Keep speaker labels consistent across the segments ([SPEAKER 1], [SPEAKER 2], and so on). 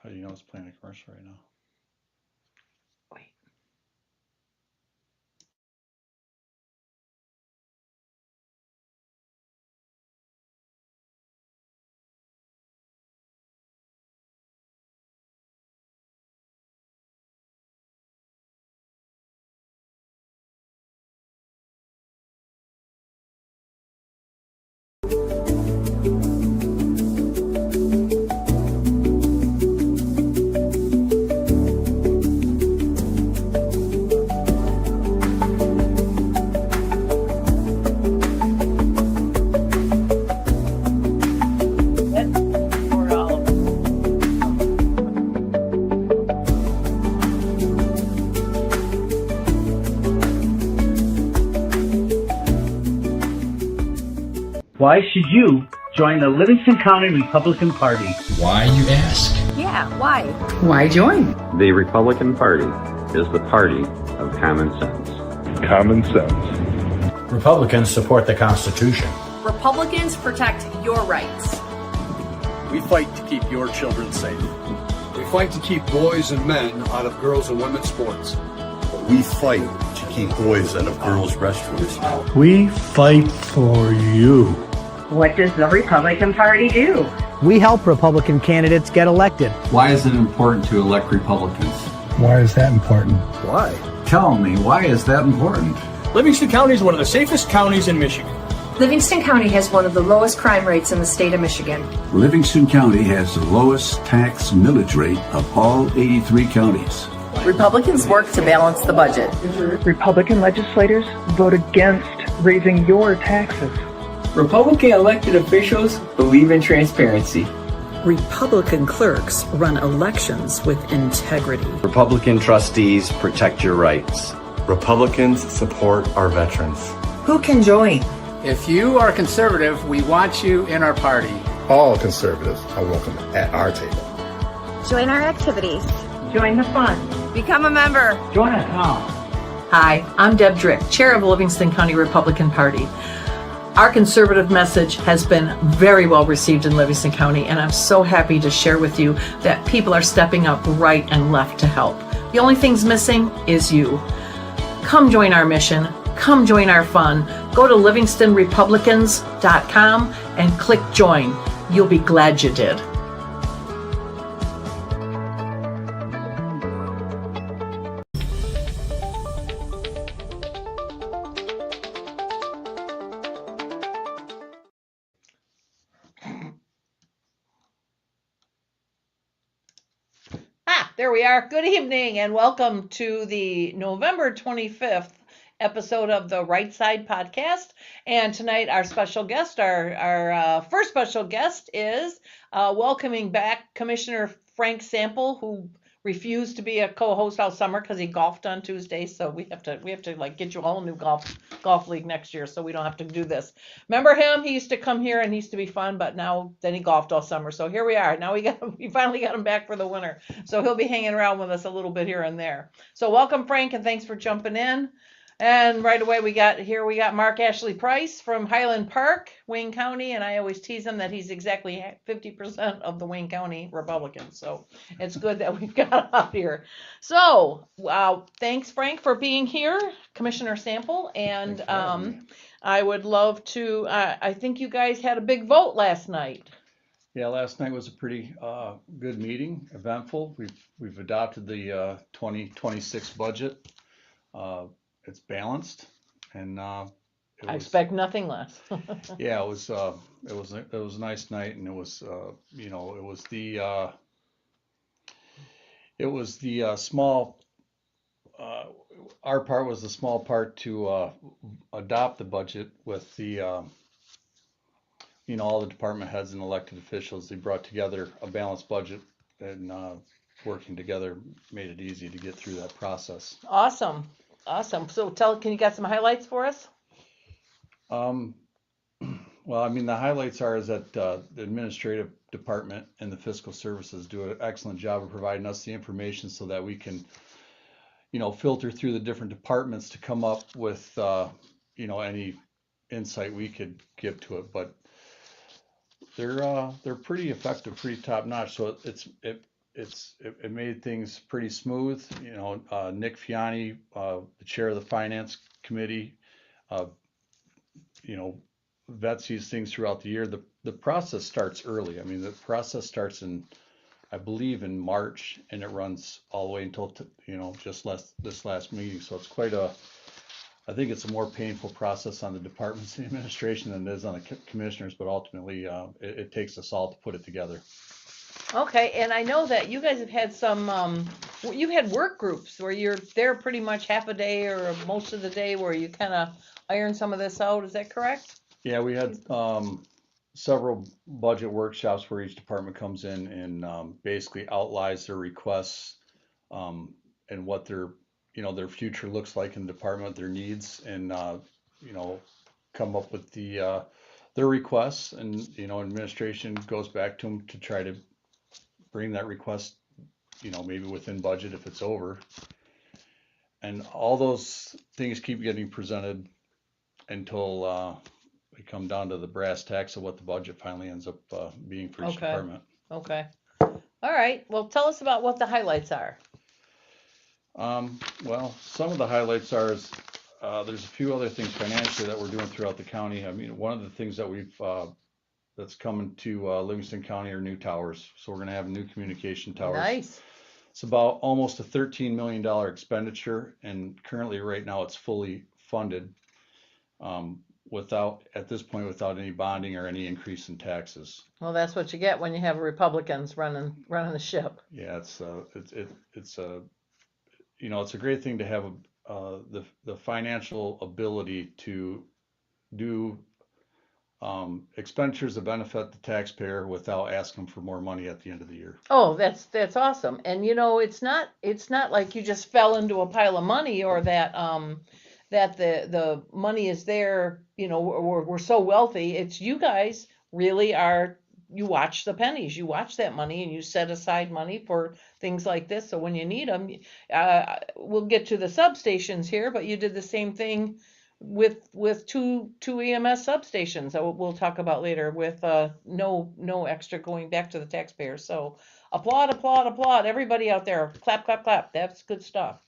[SPEAKER 1] How do you know it's playing a commercial right now?
[SPEAKER 2] Wait. For all of
[SPEAKER 3] Why should you join the Livingston County Republican Party?
[SPEAKER 4] Why, you ask?
[SPEAKER 2] Yeah, why?
[SPEAKER 5] Why join?
[SPEAKER 6] The Republican Party is the party of common sense.
[SPEAKER 7] Common sense.
[SPEAKER 4] Republicans support the Constitution.
[SPEAKER 8] Republicans protect your rights.
[SPEAKER 9] We fight to keep your children safe.
[SPEAKER 10] We fight to keep boys and men out of girls and women's sports.
[SPEAKER 11] We fight to keep boys out of girls' restrooms.
[SPEAKER 12] We fight for you.
[SPEAKER 5] What does the Republican Party do?
[SPEAKER 13] We help Republican candidates get elected.
[SPEAKER 14] Why is it important to elect Republicans?
[SPEAKER 12] Why is that important?
[SPEAKER 10] Why?
[SPEAKER 14] Tell me, why is that important?
[SPEAKER 9] Livingston County is one of the safest counties in Michigan.
[SPEAKER 8] Livingston County has one of the lowest crime rates in the state of Michigan.
[SPEAKER 15] Livingston County has the lowest tax millage rate of all 83 counties.
[SPEAKER 5] Republicans work to balance the budget.
[SPEAKER 16] Republican legislators vote against raising your taxes.
[SPEAKER 17] Republican elected officials believe in transparency.
[SPEAKER 18] Republican clerks run elections with integrity.
[SPEAKER 19] Republican trustees protect your rights.
[SPEAKER 20] Republicans support our veterans.
[SPEAKER 5] Who can join? If you are conservative, we want you in our party.
[SPEAKER 7] All conservatives are welcome at our table.
[SPEAKER 1] Join our activities.
[SPEAKER 5] Join the fun.
[SPEAKER 8] Become a member.
[SPEAKER 3] Join us now.
[SPEAKER 2] Hi, I'm Deb Drick, chair of Livingston County Republican Party. Our conservative message has been very well received in Livingston County, and I'm so happy to share with you that people are stepping up right and left to help. The only thing's missing is you. Come join our mission. Come join our fun. Go to livingstonrepublicans.com and click join. You'll be glad you did.
[SPEAKER 8] There we are. Good evening and welcome to the November 25th episode of the Right Side Podcast. And tonight our special guest, our first special guest is welcoming back Commissioner Frank Sample, who refused to be a co-host all summer because he golfed on Tuesday. So we have to like get you a whole new golf league next year so we don't have to do this. Remember him? He used to come here and he used to be fun, but now then he golfed all summer. So here we are. Now we finally got him back for the winter. So he'll be hanging around with us a little bit here and there. So welcome, Frank, and thanks for jumping in. And right away we got Mark Ashley Price from Highland Park, Wayne County, and I always tease him that he's exactly 50% of the Wayne County Republicans. So it's good that we've got up here. So thanks, Frank, for being here, Commissioner Sample, and I would love to. I think you guys had a big vote last night.
[SPEAKER 1] Yeah, last night was a pretty good meeting, eventful. We've adopted the 2026 budget. It's balanced, and I
[SPEAKER 8] expect nothing less.
[SPEAKER 1] Yeah, it was a nice night, and it was the small. Our part was the small part to adopt the budget with the all the department heads and elected officials. They brought together a balanced budget, and working together made it easy to get through that process.
[SPEAKER 8] Awesome. So can you got some highlights for us?
[SPEAKER 1] Well, I mean, the highlights are that the administrative department and the fiscal services do an excellent job of providing us the information so that we can, filter through the different departments to come up with, any insight we could give to it. But they're pretty effective, pretty top notch. So it made things pretty smooth. You know, Nick Fiani, the chair of the finance committee, you know, vets these things throughout the year. The process starts early. I mean, the process starts I believe in March, and it runs all the way until you know, this last meeting. So it's I think it's a more painful process on the departments and administration than it is on the commissioners, but ultimately it takes us all to put it together.
[SPEAKER 8] Okay, and I know that you guys have had you've had work groups where you're there pretty much half a day or most of the day where you kind of iron some of this out. Is that correct?
[SPEAKER 1] Yeah, we had several budget workshops where each department comes in and basically outlines their requests and what their future looks like in the department, their needs, and you know, come up with their requests, and you know, administration goes back to them to try to bring that request, you know, maybe within budget if it's over, and all those things keep getting presented until we come down to the brass tacks of what the budget finally ends up being for each department.
[SPEAKER 8] Okay. All right. Well, tell us about what the highlights are.
[SPEAKER 1] Well, some of the highlights are there's a few other things financially that we're doing throughout the county. I mean, one of the things that that's coming to Livingston County are new towers. So we're going to have new communication towers.
[SPEAKER 8] Nice.
[SPEAKER 1] It's about almost a $13 million expenditure, and currently right now it's fully funded at this point without any bonding or any increase in taxes.
[SPEAKER 8] Well, that's what you get when you have Republicans running the ship.
[SPEAKER 1] Yeah, it's you know, it's a great thing to have the financial ability to do expenditures that benefit the taxpayer without asking for more money at the end of the year.
[SPEAKER 8] Oh, that's awesome. And you know, it's not like you just fell into a pile of money, or that that the money is there, you know, we're so wealthy. It's you guys really are, you watch the pennies, you watch that money, and you set aside money for things like this. So when you need them, we'll get to the substations here, but you did the same thing with two EMS substations that we'll talk about later, with no extra going back to the taxpayers. So applaud everybody out there. Clap, clap, clap. That's good stuff.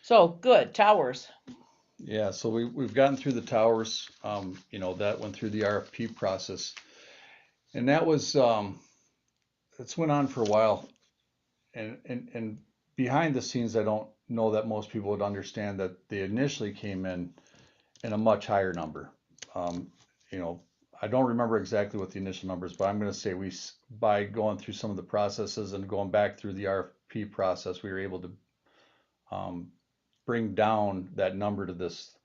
[SPEAKER 8] So good. Towers.
[SPEAKER 1] Yeah, so we've gotten through the towers. You know, that went through the RFP process, and that was it's went on for a while, and behind the scenes, I don't know that most people would understand that they initially came in a much higher number. You know, I don't remember exactly what the initial numbers, but I'm going to say by going through some of the processes and going back through the RFP process, we were able to bring down that number to this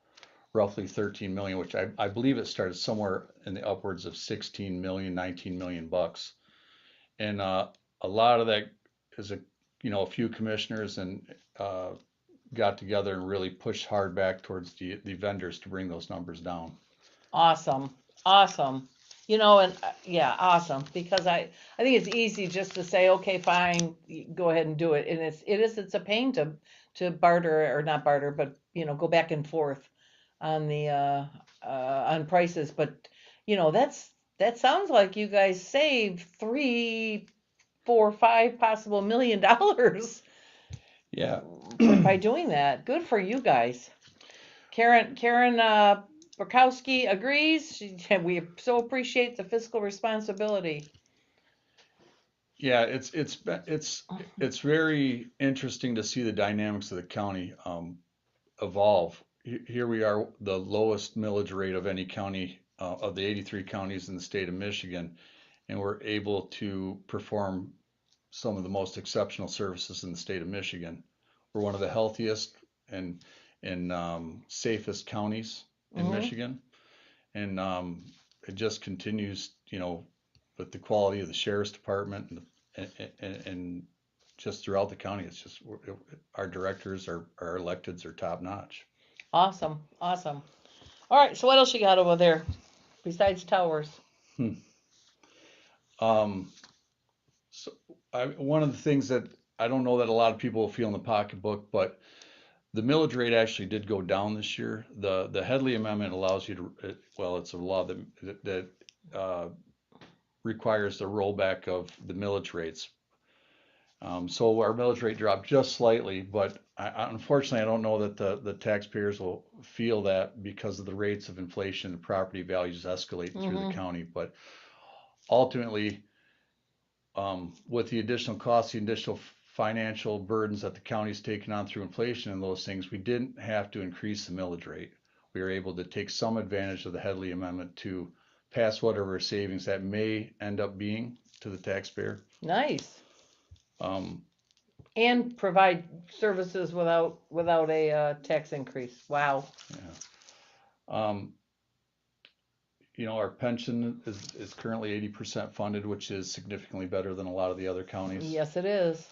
[SPEAKER 1] roughly 13 million, which I believe it started somewhere in the upwards of 16 million, 19 million bucks. And a lot of that is a few commissioners and got together and really pushed hard back towards the vendors to bring those numbers down. Awesome.
[SPEAKER 8] You know, and yeah, awesome, because I think it's easy just to say, okay, fine, go ahead and do it. And it's a pain to barter, or not barter, but you know, go back and forth on the on prices. But you know, that sounds like you guys saved $3, $4, $5 possible $1 million.
[SPEAKER 1] Yeah.
[SPEAKER 8] By doing that. Good for you guys. Karen Burkowski agrees. We so appreciate the fiscal responsibility.
[SPEAKER 1] Yeah, it's very interesting to see the dynamics of the county evolve. Here we are, the lowest millage rate of any county of the 83 counties in the state of Michigan, and we're able to perform some of the most exceptional services in the state of Michigan. We're one of the healthiest and safest counties in Michigan, and it just continues, you know, with the quality of the sheriff's department and just throughout the county. It's just our directors, our electeds are top notch.
[SPEAKER 8] Awesome. All right, so what else you got over there besides towers?
[SPEAKER 1] So one of the things that I don't know that a lot of people will feel in the pocketbook, but the millage rate actually did go down this year. The Headley Amendment allows you to, it's a law that requires the rollback of the millage rates. So our millage rate dropped just slightly, but unfortunately, I don't know that the taxpayers will feel that because of the rates of inflation and property values escalating through the county. But ultimately, with the additional costs, the additional financial burdens that the county's taken on through inflation and those things, we didn't have to increase the millage rate. We were able to take some advantage of the Headley Amendment to pass whatever savings that may end up being to the taxpayer.
[SPEAKER 8] Nice. And provide services without a tax increase. Wow.
[SPEAKER 1] Yeah. Our pension is currently 80% funded, which is significantly better than a lot of the other counties.
[SPEAKER 8] Yes, it is.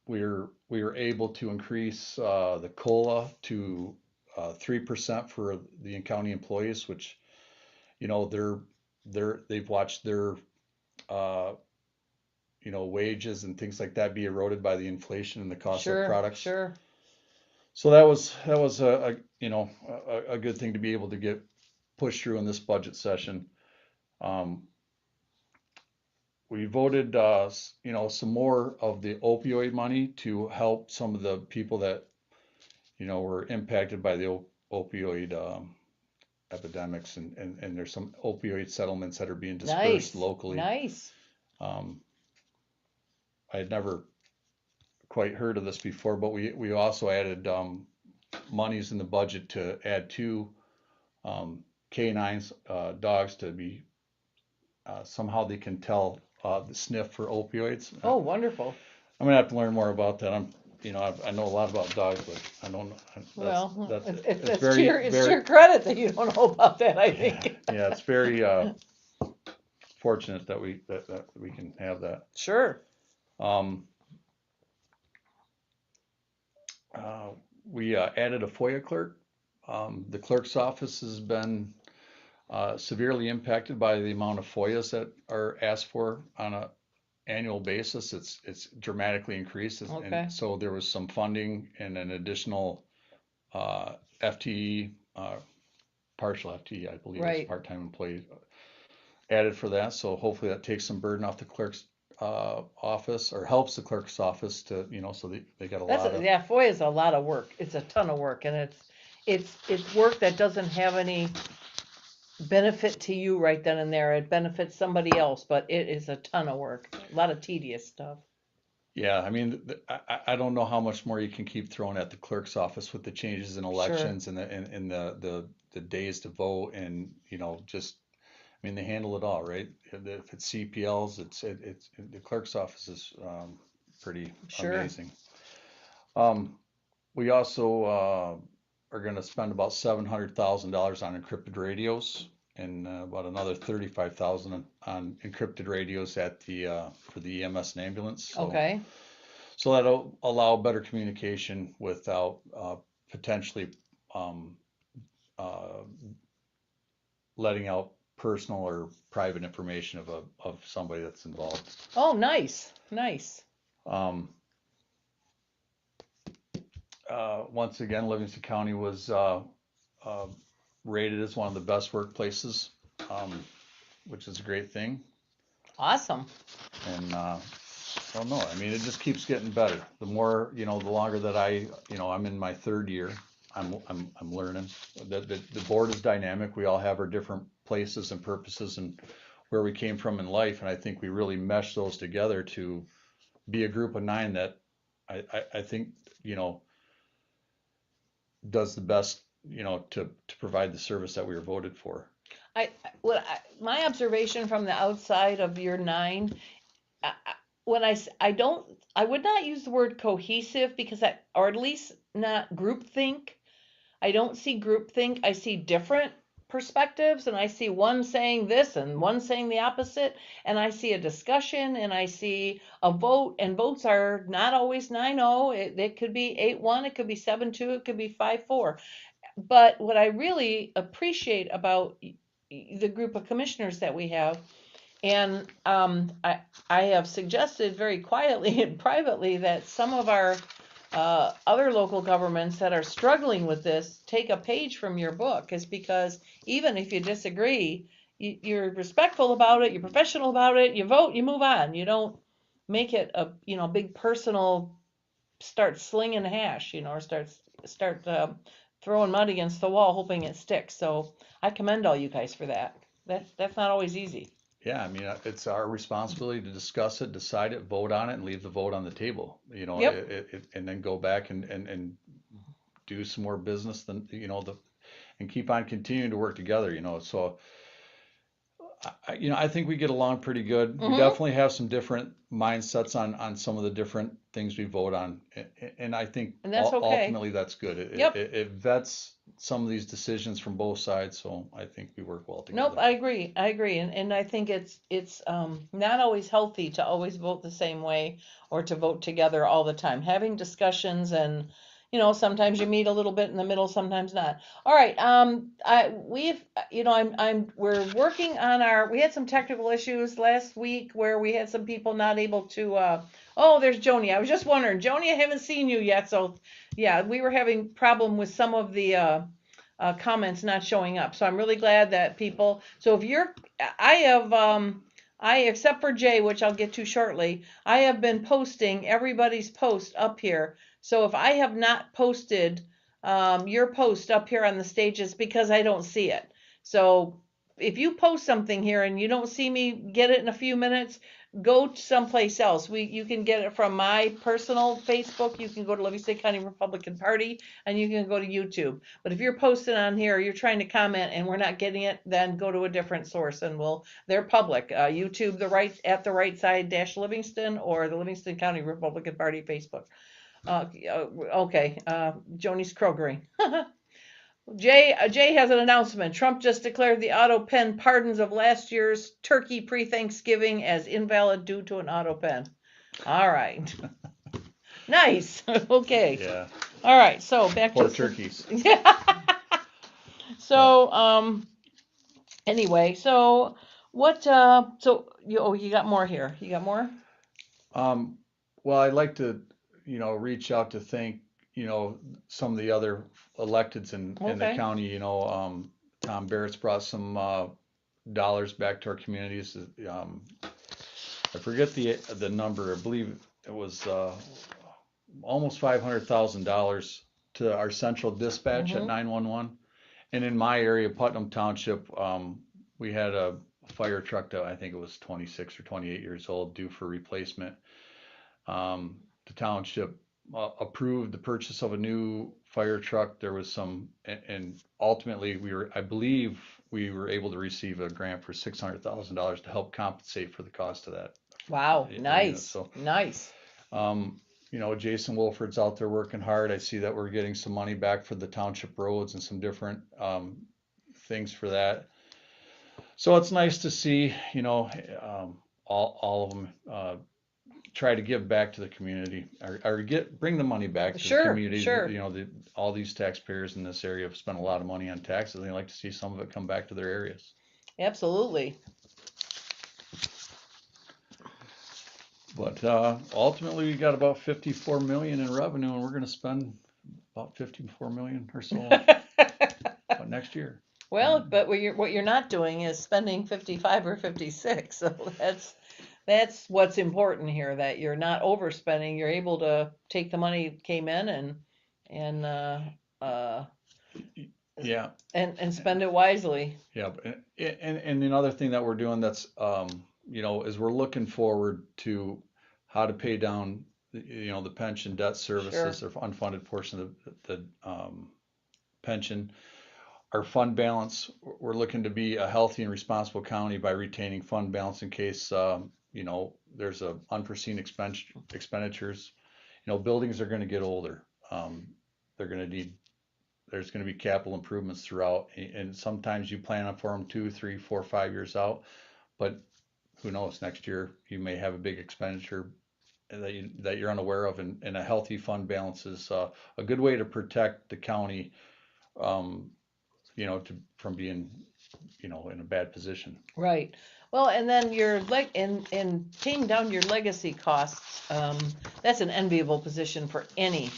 [SPEAKER 1] We were able to increase the COLA to 3% for the county employees, which they've watched their wages and things like that be eroded by the inflation and the cost of products.
[SPEAKER 8] Sure.
[SPEAKER 1] So that was a good thing to be able to get pushed through in this budget session. We voted some more of the opioid money to help some of the people that were impacted by the opioid epidemics, and there's some opioid settlements that are being dispersed locally.
[SPEAKER 8] Nice.
[SPEAKER 1] I had never quite heard of this before, but we also added monies in the budget to add 2 canines, dogs, to be somehow they can tell the sniff for opioids.
[SPEAKER 8] Oh, wonderful.
[SPEAKER 1] I'm gonna have to learn more about that. I know a lot about dogs, but I don't know.
[SPEAKER 8] It's your credit that you don't know about that, I think.
[SPEAKER 1] Yeah, it's very fortunate that we can have that.
[SPEAKER 8] Sure.
[SPEAKER 1] We added a FOIA clerk. The clerk's office has been severely impacted by the amount of FOIAs that are asked for on an annual basis. It's dramatically increased, and so there was some funding and an additional FTE, partial FTE, I believe, as part-time employee added for that. So hopefully that takes some burden off the clerk's office, or helps the clerk's office to, so they got a lot of.
[SPEAKER 8] Yeah, FOIA is a lot of work. It's a ton of work, and it's work that doesn't have any benefit to you right then and there. It benefits somebody else, but it is a ton of work, a lot of tedious stuff.
[SPEAKER 1] Yeah, I mean, I don't know how much more you can keep throwing at the clerk's office with the changes in elections and the days to vote, and they handle it all, right? If it's CPLs, it's the clerk's office is pretty amazing. We also are going to spend about $700,000 on encrypted radios, and about another $35,000 on encrypted radios at for the EMS and ambulance. So that'll allow better communication without potentially letting out personal or private information of somebody that's involved.
[SPEAKER 8] Oh, nice.
[SPEAKER 1] Once again, Livingston County was rated as one of the best workplaces, which is a great thing.
[SPEAKER 8] Awesome.
[SPEAKER 1] And I don't know. I mean, it just keeps getting better. The more, the longer that I'm in my 3rd year, I'm learning. The board is dynamic. We all have our different places and purposes and where we came from in life, and I think we really mesh those together to be a group of 9 that I think does the best to provide the service that we were voted for.
[SPEAKER 8] My observation from the outside of year 9, I would not use the word cohesive, because or at least not groupthink. I don't see groupthink. I see different perspectives, and I see one saying this and one saying the opposite, and I see a discussion, and I see a vote, and votes are not always 9-0. It could be 8-1, it could be 7-2, it could be 5-4. But what I really appreciate about the group of commissioners that we have, and I have suggested very quietly and privately that some of our other local governments that are struggling with this take a page from your book, is because even if you disagree, you're respectful about it, you're professional about it, you vote, you move on. You don't make it a big personal, start slinging hash, or start throwing mud against the wall, hoping it sticks. So I commend all you guys for that. That's not always easy.
[SPEAKER 1] Yeah, I mean, it's our responsibility to discuss it, decide it, vote on it, and leave the vote on the table.
[SPEAKER 8] Yep.
[SPEAKER 1] And then go back and do some more business than and keep on continuing to work together. So I think we get along pretty good. We definitely have some different mindsets on some of the different things we vote on, and I think
[SPEAKER 8] that's okay.
[SPEAKER 1] Ultimately that's good. It vets some of these decisions from both sides, so I think we work well together.
[SPEAKER 8] Nope, I agree, and I think it's not always healthy to always vote the same way or to vote together all the time. Having discussions and sometimes you meet a little bit in the middle, sometimes not. All right. We're working on we had some technical issues last week where we had some people not able to, there's Joni. I was just wondering, Joni, I haven't seen you yet. So yeah, we were having problem with some of the, comments not showing up. So I'm really glad that people, so if except for Jay, which I'll get to shortly, I have been posting everybody's post up here. So if I have not posted your post up here on the stage, it's because I don't see it. So if you post something here and you don't see me get it in a few minutes, go someplace else. You can get it from my personal Facebook. You can go to Livingston County Republican Party, and you can go to YouTube. But if you're posting on here, you're trying to comment and we're not getting it, then go to a different source and they're public. YouTube, at the right side Livingston, or the Livingston County Republican Party Facebook. Okay. Joni's Krogering. Jay has an announcement. Trump just declared the auto pen pardons of last year's turkey pre-Thanksgiving as invalid due to an auto pen. All right. Nice. Okay.
[SPEAKER 1] Yeah.
[SPEAKER 8] All right. So back
[SPEAKER 1] Poor
[SPEAKER 8] to
[SPEAKER 1] turkeys.
[SPEAKER 8] Yeah. So anyway, so what? You got more here. You got more?
[SPEAKER 1] Well, I'd like to reach out to thank some of the other electeds in the county. Tom Barrett's brought some dollars back to our communities. I forget the number. I believe it was almost $500,000 to our central dispatch at 911. And in my area, Putnam Township, we had a fire truck that I think it was 26 or 28 years old, due for replacement. The township approved the purchase of a new fire truck. There was and ultimately I believe we were able to receive a grant for $600,000 to help compensate for the cost of that.
[SPEAKER 8] Wow, nice.
[SPEAKER 1] So,
[SPEAKER 8] nice.
[SPEAKER 1] Jason Wolford's out there working hard. I see that we're getting some money back for the township roads and some different things for that. So it's nice to see, all of them try to give back to the community, or bring the money back to the community.
[SPEAKER 8] Sure.
[SPEAKER 1] All these taxpayers in this area have spent a lot of money on taxes, and they like to see some of it come back to their areas.
[SPEAKER 8] Absolutely.
[SPEAKER 1] But ultimately, we got about $54 million in revenue, and we're going to spend about $54 million or so next year.
[SPEAKER 8] Well, but what you're not doing is spending 55 or 56. So that's what's important here, that you're not overspending. You're able to take the money that came in and spend it wisely.
[SPEAKER 1] Yeah, and another thing that we're doing that's is we're looking forward to how to pay down the pension debt services, or unfunded portion of the pension. Our fund balance, we're looking to be a healthy and responsible county by retaining fund balance in case there's a unforeseen expenditures. Buildings are going to get older. There's going to be capital improvements throughout, and sometimes you plan for them 2, 3, 4, 5 years out, but who knows, next year you may have a big expenditure that you're unaware of, and a healthy fund balance is a good way to protect the county from being in a bad position.
[SPEAKER 8] Right. Well, and then your in paying down your legacy costs, that's an enviable position for any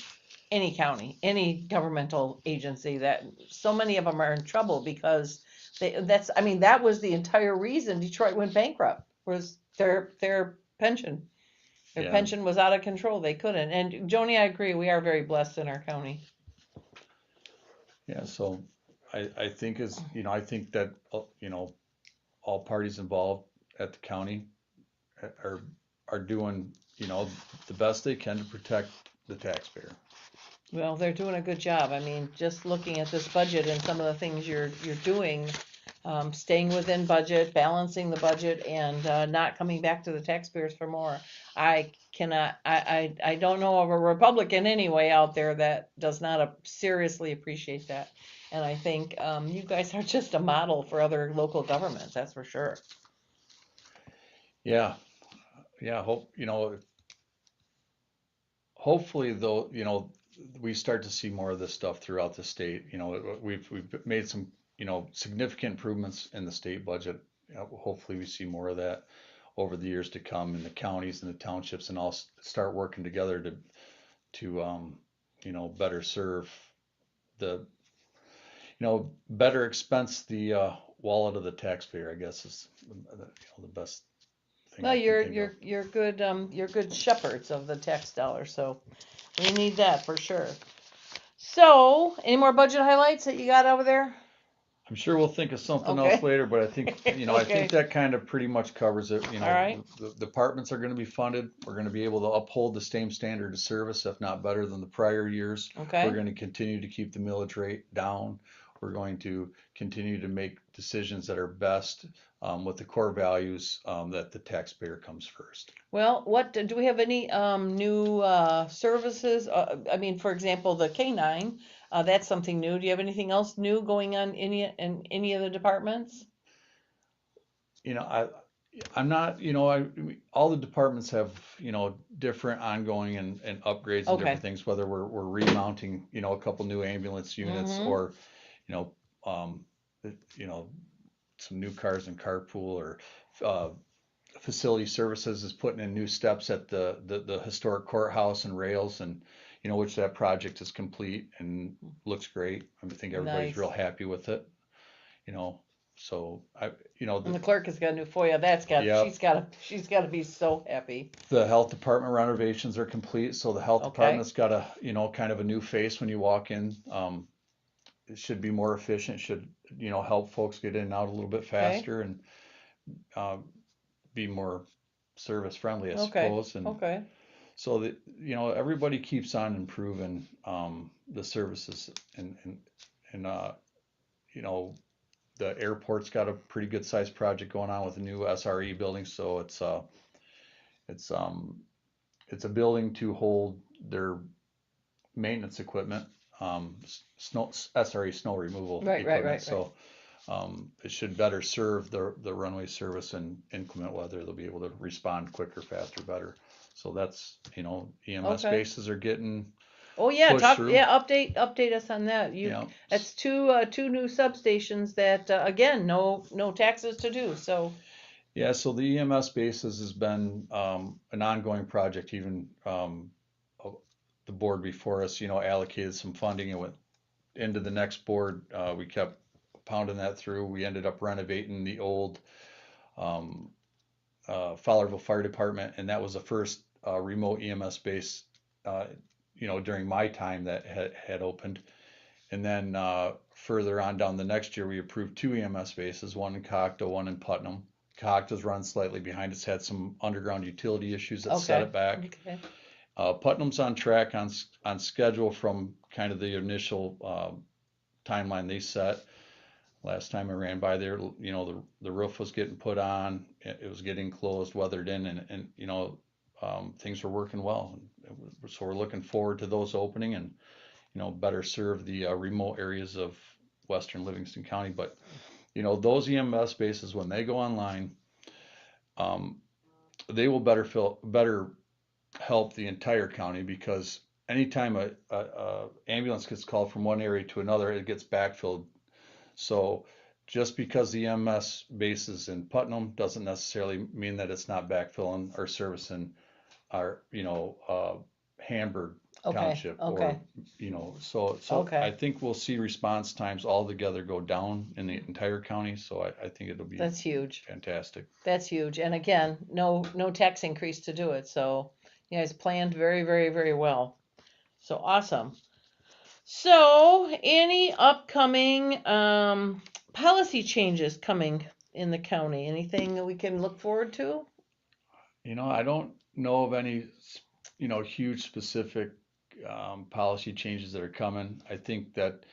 [SPEAKER 8] county, any governmental agency. That so many of them are in trouble because that was the entire reason Detroit went bankrupt, was their pension. Their
[SPEAKER 1] Yeah.
[SPEAKER 8] pension was out of control. They couldn't. And Joni, I agree. We are very blessed in our county.
[SPEAKER 1] Yeah, so I think I think that, all parties involved at the county are doing, the best they can to protect the taxpayer.
[SPEAKER 8] Well, they're doing a good job. I mean, just looking at this budget and some of the things you're doing, staying within budget, balancing the budget, and not coming back to the taxpayers for more. I don't know of a Republican anyway out there that does not seriously appreciate that. And I think you guys are just a model for other local governments. That's for sure.
[SPEAKER 1] Yeah, hopefully though, we start to see more of this stuff throughout the state. We've made some, significant improvements in the state budget. Hopefully we see more of that over the years to come in the counties and the townships, and all start working together to better serve the, better expense the wallet of the taxpayer, I guess is the best thing.
[SPEAKER 8] Well,
[SPEAKER 1] I can think of.
[SPEAKER 8] you're good shepherds of the tax dollar, so we need that for sure. So, any more budget highlights that you got over there?
[SPEAKER 1] I'm sure we'll think of something
[SPEAKER 8] Okay.
[SPEAKER 1] else later, but I think, I
[SPEAKER 8] Okay.
[SPEAKER 1] think that kind of pretty much covers it.
[SPEAKER 8] All right.
[SPEAKER 1] The departments are going to be funded. We're going to be able to uphold the same standard of service, if not better than the prior years.
[SPEAKER 8] Okay.
[SPEAKER 1] We're going to continue to keep the millage rate down. We're going to continue to make decisions that are best with the core values that the taxpayer comes first.
[SPEAKER 8] Well, do we have any new services? I mean, for example, the K9, that's something new. Do you have anything else new going on in any of the departments?
[SPEAKER 1] I'm not, all the departments have, different ongoing and upgrades and
[SPEAKER 8] Okay.
[SPEAKER 1] different things, whether we're remounting, a couple new ambulance units
[SPEAKER 8] Mhm.
[SPEAKER 1] or, some new cars in carpool, or facility services is putting in new steps at the historic courthouse and rails, and, which that project is complete and looks great. I think everybody's
[SPEAKER 8] Nice.
[SPEAKER 1] real happy with it, so
[SPEAKER 8] And the clerk has got a new FOIA.
[SPEAKER 1] Yep.
[SPEAKER 8] She's got to be so happy.
[SPEAKER 1] The health department renovations are complete, so the health
[SPEAKER 8] Okay.
[SPEAKER 1] department's got a, kind of a new face when you walk in. It should be more efficient, should, help folks get in and out a little bit faster, and be more service friendly, I suppose. And
[SPEAKER 8] Okay.
[SPEAKER 1] so that, everybody keeps on improving the services, and the airport's got a pretty good sized project going on with a new SRE building, so it's a building to hold their maintenance equipment, SRE snow removal
[SPEAKER 8] Right.
[SPEAKER 1] equipment. So it should better serve the runway service in inclement weather. They'll be able to respond quicker, faster, better. So that's, EMS
[SPEAKER 8] Okay.
[SPEAKER 1] bases are getting
[SPEAKER 8] Oh yeah,
[SPEAKER 1] push through.
[SPEAKER 8] update us on that.
[SPEAKER 1] Yeah.
[SPEAKER 8] That's two new substations that again, no taxes to do. So
[SPEAKER 1] Yeah, so the EMS bases has been an ongoing project. Even the board before us, allocated some funding and went into the next board. We kept pounding that through. We ended up renovating the old Fowlerville Fire Department, and that was the first remote EMS base, during my time that had opened. And then further on down the next year, we approved 2 EMS bases, one in Cocta, one in Putnam. Cocta's run slightly behind. It's had some underground utility issues that set it back.
[SPEAKER 8] Okay.
[SPEAKER 1] Putnam's on track, on schedule from kind of the initial timeline they set. Last time I ran by there, the roof was getting put on, it was getting closed, weathered in, and things were working well. So we're looking forward to those opening and, better serve the remote areas of western Livingston County. But, those EMS bases, when they go online, they will better help the entire county, because anytime a ambulance gets called from one area to another, it gets backfilled. So just because the EMS base is in Putnam doesn't necessarily mean that it's not backfilling or servicing our, Hamburg Township,
[SPEAKER 8] okay.
[SPEAKER 1] or, so
[SPEAKER 8] Okay.
[SPEAKER 1] I think we'll see response times altogether go down in the entire county. So I think it'll be
[SPEAKER 8] That's huge.
[SPEAKER 1] fantastic.
[SPEAKER 8] That's huge. And again, no tax increase to do it. So You guys planned very, very, very well. So awesome. So any upcoming policy changes coming in the county? Anything that we can look forward to?
[SPEAKER 1] I don't know of any, huge specific policy changes that are coming. I think that,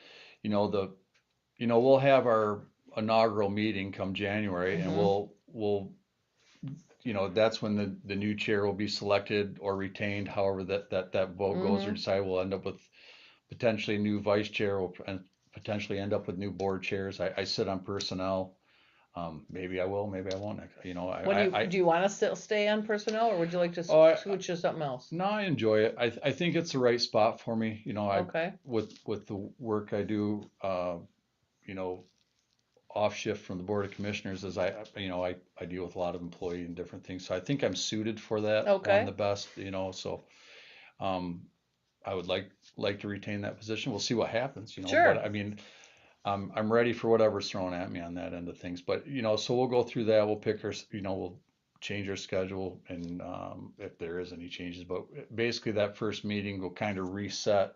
[SPEAKER 1] we'll have our inaugural meeting come January, and we'll that's when the new chair will be selected or retained, however that vote goes or decided. We'll end up with potentially a new vice chair, and potentially end up with new board chairs. I sit on personnel. Maybe I will, maybe I won't.
[SPEAKER 8] Do you want to still stay on personnel, or would you like to switch to something else?
[SPEAKER 1] No, I enjoy it. I think it's the right spot for me.
[SPEAKER 8] Okay.
[SPEAKER 1] With the work I do, off shift from the Board of Commissioners, as I deal with a lot of employee and different things. So I think I'm suited for that
[SPEAKER 8] Okay.
[SPEAKER 1] on the best, so I would like to retain that position. We'll see what happens,
[SPEAKER 8] Sure.
[SPEAKER 1] But I mean, I'm ready for whatever's thrown at me on that end of things. But so we'll go through that. We'll pick our, we'll change our schedule, and if there is any changes. But basically, that first meeting will kind of reset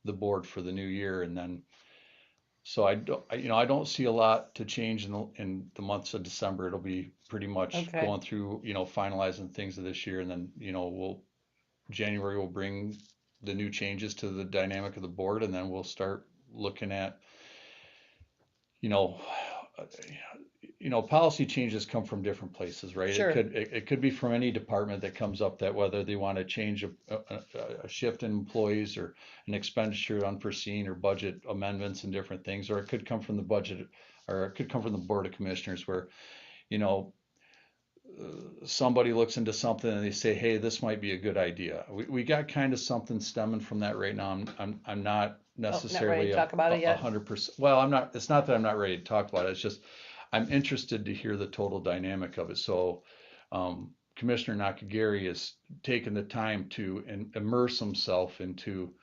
[SPEAKER 1] the board for the new year, and then. So I don't see a lot to change in the months of December. It'll be pretty much
[SPEAKER 8] Okay.
[SPEAKER 1] going through, finalizing things of this year, and then January will bring the new changes to the dynamic of the board, and then we'll start looking at, policy changes come from different places, right?
[SPEAKER 8] Sure.
[SPEAKER 1] It could be from any department that comes up, that whether they want to change a shift in employees, or an expenditure unforeseen, or budget amendments and different things, or it could come from the budget, or it could come from the Board of Commissioners, where, somebody looks into something and they say, hey, this might be a good idea. We got kind of something stemming from that right now. I'm not necessarily
[SPEAKER 8] ready to talk about it yet?
[SPEAKER 1] 100%. Well, I'm not. It's not that I'm not ready to talk about it. It's just I'm interested to hear the total dynamic of it. So Commissioner Nakagiri has taken the time to immerse himself into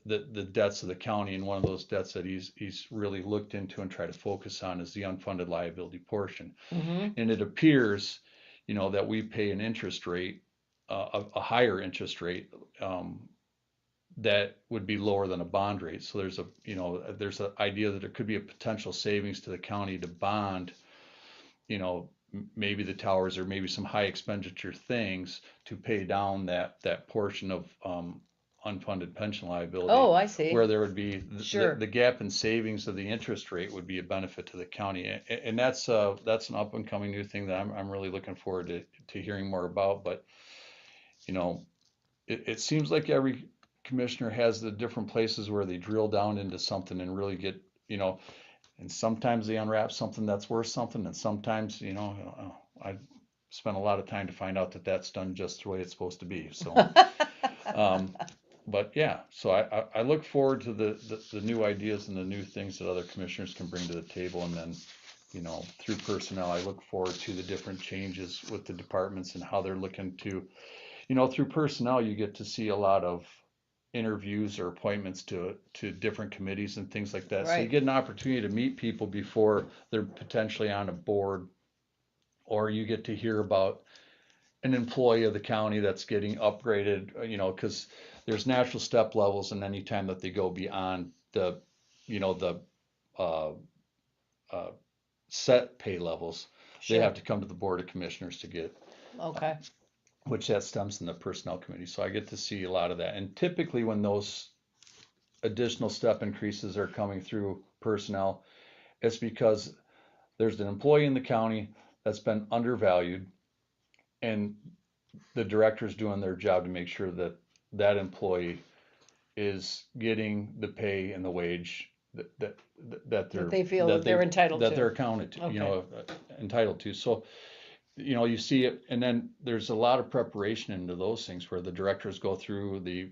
[SPEAKER 1] the debts of the county, and one of those debts that he's really looked into and tried to focus on is the unfunded liability portion. And it appears, that we pay an interest rate, a higher interest rate, that would be lower than a bond rate. So there's an idea that there could be a potential savings to the county to bond, maybe the towers, or maybe some high expenditure things to pay down that portion of unfunded pension liability.
[SPEAKER 8] Oh, I see.
[SPEAKER 1] Where there would be
[SPEAKER 8] Sure.
[SPEAKER 1] the gap in savings of the interest rate would be a benefit to the county, and that's an up and coming new thing that I'm really looking forward to hearing more about. But it seems like every commissioner has the different places where they drill down into something and really get, and sometimes they unwrap something that's worth something, and sometimes I spent a lot of time to find out that that's done just the way it's supposed to be. So but yeah, so I look forward to the new ideas and the new things that other commissioners can bring to the table. And then through personnel, I look forward to the different changes with the departments and how they're looking to, through personnel, you get to see a lot of interviews or appointments to different committees and things like that. So you
[SPEAKER 8] Right.
[SPEAKER 1] get an opportunity to meet people before they're potentially on a board, or you get to hear about an employee of the county that's getting upgraded, because there's natural step levels, and any time that they go beyond the set pay levels,
[SPEAKER 8] Sure.
[SPEAKER 1] they have to come to the Board of Commissioners to get,
[SPEAKER 8] Okay.
[SPEAKER 1] which that stems from the personnel committee. So I get to see a lot of that. And typically when those additional step increases are coming through personnel, it's because there's an employee in the county that's been undervalued, and the director's doing their job to make sure that that employee is getting the pay and the wage that
[SPEAKER 8] they feel they're entitled
[SPEAKER 1] that
[SPEAKER 8] to.
[SPEAKER 1] they're accounted to,
[SPEAKER 8] Okay.
[SPEAKER 1] entitled to. So you see it, and then there's a lot of preparation into those things where the directors go through, they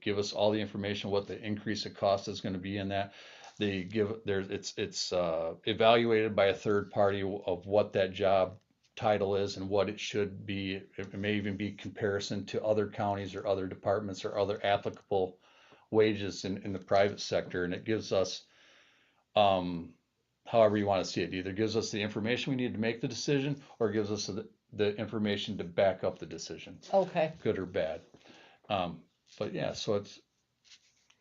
[SPEAKER 1] give us all the information, what the increase of cost is going to be in that. They give it's evaluated by a third party of what that job title is and what it should be. It may even be comparison to other counties or other departments or other applicable wages in the private sector, and it gives us however you want to see it. Either gives us the information we need to make the decision, or gives us the information to back up the decision,
[SPEAKER 8] Okay.
[SPEAKER 1] good or bad. But yeah, so it's,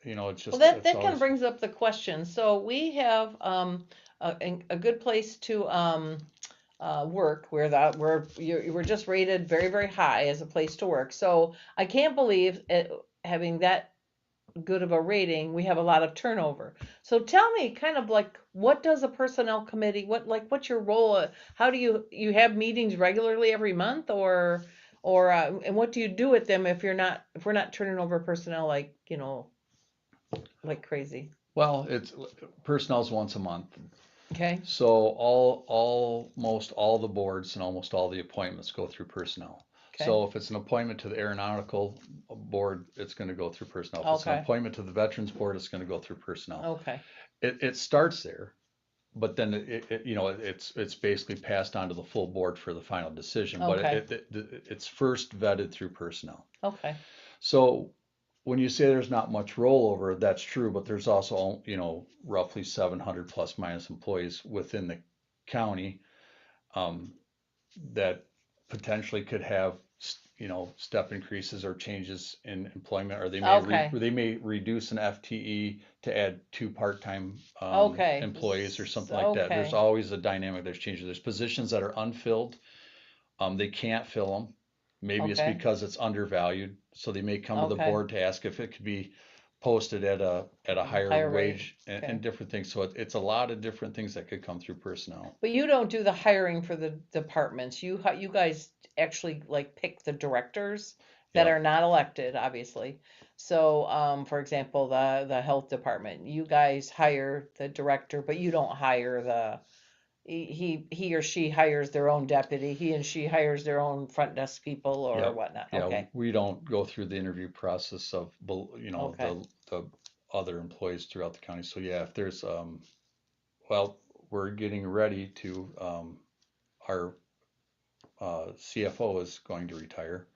[SPEAKER 1] it's just.
[SPEAKER 8] Well, that
[SPEAKER 1] it's
[SPEAKER 8] kind
[SPEAKER 1] always-
[SPEAKER 8] of brings up the question. So we have a good place to work where we're just rated very, very high as a place to work. So I can't believe having that good of a rating, we have a lot of turnover. So tell me kind of like, what does a personnel committee, what's your role? How do you have meetings regularly every month, or and what do you do with them if we're not turning over personnel like crazy?
[SPEAKER 1] Well, personnel's once a month.
[SPEAKER 8] Okay.
[SPEAKER 1] So almost all the boards and almost all the appointments go through personnel.
[SPEAKER 8] Okay.
[SPEAKER 1] So if it's an appointment to the aeronautical board, it's going to go through personnel. If it's an
[SPEAKER 8] Okay.
[SPEAKER 1] appointment to the veterans board, it's going to go through personnel.
[SPEAKER 8] Okay.
[SPEAKER 1] It starts there, but then it's basically passed on to the full board for the final decision.
[SPEAKER 8] Okay.
[SPEAKER 1] But it's first vetted through personnel.
[SPEAKER 8] Okay.
[SPEAKER 1] So when you say there's not much rollover, that's true, but there's also, roughly 700 plus minus employees within the county that potentially could have, step increases or changes in employment, or they may
[SPEAKER 8] Okay.
[SPEAKER 1] they may reduce an FTE to add 2 part-time
[SPEAKER 8] Okay.
[SPEAKER 1] employees or something like that.
[SPEAKER 8] Okay.
[SPEAKER 1] There's always a dynamic. There's changes. There's positions that are unfilled. They can't fill them. Maybe it's
[SPEAKER 8] Okay.
[SPEAKER 1] because it's undervalued, so they may come to the
[SPEAKER 8] Okay.
[SPEAKER 1] board to ask if it could be posted at a higher
[SPEAKER 8] Higher
[SPEAKER 1] wage
[SPEAKER 8] rate. Okay.
[SPEAKER 1] and different things. So it's a lot of different things that could come through personnel.
[SPEAKER 8] But you don't do the hiring for the departments. You guys actually pick the directors that
[SPEAKER 1] Yeah.
[SPEAKER 8] are not elected, obviously. So, for example, the health department, you guys hire the director, but you don't hire he or she hires their own deputy. He and she hires their own front desk people or
[SPEAKER 1] Yep.
[SPEAKER 8] whatnot.
[SPEAKER 1] Yeah,
[SPEAKER 8] Okay.
[SPEAKER 1] we don't go through the interview process of,
[SPEAKER 8] Okay.
[SPEAKER 1] the other employees throughout the county. So yeah, if there's, we're getting ready to, our CFO is going to retire.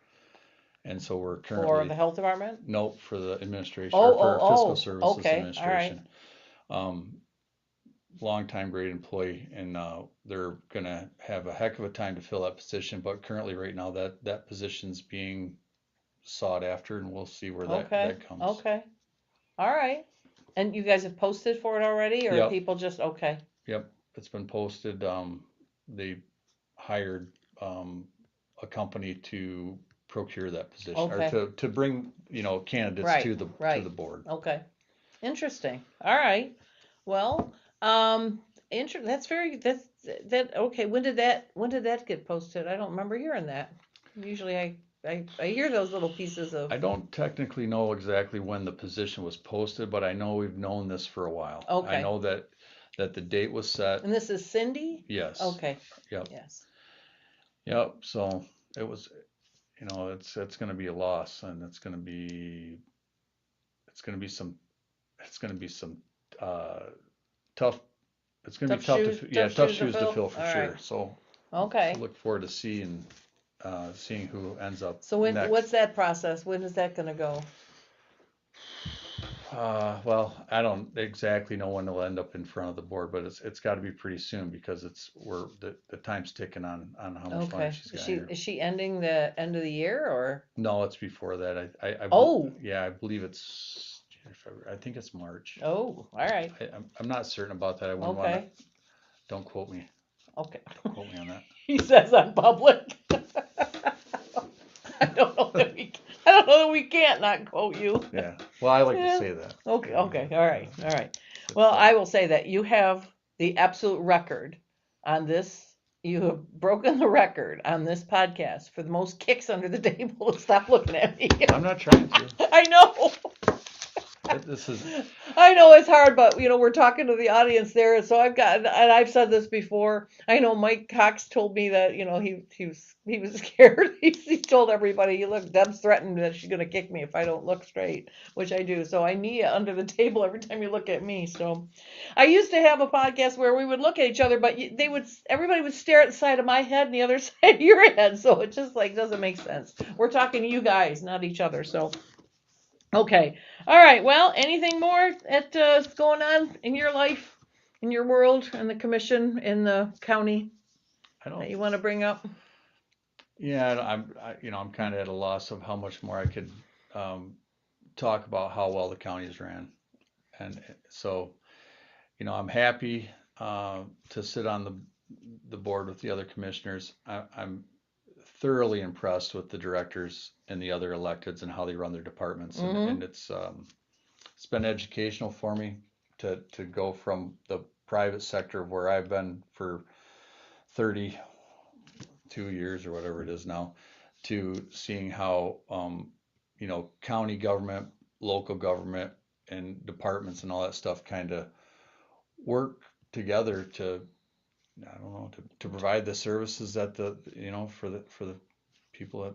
[SPEAKER 1] And so we're
[SPEAKER 8] For
[SPEAKER 1] currently,
[SPEAKER 8] the health department?
[SPEAKER 1] no, for the administration,
[SPEAKER 8] Oh,
[SPEAKER 1] or for fiscal services
[SPEAKER 8] okay, all right.
[SPEAKER 1] administration. Longtime great employee, and they're gonna have a heck of a time to fill that position, but currently right now that position's being sought after, and we'll see where that comes.
[SPEAKER 8] Okay. All right. And you guys have posted for it already, or
[SPEAKER 1] Yep.
[SPEAKER 8] people just okay?
[SPEAKER 1] Yep, it's been posted. They hired a company to procure that position,
[SPEAKER 8] Okay.
[SPEAKER 1] or to bring candidates
[SPEAKER 8] Right,
[SPEAKER 1] to the
[SPEAKER 8] right.
[SPEAKER 1] board.
[SPEAKER 8] Okay. Interesting. All right. Well, okay. When did that get posted? I don't remember hearing that. Usually I hear those little pieces of.
[SPEAKER 1] I don't technically know exactly when the position was posted, but I know we've known this for a while.
[SPEAKER 8] Okay.
[SPEAKER 1] I know that the date was set.
[SPEAKER 8] And this is Cindy?
[SPEAKER 1] Yes.
[SPEAKER 8] Okay.
[SPEAKER 1] Yep.
[SPEAKER 8] Yes.
[SPEAKER 1] Yep. So it was, it's going to be a loss, and it's going to be some tough. It's going to be tough tough shoes to fill for
[SPEAKER 8] All
[SPEAKER 1] sure.
[SPEAKER 8] right.
[SPEAKER 1] So
[SPEAKER 8] Okay.
[SPEAKER 1] I look forward to seeing who ends up.
[SPEAKER 8] So
[SPEAKER 1] next.
[SPEAKER 8] what's that process? When is that going to go?
[SPEAKER 1] Well, I don't exactly know when it'll end up in front of the board, but it's got to be pretty soon, because the time's ticking on how much money
[SPEAKER 8] Okay.
[SPEAKER 1] she's got here.
[SPEAKER 8] Is she ending the end of the year, or?
[SPEAKER 1] No, it's before that.
[SPEAKER 8] Oh.
[SPEAKER 1] Yeah, I believe it's February. I think it's March.
[SPEAKER 8] Oh, all right.
[SPEAKER 1] I'm not certain about that. I wouldn't
[SPEAKER 8] Okay.
[SPEAKER 1] want to. Don't quote me.
[SPEAKER 8] Okay.
[SPEAKER 1] Don't quote me on that.
[SPEAKER 8] He says I'm public. I don't know that we can't not quote you.
[SPEAKER 1] Yeah. Well, I like
[SPEAKER 8] Yeah.
[SPEAKER 1] to say that.
[SPEAKER 8] Okay. Okay. All right. Well, I will say that you have the absolute record on this. You have broken the record on this podcast for the most kicks under the table. Stop looking at me.
[SPEAKER 1] I'm not trying to.
[SPEAKER 8] I know.
[SPEAKER 1] This is.
[SPEAKER 8] I know it's hard, but we're talking to the audience there, so and I've said this before. I know Mike Cox told me that he was scared. He told everybody, "Look, Deb's threatened that she's gonna kick me if I don't look straight," which I do. So I knee under the table every time you look at me. So I used to have a podcast where we would look at each other, but everybody would stare at the side of my head and the other side of your head. So it just doesn't make sense. We're talking to you guys, not each other. So. Okay. All right. Well, anything more that's going on in your life, in your world, in the commission, in the county that you want to bring up?
[SPEAKER 1] Yeah, I'm kind of at a loss of how much more I could talk about how well the county is ran, and so, I'm happy to sit on the board with the other commissioners. I'm thoroughly impressed with the directors and the other electeds and how they run their departments, and it's been educational for me to go from the private sector where I've been for 32 years or whatever it is now, to seeing how county government, local government, and departments and all that stuff kind of work together to, I don't know, to provide the services that for the people that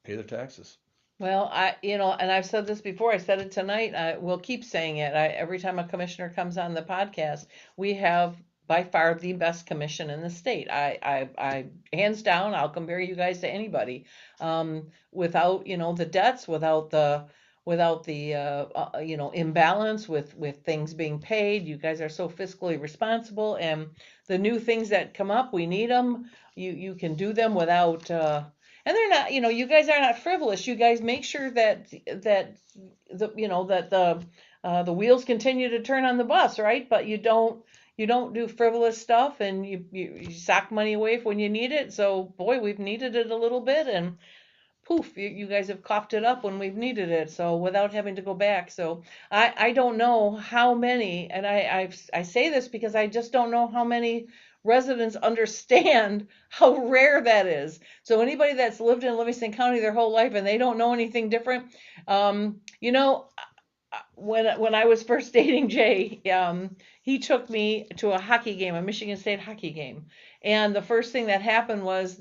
[SPEAKER 1] pay their taxes.
[SPEAKER 8] Well, and I've said this before, I said it tonight, I will keep saying it. Every time a commissioner comes on the podcast, we have by far the best commission in the state. I hands down, I'll compare you guys to anybody. Without, the debts, without the imbalance with things being paid. You guys are so fiscally responsible, and the new things that come up, we need them. You can do them without, and they're not, you guys are not frivolous. You guys make sure that the wheels continue to turn on the bus, right? But you don't do frivolous stuff, and you sock money away when you need it. So boy, we've needed it a little bit, and poof, you guys have coughed it up when we've needed it. So without having to go back. So I don't know how many, and I say this because I just don't know how many residents understand how rare that is. So anybody that's lived in Livingston County their whole life and they don't know anything different, when I was first dating Jay, he took me to a hockey game, a Michigan State hockey game, and the first thing that happened was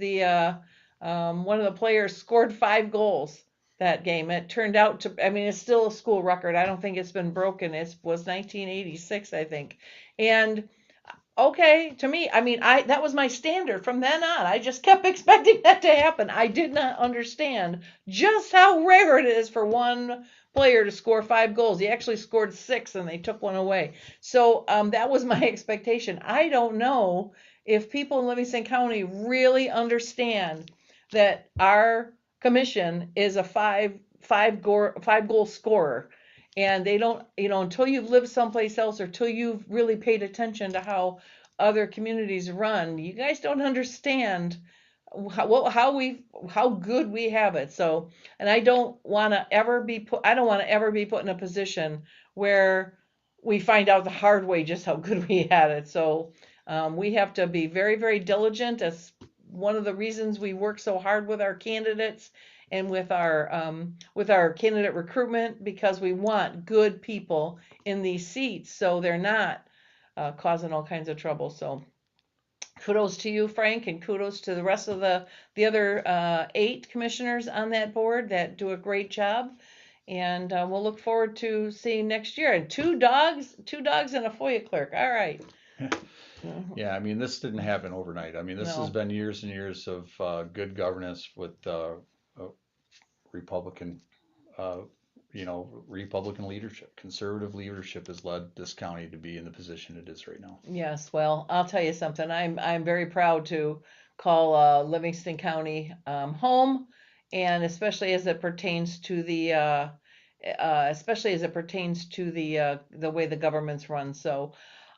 [SPEAKER 8] one of the players scored 5 goals that game. It turned out to, it's still a school record. I don't think it's been broken. It was 1986, I think. And okay, to me, that was my standard from then on. I just kept expecting that to happen. I did not understand just how rare it is for one player to score 5 goals. He actually scored 6 and they took one away. So that was my expectation. I don't know if people in Livingston County really understand that our commission is a five goal scorer, and they don't, until you've lived someplace else or till you've really paid attention to how other communities run, you guys don't understand how good we have it. So, and I don't want to ever be put in a position where we find out the hard way just how good we had it. So we have to be very, very diligent. As one of the reasons we work so hard with our candidates and with our candidate recruitment, because we want good people in these seats so they're not causing all kinds of trouble. So kudos to you, Frank, and kudos to the rest of the other 8 commissioners on that board that do a great job. And we'll look forward to seeing next year. And 2 dogs and a FOIA clerk. All right.
[SPEAKER 1] Yeah, this didn't happen overnight. This has been years and years of good governance with Republican leadership. Conservative leadership has led this county to be in the position it is right now.
[SPEAKER 8] Yes, well, I'll tell you something. I'm very proud to call Livingston County home, and especially as it pertains to the way the government's run. So.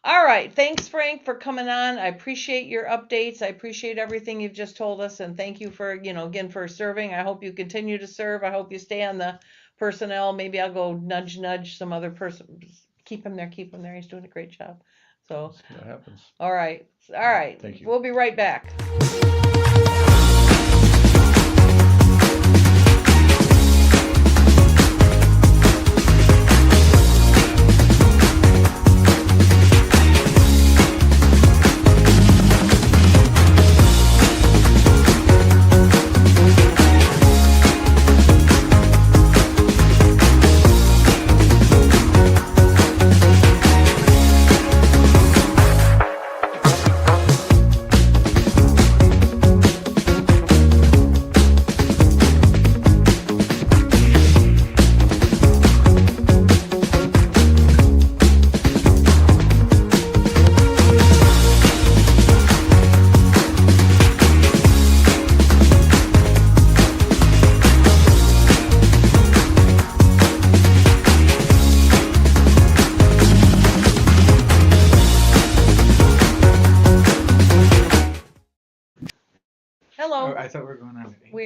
[SPEAKER 8] All right. Thanks, Frank, for coming on. I appreciate your updates. I appreciate everything you've just told us. And thank you for, again, for serving. I hope you continue to serve. I hope you stay on the personnel. Maybe I'll go nudge some other person. Keep him there. He's doing a great job. So
[SPEAKER 1] that happens.
[SPEAKER 8] All right.
[SPEAKER 1] Thank you.
[SPEAKER 8] We'll be right back.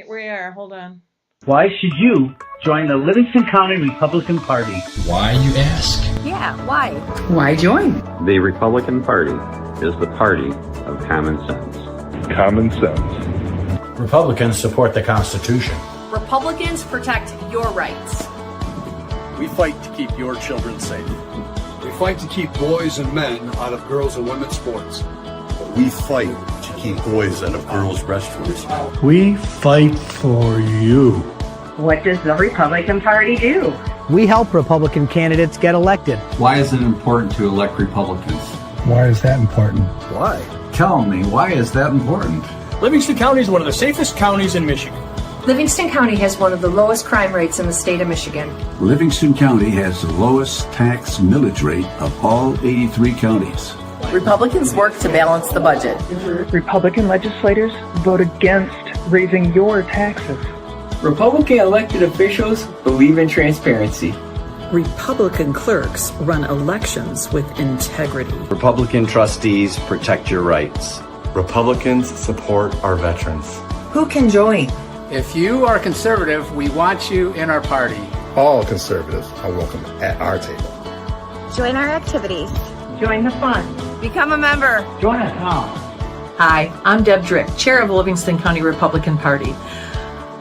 [SPEAKER 8] we are. Hold on.
[SPEAKER 3] Why should you join the Livingston County Republican Party?
[SPEAKER 4] Why, you ask?
[SPEAKER 18] Yeah, why?
[SPEAKER 17] Why join?
[SPEAKER 6] The Republican Party is the party of common sense.
[SPEAKER 7] Common sense.
[SPEAKER 4] Republicans support the Constitution.
[SPEAKER 2] Republicans protect your rights.
[SPEAKER 9] We fight to keep your children safe.
[SPEAKER 10] We fight to keep boys and men out of girls' and women's sports.
[SPEAKER 11] We fight to keep boys out of girls' restrooms.
[SPEAKER 12] We fight for you.
[SPEAKER 16] What does the Republican Party do?
[SPEAKER 13] We help Republican candidates get elected.
[SPEAKER 14] Why is it important to elect Republicans?
[SPEAKER 12] Why is that important?
[SPEAKER 10] Why?
[SPEAKER 14] Tell me, why is that important?
[SPEAKER 9] Livingston County is one of the safest counties in Michigan.
[SPEAKER 21] Livingston County has one of the lowest crime rates in the state of Michigan.
[SPEAKER 15] Livingston County has the lowest tax millage rate of all 83 counties.
[SPEAKER 18] Republicans work to balance the budget.
[SPEAKER 16] Republican legislators vote against raising your taxes.
[SPEAKER 17] Republican elected officials believe in transparency.
[SPEAKER 18] Republican clerks run elections with integrity.
[SPEAKER 19] Republican trustees protect your rights.
[SPEAKER 20] Republicans support our veterans.
[SPEAKER 18] Who can join?
[SPEAKER 5] If you are conservative, we want you in our party.
[SPEAKER 7] All conservatives are welcome at our table.
[SPEAKER 22] Join our activities.
[SPEAKER 16] Join the fun.
[SPEAKER 22] Become a member.
[SPEAKER 3] Join us now.
[SPEAKER 2] Hi, I'm Deb Drick, Chair of the Livingston County Republican Party.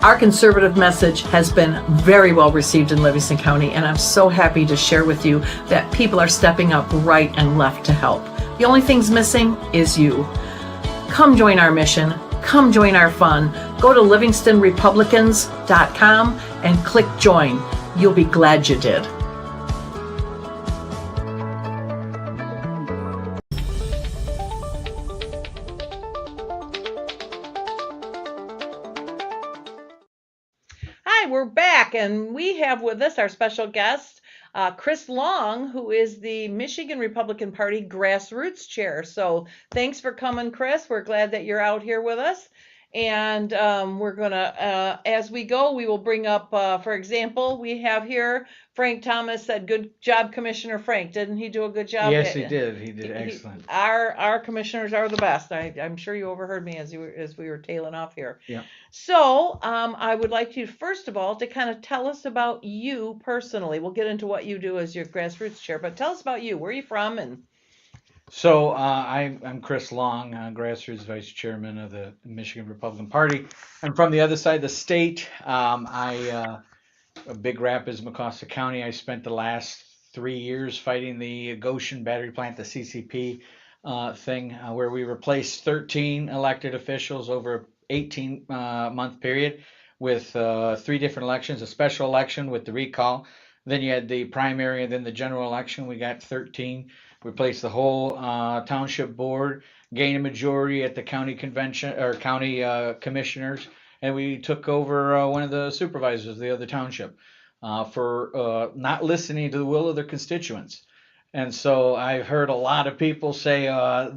[SPEAKER 2] Our conservative message has been very well received in Livingston County, and I'm so happy to share with you that people are stepping up right and left to help. The only thing's missing is you. Come join our mission. Come join our fun. Go to livingstonrepublicans.com and click join. You'll be glad you did.
[SPEAKER 8] Hi, we're back, and we have with us our special guest, Chris Long, who is the Michigan Republican Party Grassroots Chair. So thanks for coming, Chris. We're glad that you're out here with us. And we're going to, as we go, we will bring up, for example, we have here Frank Thomas said, good job, Commissioner Frank. Didn't he do a good job?
[SPEAKER 23] Yes, he did. He did excellent.
[SPEAKER 8] Our commissioners are the best. I'm sure you overheard me as we were tailing off here.
[SPEAKER 23] Yeah.
[SPEAKER 8] So I would like you, first of all, to kind of tell us about you personally. We'll get into what you do as your grassroots chair, but tell us about you. Where are you from? And
[SPEAKER 23] So I'm Chris Long, grassroots vice chairman of the Michigan Republican Party. I'm from the other side of the state. Big Rapids, Mecosta County. I spent the last 3 years fighting the Goshen battery plant, the CCP thing, where we replaced 13 elected officials over an 18-month period with 3 different elections, a special election with the recall. Then you had the primary and then the general election. We got 13. Replaced the whole township board, gained a majority at the county convention or county commissioners, and we took over one of the supervisors of the other township for not listening to the will of their constituents. And so I've heard a lot of people say,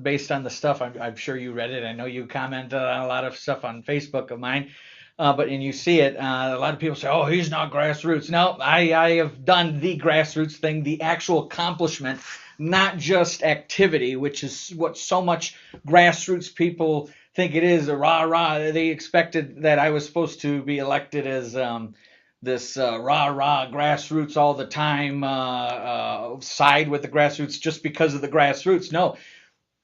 [SPEAKER 23] based on the stuff, I'm sure you read it. I know you commented on a lot of stuff on Facebook of mine. And you see it, a lot of people say, oh, he's not grassroots. No, I have done the grassroots thing, the actual accomplishment, not just activity, which is what so much grassroots people think it is, a rah-rah. They expected that I was supposed to be elected as this rah-rah grassroots all the time, side with the grassroots just because of the grassroots. No,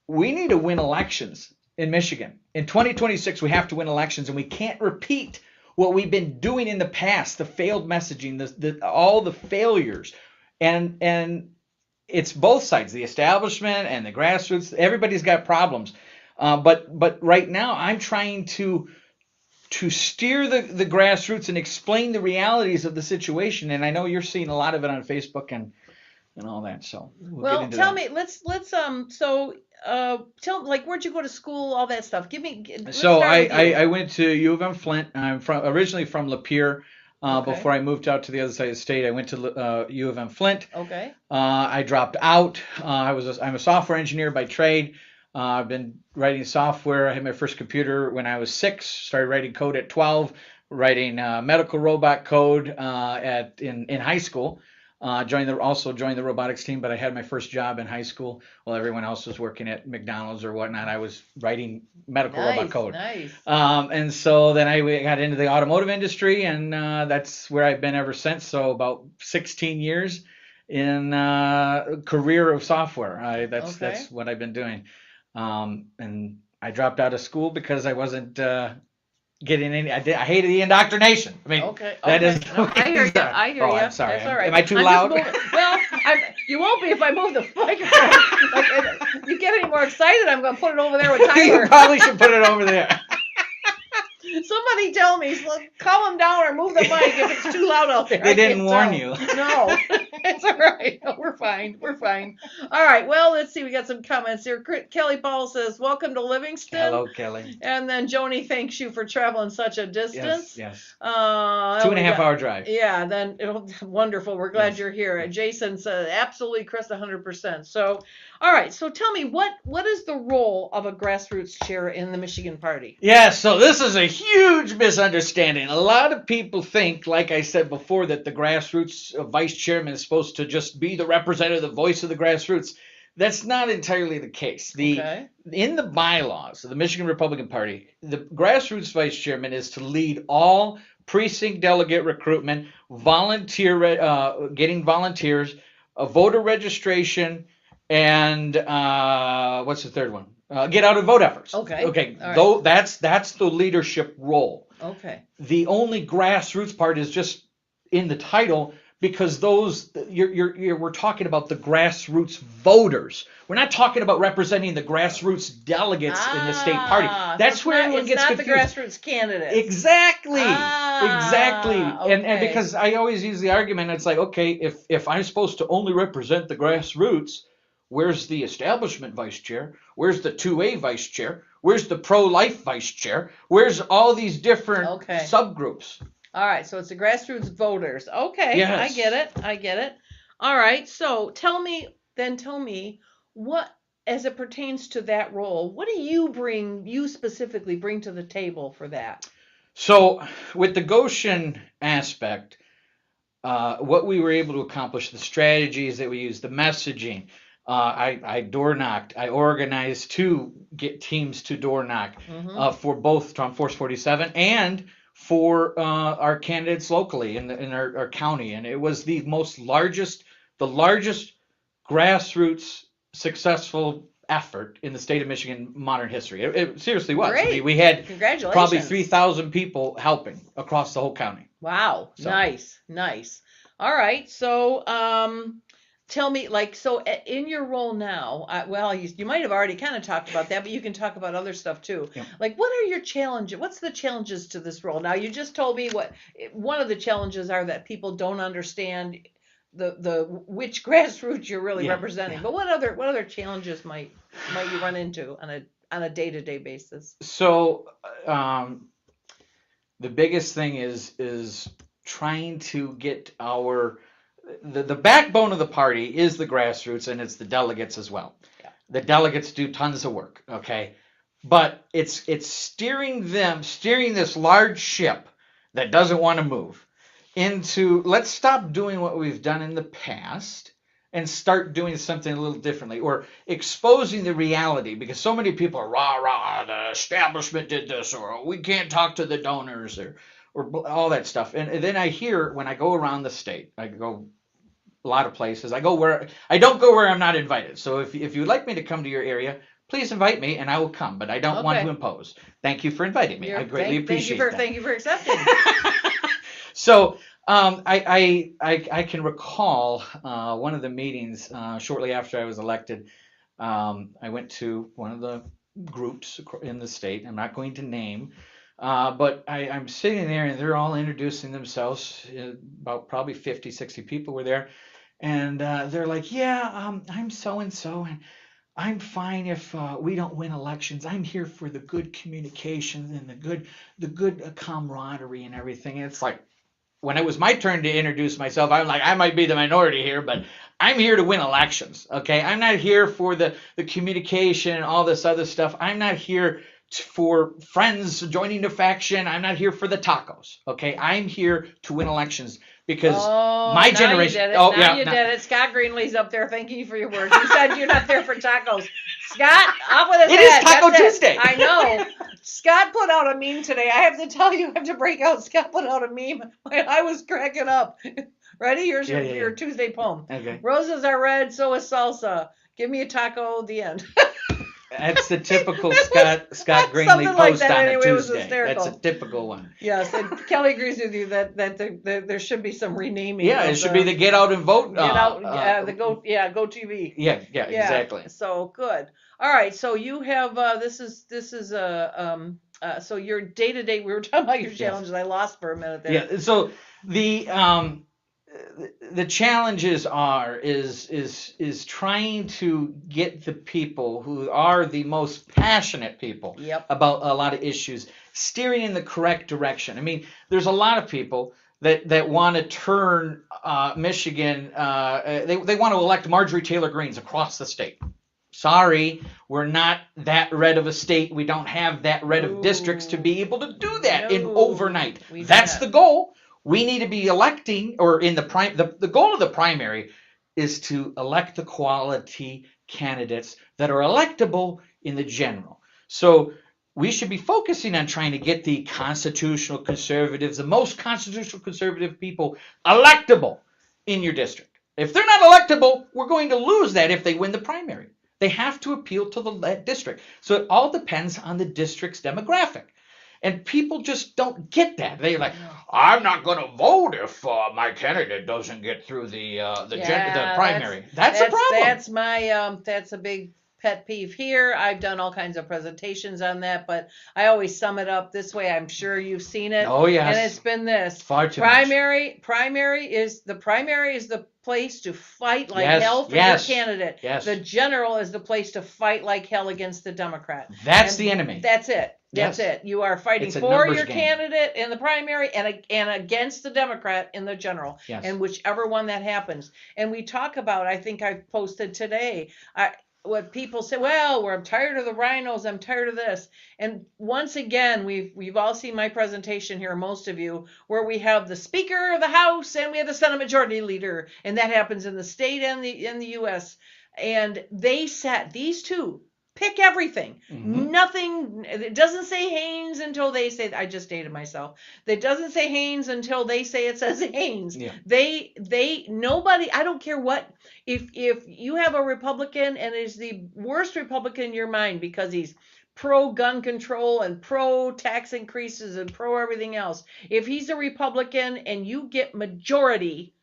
[SPEAKER 23] we need to win elections in Michigan. In 2026, we have to win elections, and we can't repeat what we've been doing in the past, the failed messaging, all the failures. And it's both sides, the establishment and the grassroots. Everybody's got problems. But right now, I'm trying to steer the grassroots and explain the realities of the situation. And I know you're seeing a lot of it on Facebook and all that. So
[SPEAKER 8] well, tell me, let's tell, like, where'd you go to school, all that stuff. Give me.
[SPEAKER 23] So I went to U of M Flint. I'm originally from Lapeer.
[SPEAKER 8] Okay.
[SPEAKER 23] Before I moved out to the other side of the state, I went to U of M Flint.
[SPEAKER 8] Okay.
[SPEAKER 23] I dropped out. I'm a software engineer by trade. I've been writing software. I had my first computer when I was 6. Started writing code at 12. Writing medical robot code in high school. Also joined the robotics team, but I had my first job in high school while everyone else was working at McDonald's or whatnot. I was writing medical robot code.
[SPEAKER 8] Nice.
[SPEAKER 23] And so then I got into the automotive industry, and that's where I've been ever since. So about 16 years in career of software. That's what I've been doing. And I dropped out of school because I wasn't getting any. I hated the indoctrination. I mean, that is.
[SPEAKER 8] No, I hear you. I hear you.
[SPEAKER 23] I'm sorry.
[SPEAKER 8] That's all right.
[SPEAKER 23] Am I too loud?
[SPEAKER 8] Well, you won't be if I move the microphone. Like, if you get any more excited, I'm going to put it over there with Tyler.
[SPEAKER 23] You probably should put it over there.
[SPEAKER 8] Somebody tell me, calm them down or move the mic if it's too loud out there.
[SPEAKER 23] They didn't warn you.
[SPEAKER 8] No, it's all right. No, we're fine. We're fine. All right. Well, let's see. We got some comments here. Kelly Paul says, "Welcome to Livingston."
[SPEAKER 23] Hello, Kelly.
[SPEAKER 8] And then Joni thanks you for traveling such a distance.
[SPEAKER 23] Yes.
[SPEAKER 8] 2.5
[SPEAKER 23] hour drive.
[SPEAKER 8] Yeah. Then wonderful. We're glad you're here. Jason said, "Absolutely, Chris, 100%." So, all right. So tell me, what is the role of a grassroots chair in the Michigan Party?
[SPEAKER 23] Yeah. So this is a huge misunderstanding. A lot of people think, like I said before, that the grassroots vice chairman is supposed to just be the representative, the voice of the grassroots. That's not entirely the case. In the bylaws of the Michigan Republican Party, the grassroots vice chairman is to lead all precinct delegate recruitment, getting volunteers, voter registration, and what's the third one? Get out and vote efforts. Okay.
[SPEAKER 8] All
[SPEAKER 23] Though that's the leadership role.
[SPEAKER 8] Okay.
[SPEAKER 23] The only grassroots part is just in the title, because we're talking about the grassroots voters. We're not talking about representing the grassroots delegates in the state party. That's where everyone gets confused.
[SPEAKER 8] It's not the grassroots candidates.
[SPEAKER 23] Exactly. Exactly. And because I always use the argument, it's like, okay, if I'm supposed to only represent the grassroots, where's the establishment vice chair? Where's the 2A vice chair? Where's the pro-life vice chair? Where's all these different subgroups?
[SPEAKER 8] All right, so it's the grassroots voters. Okay,
[SPEAKER 23] yes.
[SPEAKER 8] I get it. All right, so tell me what, as it pertains to that role, what do you specifically bring to the table for that?
[SPEAKER 23] So with the Goshen aspect, what we were able to accomplish, the strategies that we used, the messaging, I door knocked. I organized to get teams to door knock for both Trump Force 47 and for our candidates locally in our county, and it was the largest grassroots successful effort in the state of Michigan modern history. It seriously was.
[SPEAKER 8] Great.
[SPEAKER 23] I mean, we had
[SPEAKER 8] Congratulations.
[SPEAKER 23] probably 3,000 people helping across the whole county.
[SPEAKER 8] Wow, so. Nice. All right, so tell me, so in your role now, you might have already kind of talked about that, but you can talk about other stuff too.
[SPEAKER 23] Yeah.
[SPEAKER 8] What are your challenges? What's the challenges to this role? Now, you just told me one of the challenges are that people don't understand which grassroots you're really representing. But what other challenges might you run into on a day-to-day basis?
[SPEAKER 23] So the biggest thing is trying to get the backbone of the party is the grassroots, and it's the delegates as well. Yeah. The delegates do tons of work, okay? But it's steering this large ship that doesn't want to move into, let's stop doing what we've done in the past and start doing something a little differently, or exposing the reality, because so many people are rah, the establishment did this, or we can't talk to the donors, or all that stuff. And then I hear, when I go around the state, I go a lot of places, I don't go where I'm not invited. So if you'd like me to come to your area, please invite me and I will come, but I don't want to impose. Thank you for inviting me. I greatly appreciate that.
[SPEAKER 8] Thank you for accepting.
[SPEAKER 23] So I can recall one of the meetings shortly after I was elected. I went to one of the groups in the state. I'm not going to name, but I'm sitting there and they're all introducing themselves. About probably 50, 60 people were there. And they're like, I'm so-and-so, and I'm fine if we don't win elections. I'm here for the good communication and the good camaraderie and everything. And it's like, when it was my turn to introduce myself, I'm like, I might be the minority here, but I'm here to win elections, okay? I'm not here for the communication and all this other stuff. I'm not here for friends joining the faction. I'm not here for the tacos, okay? I'm here to win elections. because
[SPEAKER 8] Oh,
[SPEAKER 23] my
[SPEAKER 8] now
[SPEAKER 23] generation.
[SPEAKER 8] You did it.
[SPEAKER 23] Oh,
[SPEAKER 8] now
[SPEAKER 23] yeah.
[SPEAKER 8] you did it. Scott Greenlee's up there thanking you for your words. You said you're not there for tacos. Scott, off with his
[SPEAKER 23] It is
[SPEAKER 8] head.
[SPEAKER 23] Taco
[SPEAKER 8] That's
[SPEAKER 23] Tuesday.
[SPEAKER 8] I know. Scott put out a meme today. I have to tell you, I have to break out. Scott put out a meme. I was cracking up. Ready? Here's your Tuesday poem.
[SPEAKER 23] Okay.
[SPEAKER 8] Roses are red, so is salsa. Give me a taco. The end.
[SPEAKER 23] That's the typical Scott Greenlee
[SPEAKER 8] something like
[SPEAKER 23] post
[SPEAKER 8] that.
[SPEAKER 23] on
[SPEAKER 8] Anyway,
[SPEAKER 23] a
[SPEAKER 8] it was
[SPEAKER 23] Tuesday.
[SPEAKER 8] hysterical.
[SPEAKER 23] That's a typical one.
[SPEAKER 8] Yes, and Kelly agrees with you that there should be some renaming.
[SPEAKER 23] Yeah,
[SPEAKER 8] of
[SPEAKER 23] it should be the Get Out and Vote.
[SPEAKER 8] Get out, Go TV.
[SPEAKER 23] Yeah, exactly.
[SPEAKER 8] So good. All right, so you have this is so your day to day. We were talking about your challenges. I lost for a minute there.
[SPEAKER 23] Yeah. So the challenges is trying to get the people who are the most passionate people about a lot of issues steering in the correct direction. I mean, there's a lot of people that want to turn Michigan. They want to elect Marjorie Taylor Greene across the state. Sorry, we're not that red of a state. We don't have that red of districts to be able to do that in overnight. That's the goal. We need to be electing, or in the goal of the primary is to elect the quality candidates that are electable in the general. So we should be focusing on trying to get the constitutional conservatives, the most constitutional conservative people, electable in your district. If they're not electable, we're going to lose that if they win the primary. They have to appeal to the district. So it all depends on the district's demographic. And people just don't get that. They're like, I'm not going to vote if my candidate doesn't get through the primary. That's a problem.
[SPEAKER 8] That's my that's a big pet peeve here. I've done all kinds of presentations on that, but I always sum it up this way. I'm sure you've seen it.
[SPEAKER 23] Oh yes.
[SPEAKER 8] And it's been this.
[SPEAKER 23] Far too
[SPEAKER 8] much. Primary is the place to fight like hell for your candidate.
[SPEAKER 23] Yes.
[SPEAKER 8] The general is the place to fight like hell against the Democrat.
[SPEAKER 23] That's the enemy.
[SPEAKER 8] That's it. That's it. You are fighting for your candidate in the primary and against the Democrat in the general.
[SPEAKER 23] Yes.
[SPEAKER 8] And whichever one that happens. And we talk about, I think I posted today, what people say, well, I'm tired of the rhinos, I'm tired of this. And once again, we've all seen my presentation here, most of you, where we have the Speaker of the House and we have the Senate Majority Leader. And that happens in the state and in the U.S. And they set these two. Pick everything. Mm-hmm. Nothing. It doesn't say Haynes until they say. I just dated myself. It doesn't say Haynes until they say it says Haynes.
[SPEAKER 23] Yeah.
[SPEAKER 8] Nobody. I don't care what. If you have a Republican and is the worst Republican in your mind because he's pro gun control and pro tax increases and pro everything else. If he's a Republican and you get majority.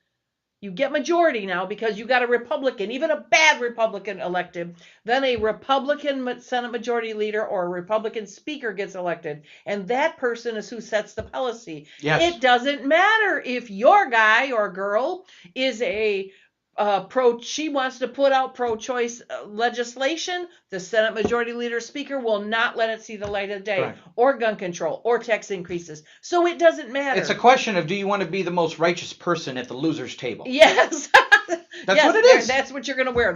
[SPEAKER 8] You get majority now because you got a Republican, even a bad Republican elected, then a Republican Senate Majority Leader or a Republican Speaker gets elected. And that person is who sets the policy.
[SPEAKER 23] Yes.
[SPEAKER 8] It doesn't matter if your guy or girl is a she wants to put out pro-choice legislation. The Senate Majority Leader Speaker will not let it see the light of day,
[SPEAKER 23] right.
[SPEAKER 8] Or gun control or tax increases. So it doesn't matter.
[SPEAKER 23] It's a question of, do you want to be the most righteous person at the loser's table?
[SPEAKER 8] Yes.
[SPEAKER 23] That's what it is.
[SPEAKER 8] That's what you're going to wear.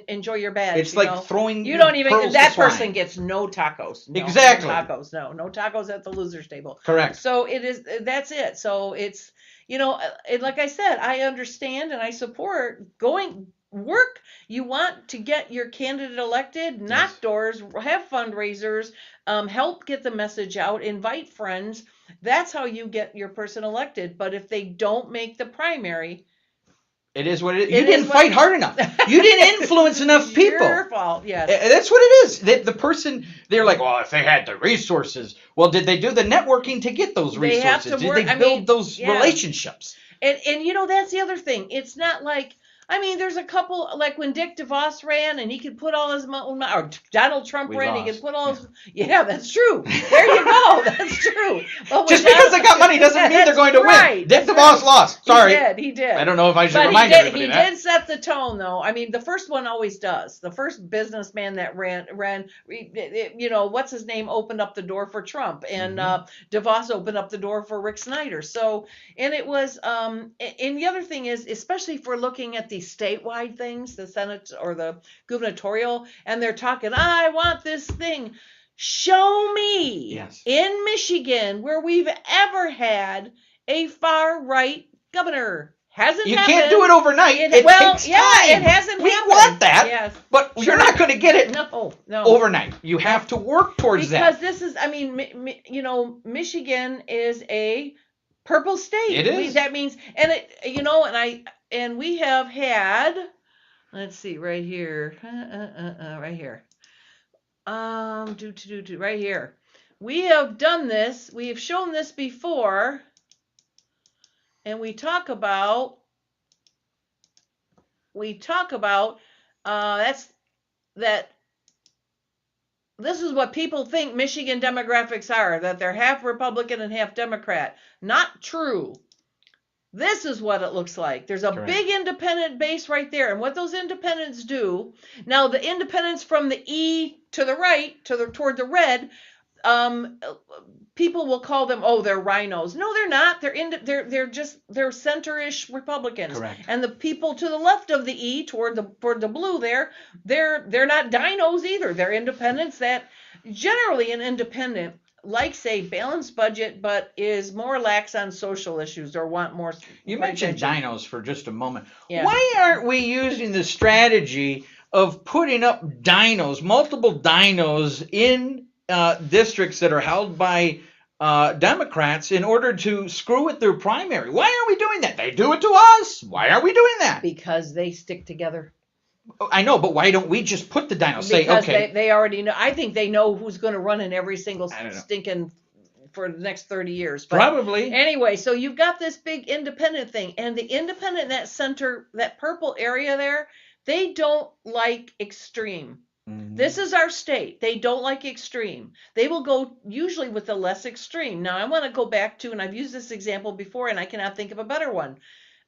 [SPEAKER 8] Enjoy your badge.
[SPEAKER 23] It's like throwing.
[SPEAKER 8] You don't even.
[SPEAKER 23] pearls
[SPEAKER 8] That
[SPEAKER 23] to swine.
[SPEAKER 8] person gets no tacos. No,
[SPEAKER 23] exactly.
[SPEAKER 8] No tacos. No tacos at the loser's table.
[SPEAKER 23] Correct.
[SPEAKER 8] So it is. That's it. So it's. Like I said, I understand and I support work. You want to get your candidate elected, knock doors, have fundraisers, help get the message out, invite friends. That's how you get your person elected. But if they don't make the primary,
[SPEAKER 23] it is what it is. You didn't fight hard enough. You didn't influence enough people.
[SPEAKER 8] Your fault, yes.
[SPEAKER 23] That's what it is. The person, they're like, well, if they had the resources. Well, did they do the networking to get those resources?
[SPEAKER 8] They have to work.
[SPEAKER 23] Did they build those relationships?
[SPEAKER 8] And that's the other thing. It's not like, there's a couple, like when Dick DeVos ran and he could put all his money, or Donald Trump ran, he could put all his, that's true. There you go. That's true. But
[SPEAKER 23] just because they got money doesn't mean they're going to win. Dick DeVos lost. Sorry.
[SPEAKER 8] He did.
[SPEAKER 23] I don't know if I should remind everybody that.
[SPEAKER 8] He did set the tone, though. The first one always does. The first businessman that ran, what's his name, opened up the door for Trump. And DeVos opened up the door for Rick Snyder. So, and it was, and the other thing is, especially if we're looking at the statewide things, the Senate or the gubernatorial, and they're talking, I want this thing. Show me in Michigan where we've ever had a far right governor. Hasn't
[SPEAKER 1] You
[SPEAKER 8] happened.
[SPEAKER 1] can't do it overnight. It takes time.
[SPEAKER 8] It hasn't
[SPEAKER 1] We
[SPEAKER 8] happened.
[SPEAKER 1] want that,
[SPEAKER 8] Yes.
[SPEAKER 1] but you're not going to get it
[SPEAKER 8] No.
[SPEAKER 1] overnight. You have to work towards
[SPEAKER 8] because
[SPEAKER 1] that.
[SPEAKER 8] this is, I mean, Michigan is a purple state.
[SPEAKER 1] It is.
[SPEAKER 8] That means, and and we have had, let's see, right here, right here, right here. We have done this. We have shown this before, and we talk about that. This is what people think Michigan demographics are, that they're half Republican and half Democrat. Not true. This is what it looks like. There's a big independent base right there. And what those independents do, now the independents from the E to the right, toward the red, people will call them, they're rhinos. No, they're not. They're center-ish Republicans.
[SPEAKER 1] Correct.
[SPEAKER 8] And the people to the left of the E, toward the blue there, they're not dinos either. They're independents that generally an independent likes a balanced budget, but is more lax on social issues or want more.
[SPEAKER 1] You mentioned dinos for just a moment.
[SPEAKER 8] Yeah.
[SPEAKER 1] Why aren't we using the strategy of putting up multiple dinos in districts that are held by Democrats in order to screw with their primary? Why aren't we doing that? They do it to us. Why aren't we doing that?
[SPEAKER 8] Because they stick together.
[SPEAKER 1] I know, but why don't we just put the dinos?
[SPEAKER 8] Because
[SPEAKER 1] say, okay.
[SPEAKER 8] they already know. I think they know who's going to run in every single stinking for the next 30 years. But
[SPEAKER 1] probably.
[SPEAKER 8] Anyway, so you've got this big independent thing, and the independent in that center, that purple area there, they don't like extreme. Mm-hmm. This is our state. They don't like extreme. They will go usually with the less extreme. Now, I want to go back to, and I've used this example before, and I cannot think of a better one.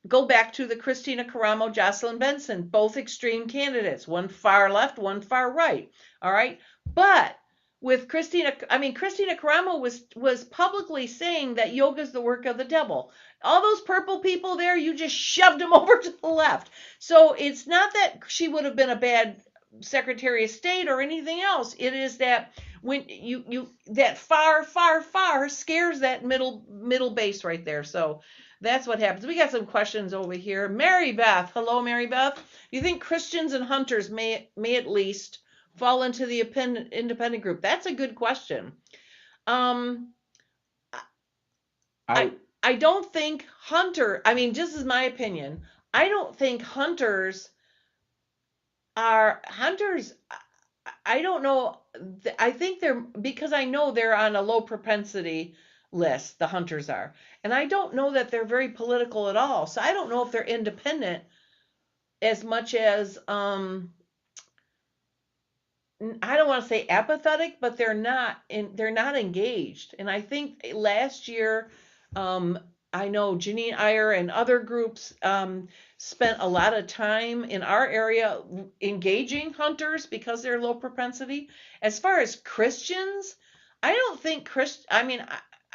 [SPEAKER 8] Go back to the Christina Karamo, Jocelyn Benson, both extreme candidates, one far left, one far right. All right. But with Christina Karamo was publicly saying that yoga is the work of the devil. All those purple people there, you just shoved them over to the left. So it's not that she would have been a bad Secretary of State or anything else. It is that when you that far scares that middle base right there. So that's what happens. We got some questions over here. Mary Beth. Hello, Mary Beth. Do you think Christians and hunters may at least fall into the independent group? That's a good question. I don't think just as my opinion, I don't think hunters. I don't know. I think because I know they're on a low propensity list, the hunters are. And I don't know that they're very political at all. So I don't know if they're independent as much as, I don't want to say apathetic, but they're not engaged. And I think last year, I know Janine Iyer and other groups spent a lot of time in our area engaging hunters because they're low propensity. As far as Christians, I don't think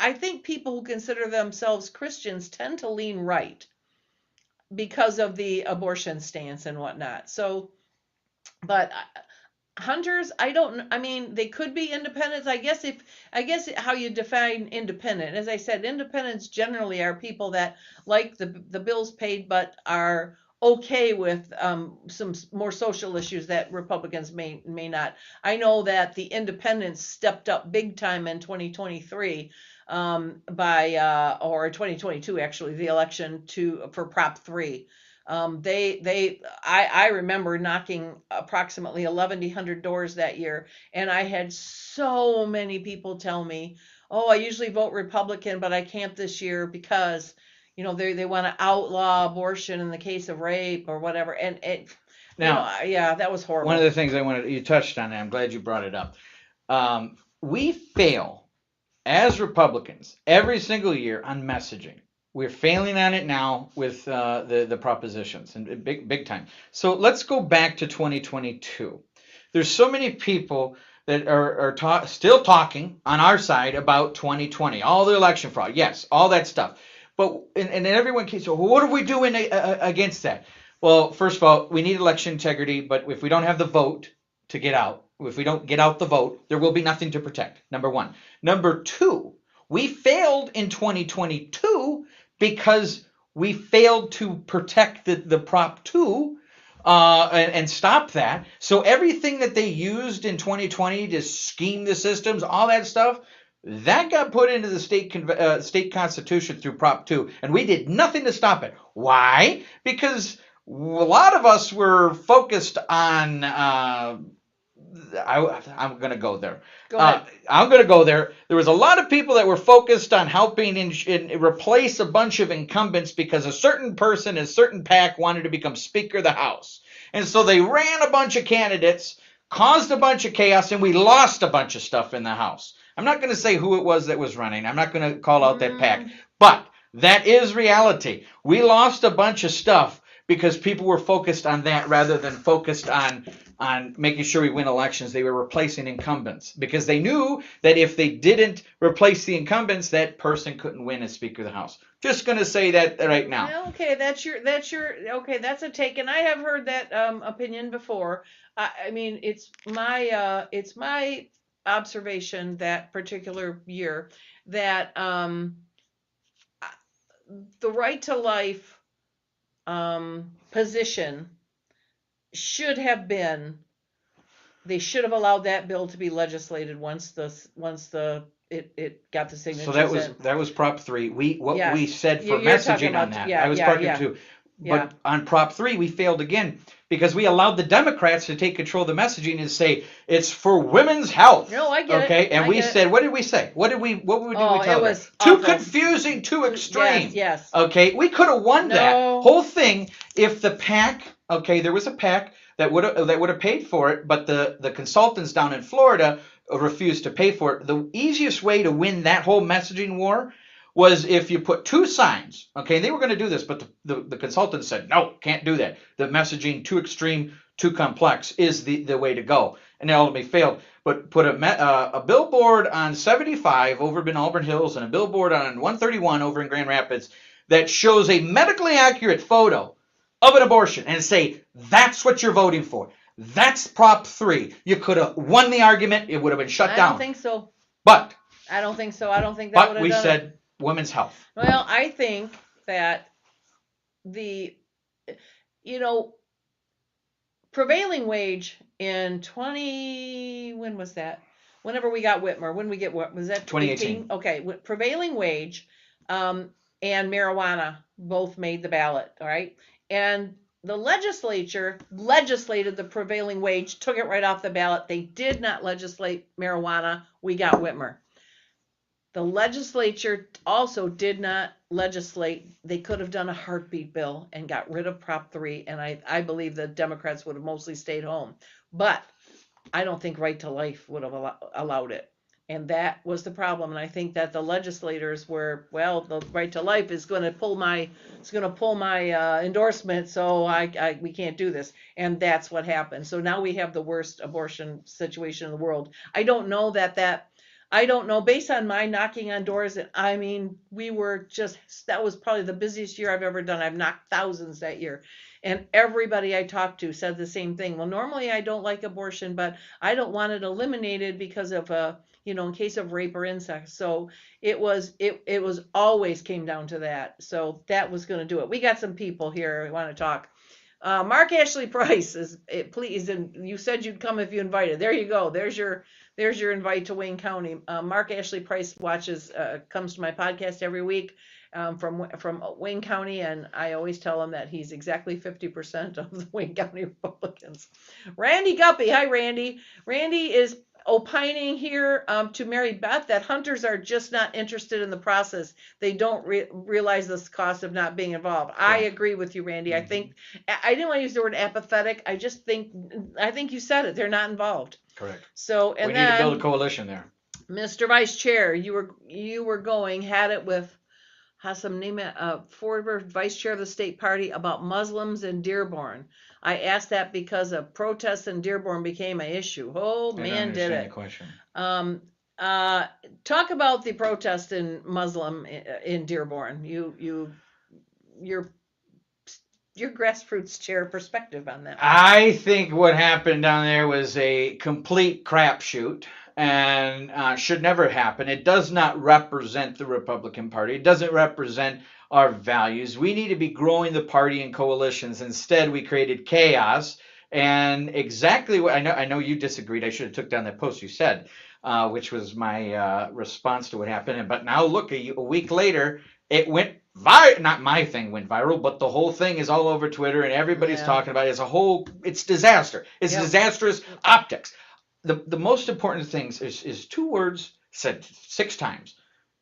[SPEAKER 8] I think people who consider themselves Christians tend to lean right because of the abortion stance and whatnot. So, but hunters, they could be independents. I guess how you define independent. As I said, independents generally are people that like the bills paid, but are okay with some more social issues that Republicans may not. I know that the independents stepped up big time in 2023 or 2022 actually, the election for Prop 3. I remember knocking approximately 1,100 doors that year, and I had so many people tell me, I usually vote Republican, but I can't this year because, they want to outlaw abortion in the case of rape or whatever. And that was horrible.
[SPEAKER 1] One of the things you touched on, and I'm glad you brought it up. We fail as Republicans every single year on messaging. We're failing on it now with the propositions and big time. So let's go back to 2022. There's so many people that are still talking on our side about 2020, all the election fraud, yes, all that stuff. But and everyone keeps saying, well, what are we doing against that? Well, first of all, we need election integrity, but if we don't have the vote to get out, if we don't get out the vote, there will be nothing to protect, number one. Number two, we failed in 2022 because we failed to protect the Prop 2 and stop that. So everything that they used in 2020 to scheme the systems, all that stuff, that got put into the state constitution through Prop 2, and we did nothing to stop it. Why? Because a lot of us were focused on. I'm going to go there.
[SPEAKER 8] Go ahead.
[SPEAKER 1] I'm going to go there. There was a lot of people that were focused on helping replace a bunch of incumbents because a certain person, a certain PAC wanted to become Speaker of the House. And so they ran a bunch of candidates, caused a bunch of chaos, and we lost a bunch of stuff in the House. I'm not going to say who it was that was running. I'm not going to call out that PAC. But that is reality. We lost a bunch of stuff because people were focused on that rather than focused on making sure we win elections. They were replacing incumbents because they knew that if they didn't replace the incumbents, that person couldn't win as Speaker of the House. Just going to say that right now.
[SPEAKER 8] Well, okay, that's a take, and I have heard that opinion before. I mean, it's my observation that particular year that the right to life position should have been, they should have allowed that bill to be legislated once it got the signatures.
[SPEAKER 1] So that was Prop 3. We said for
[SPEAKER 8] You're talking
[SPEAKER 1] messaging on
[SPEAKER 8] about-
[SPEAKER 1] that.
[SPEAKER 8] yeah,
[SPEAKER 1] I was
[SPEAKER 8] yeah,
[SPEAKER 1] part of
[SPEAKER 8] yeah.
[SPEAKER 1] it too.
[SPEAKER 8] Yeah.
[SPEAKER 1] But on Prop 3, we failed again because we allowed the Democrats to take control of the messaging and say it's for women's health.
[SPEAKER 8] No, I get it.
[SPEAKER 1] Okay, and
[SPEAKER 8] I
[SPEAKER 1] we
[SPEAKER 8] get it.
[SPEAKER 1] said, what did we say? What did we tell
[SPEAKER 8] it
[SPEAKER 1] them?
[SPEAKER 8] was
[SPEAKER 1] Too
[SPEAKER 8] awful.
[SPEAKER 1] confusing, too extreme.
[SPEAKER 8] Yes.
[SPEAKER 1] Okay, we could have won that
[SPEAKER 8] No.
[SPEAKER 1] whole thing if the PAC. Okay, there was a PAC that would have paid for it, but the consultants down in Florida refused to pay for it. The easiest way to win that whole messaging war was if you put two signs. Okay, they were going to do this, but the consultants said, no, can't do that. The messaging, too extreme, too complex, is the way to go. And it ultimately failed. But put a billboard on 75 over in Auburn Hills and a billboard on 131 over in Grand Rapids that shows a medically accurate photo of an abortion and say, that's what you're voting for. That's Prop 3. You could have won the argument. It would have been shut down.
[SPEAKER 8] I don't think so.
[SPEAKER 1] But
[SPEAKER 8] I don't think so. I don't think that would have
[SPEAKER 1] we
[SPEAKER 8] done
[SPEAKER 1] said
[SPEAKER 8] it.
[SPEAKER 1] women's health.
[SPEAKER 8] Well, I think that prevailing wage in when was that? Whenever we got Whitmer, when we get what was that?
[SPEAKER 1] 2018.
[SPEAKER 8] Okay, prevailing wage and marijuana both made the ballot, all right? And the legislature legislated the prevailing wage, took it right off the ballot. They did not legislate marijuana. We got Whitmer. The legislature also did not legislate. They could have done a heartbeat bill and got rid of Prop 3, and I believe the Democrats would have mostly stayed home. But I don't think right to life would have allowed it. And that was the problem. And I think that the legislators were, well, the right to life is going to pull my endorsement, so we can't do this. And that's what happened. So now we have the worst abortion situation in the world. I don't know based on my knocking on doors. I mean, that was probably the busiest year I've ever done. I've knocked thousands that year. And everybody I talked to said the same thing. Well, normally I don't like abortion, but I don't want it eliminated because of in case of rape or incest. So it was always came down to that. So that was going to do it. We got some people here who want to talk. Mark Ashley Price please, and you said you'd come if you invited. There you go. There's your invite to Wayne County. Mark Ashley Price comes to my podcast every week from Wayne County, and I always tell him that he's exactly 50% of the Wayne County Republicans. Randy Guppy, hi Randy. Randy is opining here to Mary Beth that hunters are just not interested in the process. They don't realize the cost of not being involved. I agree with you, Randy. I think I didn't want to use the word apathetic. I think you said it. They're not involved.
[SPEAKER 1] Correct.
[SPEAKER 8] So
[SPEAKER 1] we need to build a coalition there.
[SPEAKER 8] Mr. Vice Chair, you had it with former Vice Chair of the State Party about Muslims in Dearborn. I asked that because a protest in Dearborn became an issue. Oh man, did it!
[SPEAKER 1] Question.
[SPEAKER 8] Talk about the protest in Muslim in Dearborn. Your grassroots chair perspective on that.
[SPEAKER 1] I think what happened down there was a complete crapshoot and should never happen. It does not represent the Republican Party. It doesn't represent our values. We need to be growing the party in coalitions. Instead, we created chaos. And exactly what I know you disagreed. I should have took down that post you said, which was my response to what happened. But now look, a week later, it went viral. Not my thing went viral, but the whole thing is all over Twitter, and everybody's talking about it. It's disaster. It's disastrous optics. The most important things is 2 words said 6 times.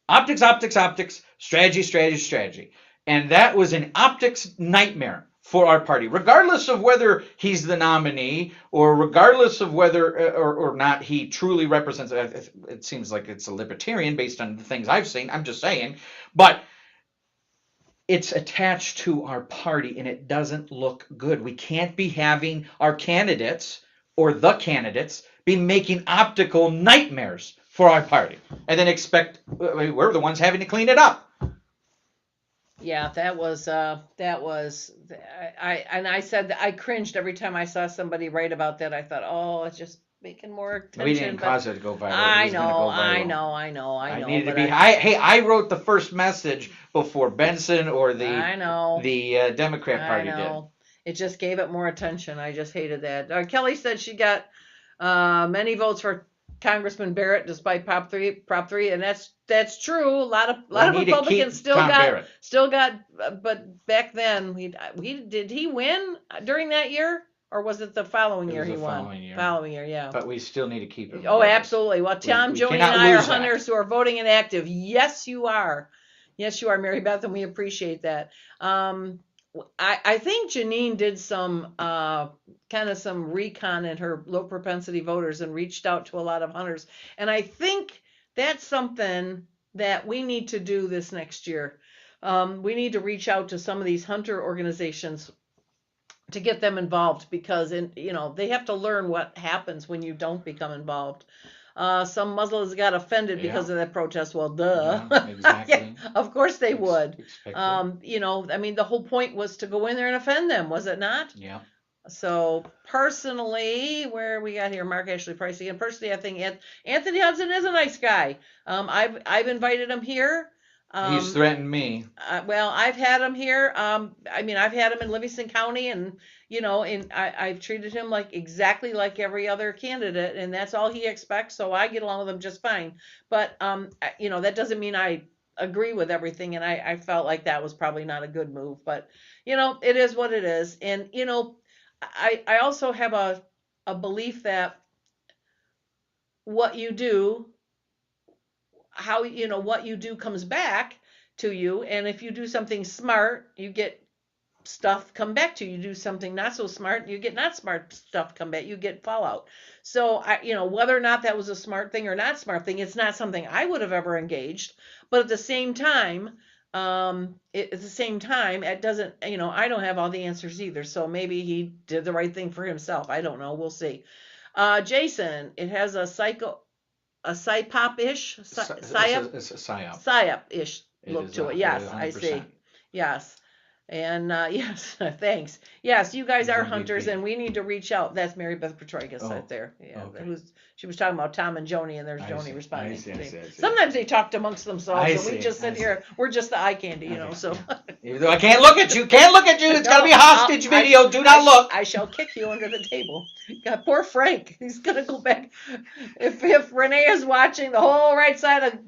[SPEAKER 1] Optics, optics, optics, strategy, strategy, strategy. And that was an optics nightmare for our party, regardless of whether he's the nominee or regardless of whether or not he truly represents. It seems like it's a libertarian based on the things I've seen. I'm just saying. But it's attached to our party, and it doesn't look good. We can't be having our candidates or the candidates be making optical nightmares for our party and then expect we're the ones having to clean it up.
[SPEAKER 8] Yeah, that was I said that I cringed every time I saw somebody write about that. I thought, oh, it's just making more attention.
[SPEAKER 1] We didn't cause it to go viral.
[SPEAKER 8] I know.
[SPEAKER 1] I needed to be. I wrote the first message before Benson or the Democrat Party did.
[SPEAKER 8] It just gave it more attention. I just hated that. Kelly said she got many votes for Congressman Barrett despite Prop 3, and that's true. A lot of Republicans still got, but back then did he win during that year, or was it the following year he won? Following year, yeah.
[SPEAKER 1] But we still need to keep it.
[SPEAKER 8] Oh, absolutely. Well, Tom, Joni, and I are hunters who are voting and active. Yes, you are. Yes, you are, Mary Beth, and we appreciate that. I think Janine did some kind of some recon in her low propensity voters and reached out to a lot of hunters. And I think that's something that we need to do this next year. We need to reach out to some of these hunter organizations to get them involved, because they have to learn what happens when you don't become involved. Some Muslims got offended because of that protest. Well, duh.
[SPEAKER 1] Yeah, exactly.
[SPEAKER 8] Of course they would. The whole point was to go in there and offend them, was it not?
[SPEAKER 1] Yeah.
[SPEAKER 8] So personally, where we got here, Mark Ashley Price again. Personally, I think Anthony Hudson is a nice guy. I've invited him here.
[SPEAKER 1] He's threatened me.
[SPEAKER 8] Well, I've had him here. I've had him in Livingston County, and I've treated him exactly like every other candidate, and that's all he expects. So I get along with him just fine. But that doesn't mean I agree with everything, and I felt like that was probably not a good move. But it is what it is, and I also have a belief that what you do, what you do comes back to you, and if you do something smart, you get stuff come back to you. You do something not so smart, you get not smart stuff come back. You get fallout. So whether or not that was a smart thing or not smart thing, it's not something I would have ever engaged. But at the same time, it doesn't. I don't have all the answers either. So maybe he did the right thing for himself. I don't know. We'll see. Jason, it has a psyop-ish, psyop-ish look to it. Yes, I see. Yes. And yes, thanks. Yes, you guys are hunters, and we need to reach out. That's Mary Beth Petraitis right there. Yeah, okay. She was talking about Tom and Joni, and there's Joni responding. Sometimes they talked amongst themselves, and we just sit here. We're just the eye candy, So
[SPEAKER 1] even though I can't look at you, it's got to be a hostage video. Do not look.
[SPEAKER 8] I shall kick you under the table. God, poor Frank. He's gonna go back. If Renee is watching, the whole right side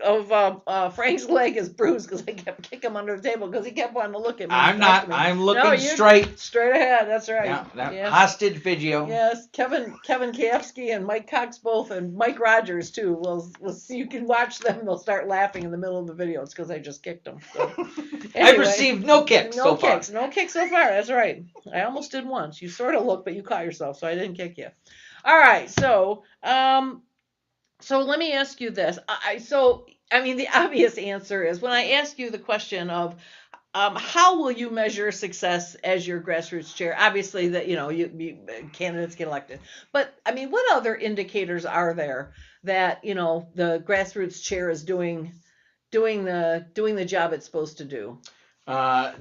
[SPEAKER 8] of Frank's leg is bruised because I kept kicking him under the table because he kept wanting to look at me.
[SPEAKER 1] I'm not. I'm looking straight
[SPEAKER 8] ahead. That's right.
[SPEAKER 1] Yeah. Hostage video.
[SPEAKER 8] Yes, Kevin Kafsky and Mike Cox both, and Mike Rogers too. We'll see. You can watch them. They'll start laughing in the middle of the video. It's because I just kicked them. So, anyway,
[SPEAKER 1] I've received no kicks so far.
[SPEAKER 8] No kicks so far. That's right. I almost did once. You sort of looked, but you caught yourself, so I didn't kick you. All right. So let me ask you this. The obvious answer is when I ask you the question of how will you measure success as your grassroots chair? Obviously, that candidates get elected, but what other indicators are there that the grassroots chair is doing the job it's supposed to do?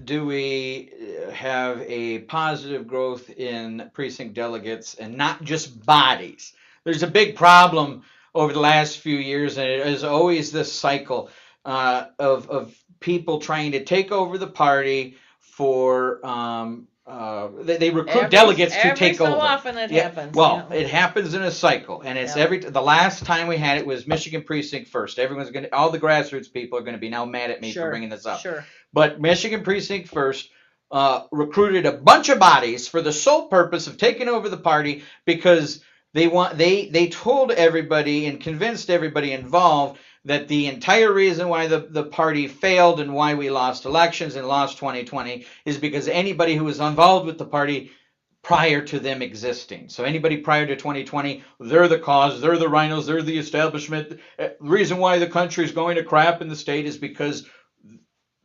[SPEAKER 1] Do we have a positive growth in precinct delegates and not just bodies? There's a big problem over the last few years, and it is always this cycle of people trying to take over the party for they recruit delegates to take over.
[SPEAKER 8] Every so often it happens.
[SPEAKER 1] Well, it happens in a cycle, and it's the last time we had it was Michigan Precinct First. All the grassroots people are going to be now mad at me for bringing this up.
[SPEAKER 8] Sure.
[SPEAKER 1] But Michigan Precinct First recruited a bunch of bodies for the sole purpose of taking over the party because they told everybody and convinced everybody involved that the entire reason why the party failed and why we lost elections and lost 2020 is because anybody who was involved with the party prior to them existing. So anybody prior to 2020, they're the cause, they're the rhinos, they're the establishment. The reason why the country is going to crap in the state is because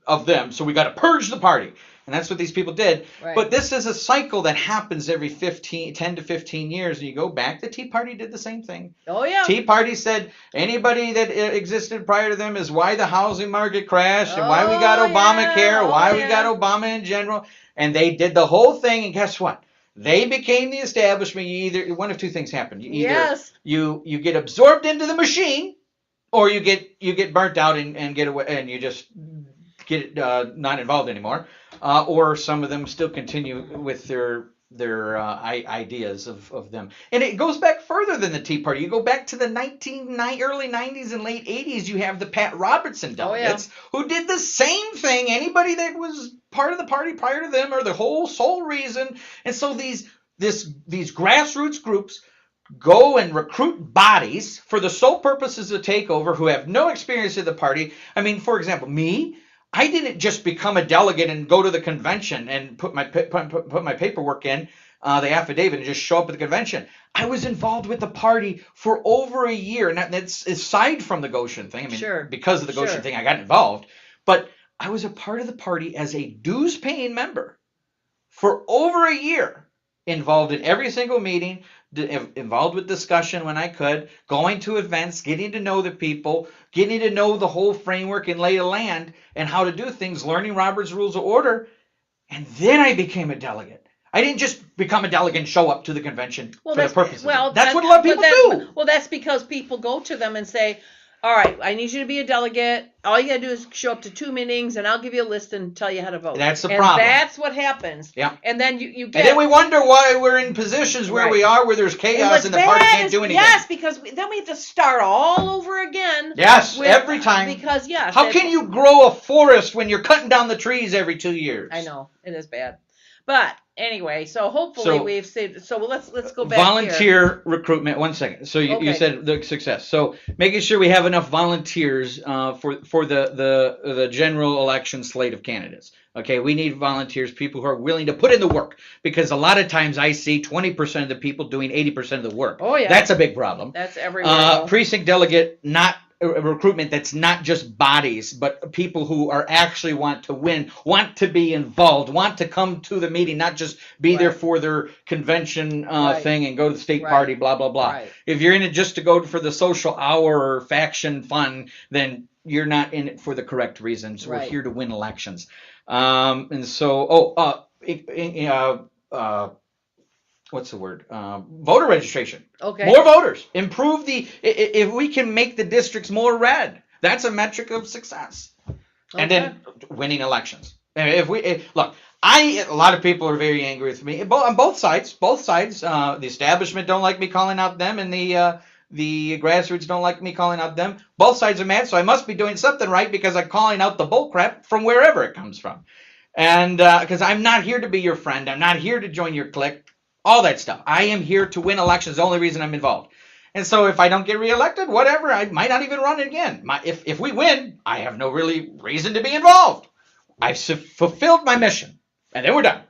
[SPEAKER 1] of them. So we got to purge the party. And that's what these people did.
[SPEAKER 8] Right.
[SPEAKER 1] But this is a cycle that happens every 10 to 15 years. And you go back, the Tea Party did the same thing.
[SPEAKER 8] Oh, yeah.
[SPEAKER 1] Tea Party said anybody that existed prior to them is why the housing market crashed and why we got Obamacare, why we got Obama in general. And they did the whole thing. And guess what? They became the establishment. One of two things happen. You get absorbed into the machine, or you get burnt out and get away, and you just get not involved anymore. Or some of them still continue with their ideas of them. And it goes back further than the Tea Party. You go back to the early 90s and late 80s. You have the Pat Robertson delegates who did the same thing. Anybody that was part of the party prior to them, or the sole reason. And so these grassroots groups go and recruit bodies for the sole purposes of takeover who have no experience of the party. I mean, for example, me. I didn't just become a delegate and go to the convention and put my paperwork in, the affidavit, and just show up at the convention. I was involved with the party for over a year. And that's aside from the Goshen thing. I mean, because of the Goshen thing, I got involved. But I was a part of the party as a dues-paying member for over a year, involved in every single meeting, involved with discussion when I could, going to events, getting to know the people, getting to know the whole framework and lay of land and how to do things, learning Robert's Rules of Order. And then I became a delegate. I didn't just become a delegate and show up to the convention for the purpose of it. That's what a lot of people do.
[SPEAKER 8] Well, that's because people go to them and say, all right, I need you to be a delegate. All you got to do is show up to 2 meetings, and I'll give you a list and tell you how to vote.
[SPEAKER 1] That's the problem.
[SPEAKER 8] That's what happens.
[SPEAKER 1] Yeah.
[SPEAKER 8] And then you get...
[SPEAKER 1] And then we wonder why we're in positions where we are, where there's chaos and the party can't do anything.
[SPEAKER 8] Yes, because then we have to start all over again.
[SPEAKER 1] Yes, every time.
[SPEAKER 8] Because,
[SPEAKER 1] how can you grow a forest when you're cutting down the trees every 2 years?
[SPEAKER 8] I know. It is bad. But anyway, so hopefully we've saved. So let's go back
[SPEAKER 1] volunteer recruitment. 1 second. So you said the success. So making sure we have enough volunteers for the general election slate of candidates. Okay, we need volunteers, people who are willing to put in the work, because a lot of times I see 20% of the people doing 80% of the work.
[SPEAKER 8] Oh yeah,
[SPEAKER 1] that's a big problem.
[SPEAKER 8] That's everywhere.
[SPEAKER 1] Precinct delegate, not recruitment that's not just bodies, but people who are actually want to win, want to be involved, want to come to the meeting, not just be there for their convention thing and go to the state party, blah, blah, blah.
[SPEAKER 8] Right.
[SPEAKER 1] If you're in it just to go for the social hour or faction fun, then you're not in it for the correct reasons. We're here to win elections. And so, what's the word? Voter registration.
[SPEAKER 8] Okay.
[SPEAKER 1] More voters. Improve if we can make the districts more red, that's a metric of success. Okay. And then winning elections. Look, a lot of people are very angry with me on both sides. The establishment don't like me calling out them, and the grassroots don't like me calling out them. Both sides are mad, so I must be doing something right because I'm calling out the bullcrap from wherever it comes from. And because I'm not here to be your friend, I'm not here to join your clique. All that stuff. I am here to win elections. The only reason I'm involved. And so if I don't get reelected, whatever, I might not even run again. If we win, I have no really reason to be involved. I've fulfilled my mission. And then we're done.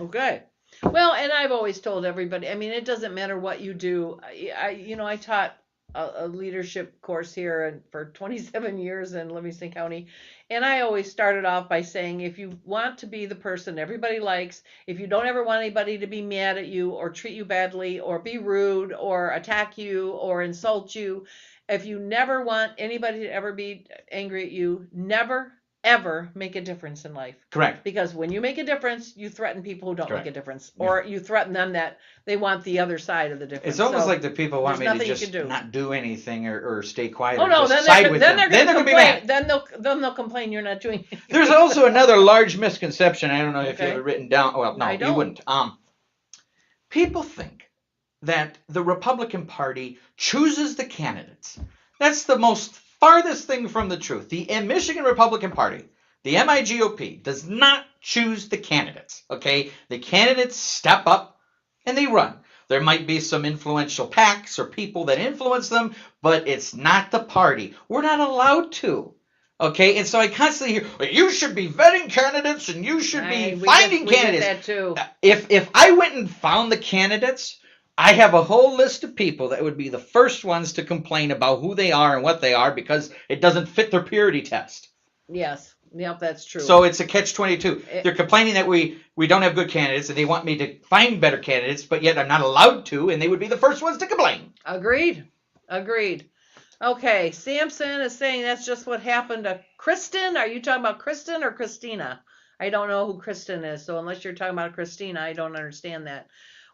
[SPEAKER 8] Okay. Well, and I've always told everybody, I mean, it doesn't matter what you do. I taught a leadership course here for 27 years in Livingston County. And I always started off by saying, if you want to be the person everybody likes, if you don't ever want anybody to be mad at you or treat you badly or be rude or attack you or insult you, if you never want anybody to ever be angry at you, never, ever make a difference in life.
[SPEAKER 1] Correct.
[SPEAKER 8] Because when you make a difference, you threaten people who don't
[SPEAKER 1] Correct.
[SPEAKER 8] make a difference, or you threaten them that they want the other side of the difference.
[SPEAKER 1] It's almost
[SPEAKER 8] So
[SPEAKER 1] like the people want me
[SPEAKER 8] there's
[SPEAKER 1] to
[SPEAKER 8] nothing you
[SPEAKER 1] just
[SPEAKER 8] can do.
[SPEAKER 1] not do anything or stay quiet.
[SPEAKER 8] Oh
[SPEAKER 1] or
[SPEAKER 8] no,
[SPEAKER 1] just
[SPEAKER 8] then
[SPEAKER 1] side
[SPEAKER 8] they're
[SPEAKER 1] with
[SPEAKER 8] then
[SPEAKER 1] them.
[SPEAKER 8] they're going to
[SPEAKER 1] be
[SPEAKER 8] complain.
[SPEAKER 1] mad.
[SPEAKER 8] Then they'll complain you're not doing anything.
[SPEAKER 1] There's also another large misconception. I don't know if you
[SPEAKER 8] Okay.
[SPEAKER 1] have it written down. Well, no,
[SPEAKER 8] I
[SPEAKER 1] you
[SPEAKER 8] don't.
[SPEAKER 1] wouldn't. People think that the Republican Party chooses the candidates. That's the most farthest thing from the truth. The Michigan Republican Party, the MIGOP, does not choose the candidates. Okay, the candidates step up and they run. There might be some influential PACs or people that influence them, but it's not the party. We're not allowed to. Okay, and so I constantly hear, well, you should be vetting candidates and you should be finding candidates.
[SPEAKER 8] That too.
[SPEAKER 1] If I went and found the candidates, I have a whole list of people that would be the first ones to complain about who they are and what they are because it doesn't fit their purity test.
[SPEAKER 8] Yes. Yep, that's true.
[SPEAKER 1] So it's a catch-22. They're complaining that we don't have good candidates and they want me to find better candidates, but yet I'm not allowed to, and they would be the first ones to complain.
[SPEAKER 8] Agreed. Okay, Samson is saying that's just what happened to Kristen. Are you talking about Kristen or Christina? I don't know who Kristen is, so unless you're talking about Christina, I don't understand that.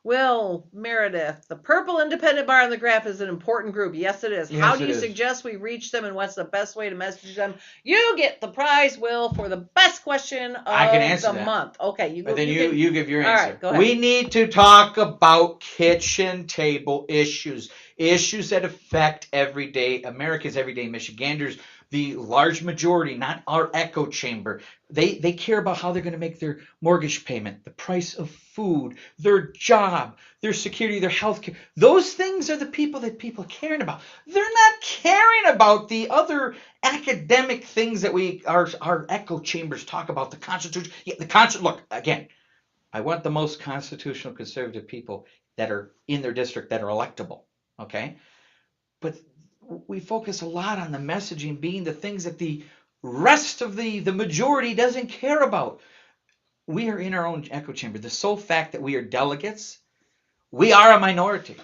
[SPEAKER 8] Will Meredith, the purple independent bar on the graph is an important group. Yes, it is.
[SPEAKER 1] Yes,
[SPEAKER 8] How do
[SPEAKER 1] it
[SPEAKER 8] you
[SPEAKER 1] is.
[SPEAKER 8] suggest we reach them, and what's the best way to message them? You get the prize, Will, for the best question of
[SPEAKER 1] I can answer
[SPEAKER 8] the
[SPEAKER 1] that.
[SPEAKER 8] month. Okay, you go.
[SPEAKER 1] But then
[SPEAKER 8] can-
[SPEAKER 1] you give your
[SPEAKER 8] All
[SPEAKER 1] answer.
[SPEAKER 8] right, go ahead.
[SPEAKER 1] We need to talk about kitchen table issues that affect America's everyday Michiganders, the large majority, not our echo chamber. They care about how they're going to make their mortgage payment, the price of food, their job, their security, their health care. Those things are the people that people are caring about. They're not caring about the other academic things that our echo chambers talk about, the Constitution. Look, again, I want the most constitutional conservative people that are in their district that are electable, okay? But we focus a lot on the messaging being the things that the rest of the majority doesn't care about. We are in our own echo chamber. The sole fact that we are delegates, we are a minority,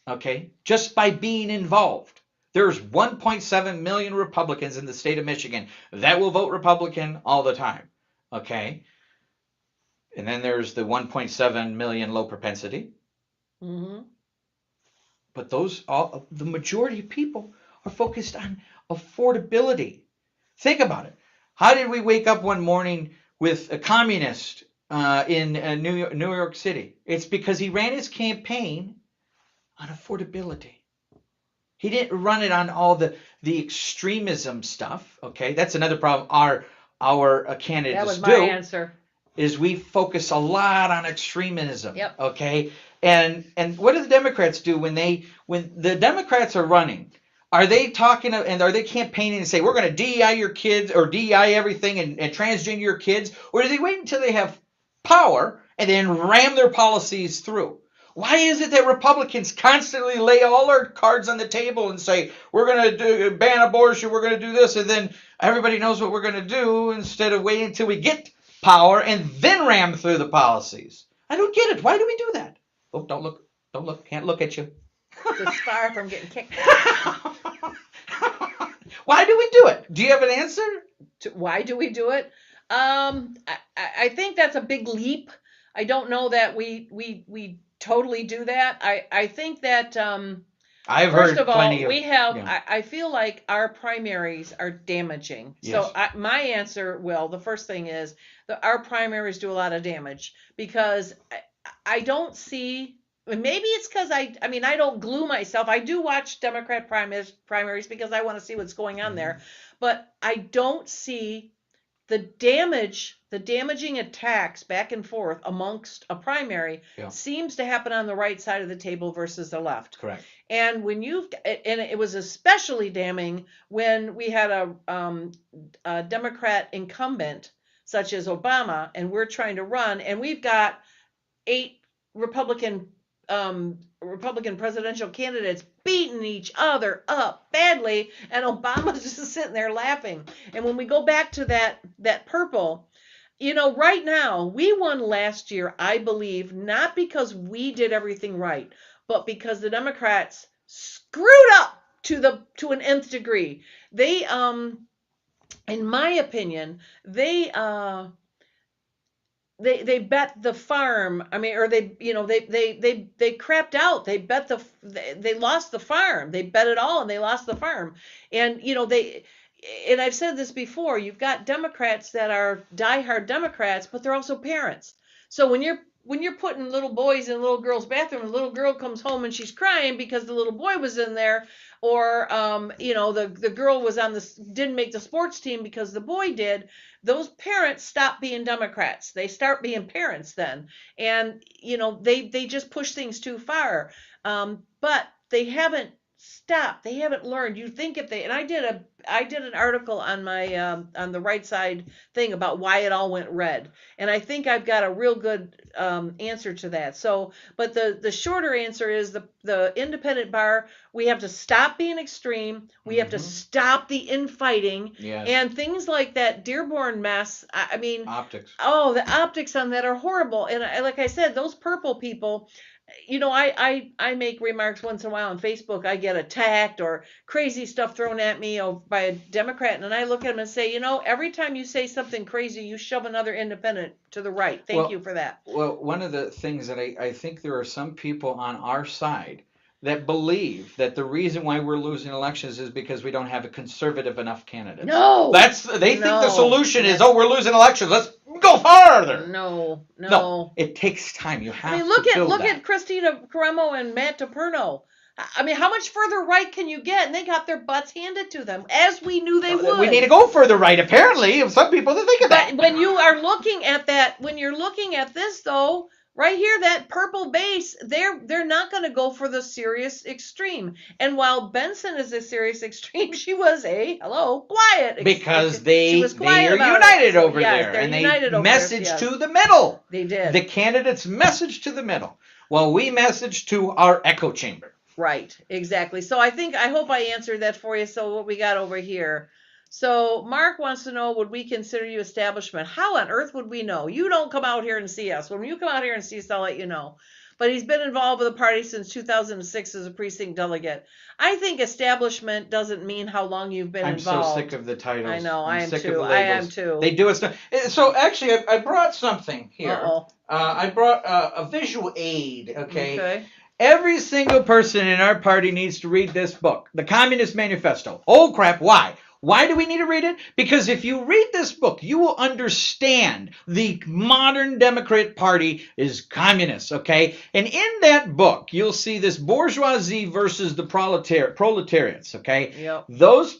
[SPEAKER 1] okay? Just by being involved. There's 1.7 million Republicans in the state of Michigan that will vote Republican all the time, okay? And then there's the 1.7 million low propensity.
[SPEAKER 8] Mm-hmm.
[SPEAKER 1] But the majority of people are focused on affordability. Think about it. How did we wake up one morning with a communist in New York City? It's because he ran his campaign on affordability. He didn't run it on all the extremism stuff. Okay, that's another problem. Our candidates
[SPEAKER 8] That was my answer.
[SPEAKER 1] Is we focus a lot on extremism.
[SPEAKER 8] Yep.
[SPEAKER 1] Okay. And what do the Democrats do when the Democrats are running? Are they talking and are they campaigning and say we're going to DEI your kids or DEI everything and transgender your kids, or do they wait until they have power and then ram their policies through? Why is it that Republicans constantly lay all our cards on the table and say we're going to ban abortion, we're going to do this, and then everybody knows what we're going to do instead of waiting until we get power and then ram through the policies? I don't get it. Why do we do that? Oh, don't look, can't look at you.
[SPEAKER 8] It's far from getting kicked.
[SPEAKER 1] Why do we do it? Do you have an answer?
[SPEAKER 8] Why do we do it? I think that's a big leap. I don't know that we totally do that. I think that
[SPEAKER 1] I've
[SPEAKER 8] first
[SPEAKER 1] heard
[SPEAKER 8] of all,
[SPEAKER 1] plenty of,
[SPEAKER 8] we have.
[SPEAKER 1] yeah.
[SPEAKER 8] I feel like our primaries are damaging.
[SPEAKER 1] Yes.
[SPEAKER 8] So my answer, Will, the first thing is that our primaries do a lot of damage because I don't see. Maybe it's because I mean I don't glue myself. I do watch Democrat primaries because I want to see what's going on there, but I don't see the damaging attacks back and forth amongst a primary seems to happen on the right side of the table versus the left.
[SPEAKER 1] Correct.
[SPEAKER 8] And when it was especially damning when we had a Democrat incumbent such as Obama, and we're trying to run, and we've got 8 Republican presidential candidates beating each other up badly, and Obama's just sitting there laughing. And when we go back to that purple, right now we won last year, I believe, not because we did everything right, but because the Democrats screwed up to an nth degree. They in my opinion, they bet the farm. I mean, or they crapped out. They lost the farm. They bet it all and they lost the farm. And and I've said this before, you've got Democrats that are diehard Democrats, but they're also parents. So when you're putting little boys in a little girl's bathroom, and the little girl comes home and she's crying because the little boy was in there, or the girl didn't make the sports team because the boy did, those parents stop being Democrats. They start being parents then. And they just push things too far. But they haven't stopped. They haven't learned. You think if they, and I did an article on my on the right side thing about why it all went red, and I think I've got a real good answer to that. So, but the shorter answer is the independent bar. We have to stop being extreme. We have to stop the infighting, and things like that Dearborn mess. I mean, optics. Oh, the optics on that are horrible. And like I said, those purple people. I make remarks once in a while on Facebook. I get attacked or crazy stuff thrown at me by a Democrat, and I look at them and say, every time you say something crazy, you shove another independent to the right. Thank you for that.
[SPEAKER 1] Well, one of the things that I think there are some people on our side that believe that the reason why we're losing elections is because we don't have a conservative enough candidate.
[SPEAKER 8] No,
[SPEAKER 1] they think the solution is, we're losing elections, let's go farther.
[SPEAKER 8] No,
[SPEAKER 1] it takes time. You have
[SPEAKER 8] look at Christina Caramo and Matt DePerno. I mean, how much further right can you get? And they got their butts handed to them, as we knew they would.
[SPEAKER 1] We need to go further right, apparently. Some people think of that.
[SPEAKER 8] But when you are looking at that, when you're looking at this, though, right here, that purple base, they're not going to go for the serious extreme. And while Benson is a serious extreme, she was quiet.
[SPEAKER 1] Because they are united over there. And they message to the middle.
[SPEAKER 8] They did.
[SPEAKER 1] The candidates message to the middle. Well, we message to our echo chamber.
[SPEAKER 8] Right, exactly. So I hope I answered that for you. So what we got over here. So Mark wants to know, would we consider you establishment? How on earth would we know? You don't come out here and see us. When you come out here and see us, I'll let you know. But he's been involved with the party since 2006 as a precinct delegate. I think establishment doesn't mean how long you've been involved.
[SPEAKER 1] I'm so sick of the titles.
[SPEAKER 8] I know, I am
[SPEAKER 1] sick
[SPEAKER 8] too.
[SPEAKER 1] Of the
[SPEAKER 8] I
[SPEAKER 1] labels.
[SPEAKER 8] am too.
[SPEAKER 1] They do it. So actually, I brought something here. I brought a visual aid. Okay. Every single person in our party needs to read this book, The Communist Manifesto. Oh, crap. Why? Why do we need to read it? Because if you read this book, you will understand the modern Democrat Party is communist, okay? And in that book, you'll see this bourgeoisie versus the proletariats, okay?
[SPEAKER 8] Yep.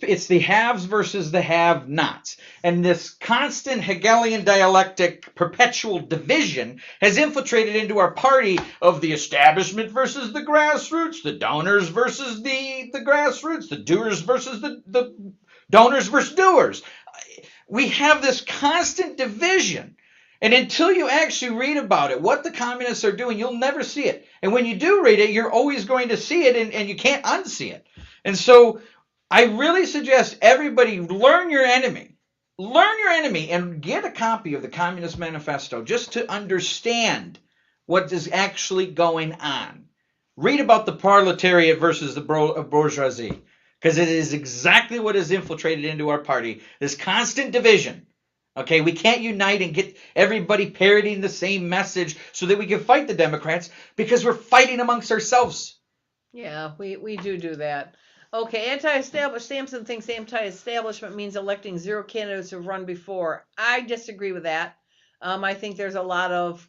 [SPEAKER 1] It's the haves versus the have-nots. And this constant Hegelian dialectic, perpetual division has infiltrated into our party of the establishment versus the grassroots, the donors versus the grassroots, the doers versus the donors versus doers. We have this constant division. And until you actually read about it, what the communists are doing, you'll never see it. And when you do read it, you're always going to see it, and you can't unsee it. And so I really suggest everybody learn your enemy. Learn your enemy and get a copy of the Communist Manifesto just to understand what is actually going on. Read about the proletariat versus the bourgeoisie. Because it is exactly what has infiltrated into our party, this constant division. Okay, we can't unite and get everybody parroting the same message so that we can fight the Democrats because we're fighting amongst ourselves.
[SPEAKER 8] Yeah, we do that. Okay, anti-establishment. Sampson thinks anti-establishment means electing zero candidates who've run before. I disagree with that. I think there's a lot of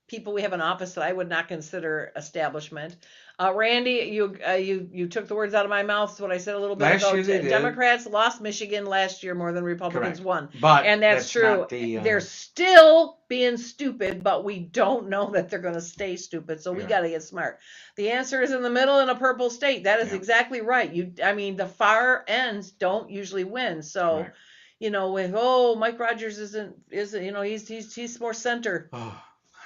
[SPEAKER 8] people we have in office that I would not consider establishment. Randy, you took the words out of my mouth. That's what I said a little bit ago. Democrats lost Michigan last year more than Republicans won. And that's true. They're still being stupid, but we don't know that they're going to stay stupid. So we got to get smart. The answer is in the middle in a purple state. That is exactly right. The far ends don't usually win. So, with Mike Rogers isn't he's more center.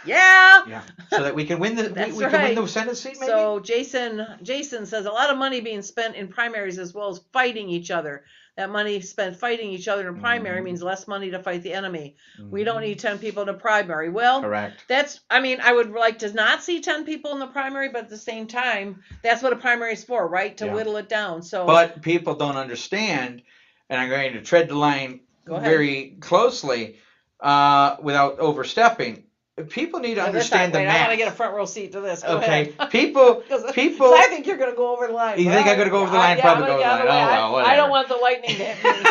[SPEAKER 8] Yeah.
[SPEAKER 1] So that we can win the
[SPEAKER 8] can
[SPEAKER 1] win the Senate seat, maybe?
[SPEAKER 8] So Jason says a lot of money being spent in primaries as well as fighting each other. That money spent fighting each other in primary means less money to fight the enemy. We don't need 10 people in a primary. Well,
[SPEAKER 1] correct.
[SPEAKER 8] I would like to not see 10 people in the primary, but at the same time, that's what a primary is for, right? To whittle it down. So
[SPEAKER 1] but people don't understand and I'm going to tread the line
[SPEAKER 8] Go ahead.
[SPEAKER 1] very closely without overstepping. People need to understand the
[SPEAKER 8] I
[SPEAKER 1] math.
[SPEAKER 8] want to get a front row seat to this. Go
[SPEAKER 1] Okay,
[SPEAKER 8] ahead.
[SPEAKER 1] people.
[SPEAKER 8] 'Cause I think you're going to go over the line.
[SPEAKER 1] You think I'm going to go over the line? Probably go over the line. Oh, well, whatever.
[SPEAKER 8] I don't want the lightning to hit me.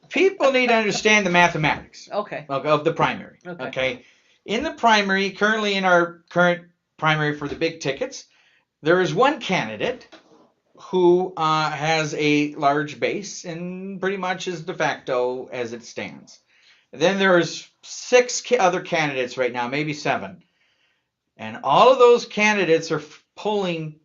[SPEAKER 1] People need to understand the mathematics.
[SPEAKER 8] Okay.
[SPEAKER 1] Of the primary. Okay. In the primary, currently in our current primary for the big tickets, there is one candidate who has a large base and pretty much is de facto as it stands. Then there's 6 other candidates right now, maybe 7. And all of those candidates are pulling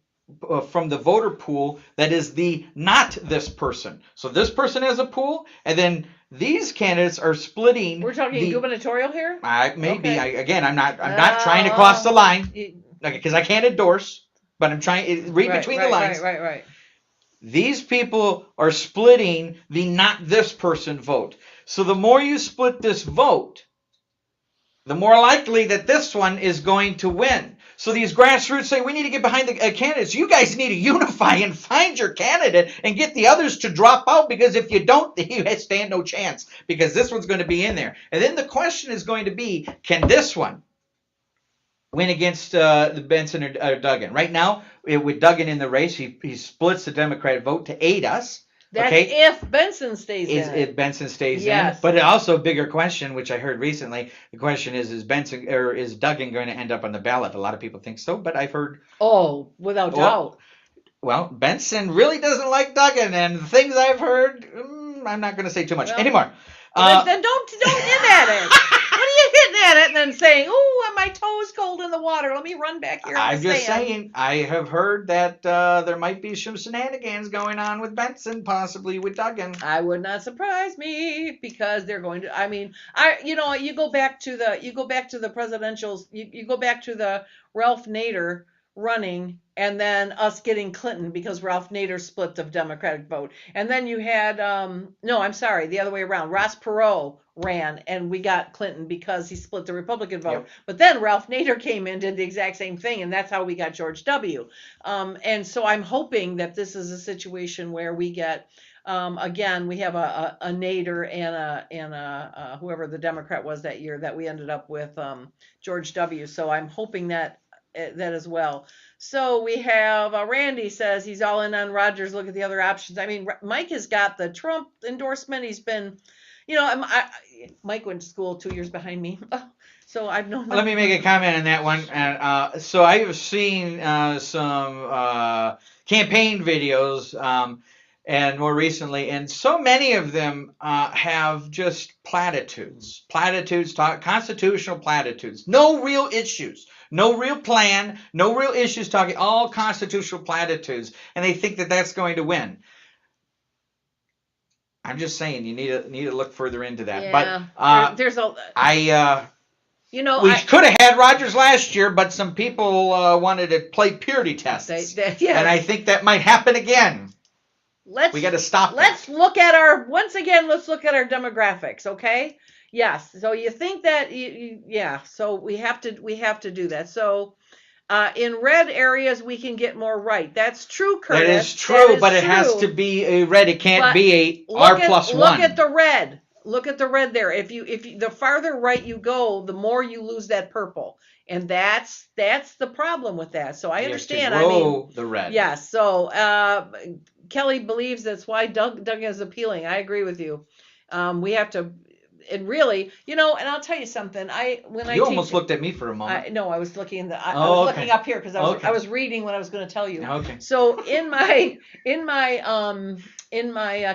[SPEAKER 1] from the voter pool that is the not this person. So this person has a pool, and then these candidates are splitting.
[SPEAKER 8] We're talking gubernatorial here?
[SPEAKER 1] Maybe.
[SPEAKER 8] Okay.
[SPEAKER 1] I'm not trying to cross the line because I can't endorse, but I'm trying to read between the lines.
[SPEAKER 8] Right.
[SPEAKER 1] These people are splitting the not this person vote. So the more you split this vote, the more likely that this one is going to win. So these grassroots say, we need to get behind the candidates. You guys need to unify and find your candidate and get the others to drop out, because if you don't, you stand no chance, because this one's going to be in there. And then the question is going to be, can this one win against the Benson or Duggan? Right now, with Duggan in the race, he splits the Democratic vote to aid us.
[SPEAKER 8] That's if Benson stays in.
[SPEAKER 1] If Benson stays
[SPEAKER 8] Yes.
[SPEAKER 1] in. But also a bigger question, which I heard recently, the question is Benson or is Duggan going to end up on the ballot? A lot of people think so, but I've heard.
[SPEAKER 8] Oh, without doubt.
[SPEAKER 1] Well, Benson really doesn't like Duggan, and the things I've heard, I'm not going to say too much anymore.
[SPEAKER 8] Then don't hit at it. What are you hitting at it and then saying, "Oh, my toe's cold in the water. Let me run back here."
[SPEAKER 1] I'm just saying, I have heard that there might be some shenanigans going on with Benson, possibly with Duggan.
[SPEAKER 8] I would not surprise me, because they're going to. I mean, you go back to the presidentials. You go back to the Ralph Nader running, and then us getting Clinton because Ralph Nader split the Democratic vote. And then you had, the other way around. Ross Perot ran, and we got Clinton because he split the Republican vote.
[SPEAKER 1] Yep.
[SPEAKER 8] But then Ralph Nader came in, did the exact same thing, and that's how we got George W. And so I'm hoping that this is a situation where we get, again, we have a Nader and a whoever the Democrat was that year that we ended up with George W. So I'm hoping that as well. So we have Randy says he's all in on Rogers. Look at the other options. I mean, Mike has got the Trump endorsement. He's been, Mike went to school 2 years behind me. So I've known.
[SPEAKER 1] Let me make a comment on that one. And so I have seen some campaign videos, and more recently, and so many of them have just platitudes, constitutional platitudes, no real issues. No real plan, no real issues talking, all constitutional platitudes, and they think that that's going to win. I'm just saying you need to look further into that.
[SPEAKER 8] Yeah,
[SPEAKER 1] but
[SPEAKER 8] there's a.
[SPEAKER 1] We could have had Rogers last year, but some people wanted to play purity tests, and I think that might happen again. We got to stop.
[SPEAKER 8] Let's look at our demographics, okay? Yes. So you think that so we have to do that. So in red areas we can get more right. That's true, Curtis.
[SPEAKER 1] That is true, but it has to be a red. It can't be a R+1.
[SPEAKER 8] Look at the red. Look at the red there. If you the farther right you go, the more you lose that purple. And that's the problem with that. So I understand.
[SPEAKER 1] The red.
[SPEAKER 8] Yes. So Kelly believes that's why Doug is appealing. I agree with you. We have to. And really, and I'll tell you something. You
[SPEAKER 1] almost looked at me for a moment.
[SPEAKER 8] I was looking I was looking up here because I was reading what I was going to tell you.
[SPEAKER 1] Okay.
[SPEAKER 8] So in my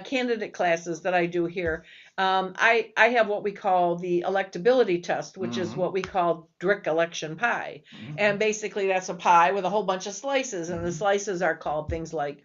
[SPEAKER 8] candidate classes that I do here, I have what we call the electability test, which is what we call Drick election pie, and basically that's a pie with a whole bunch of slices, and the slices are called things like.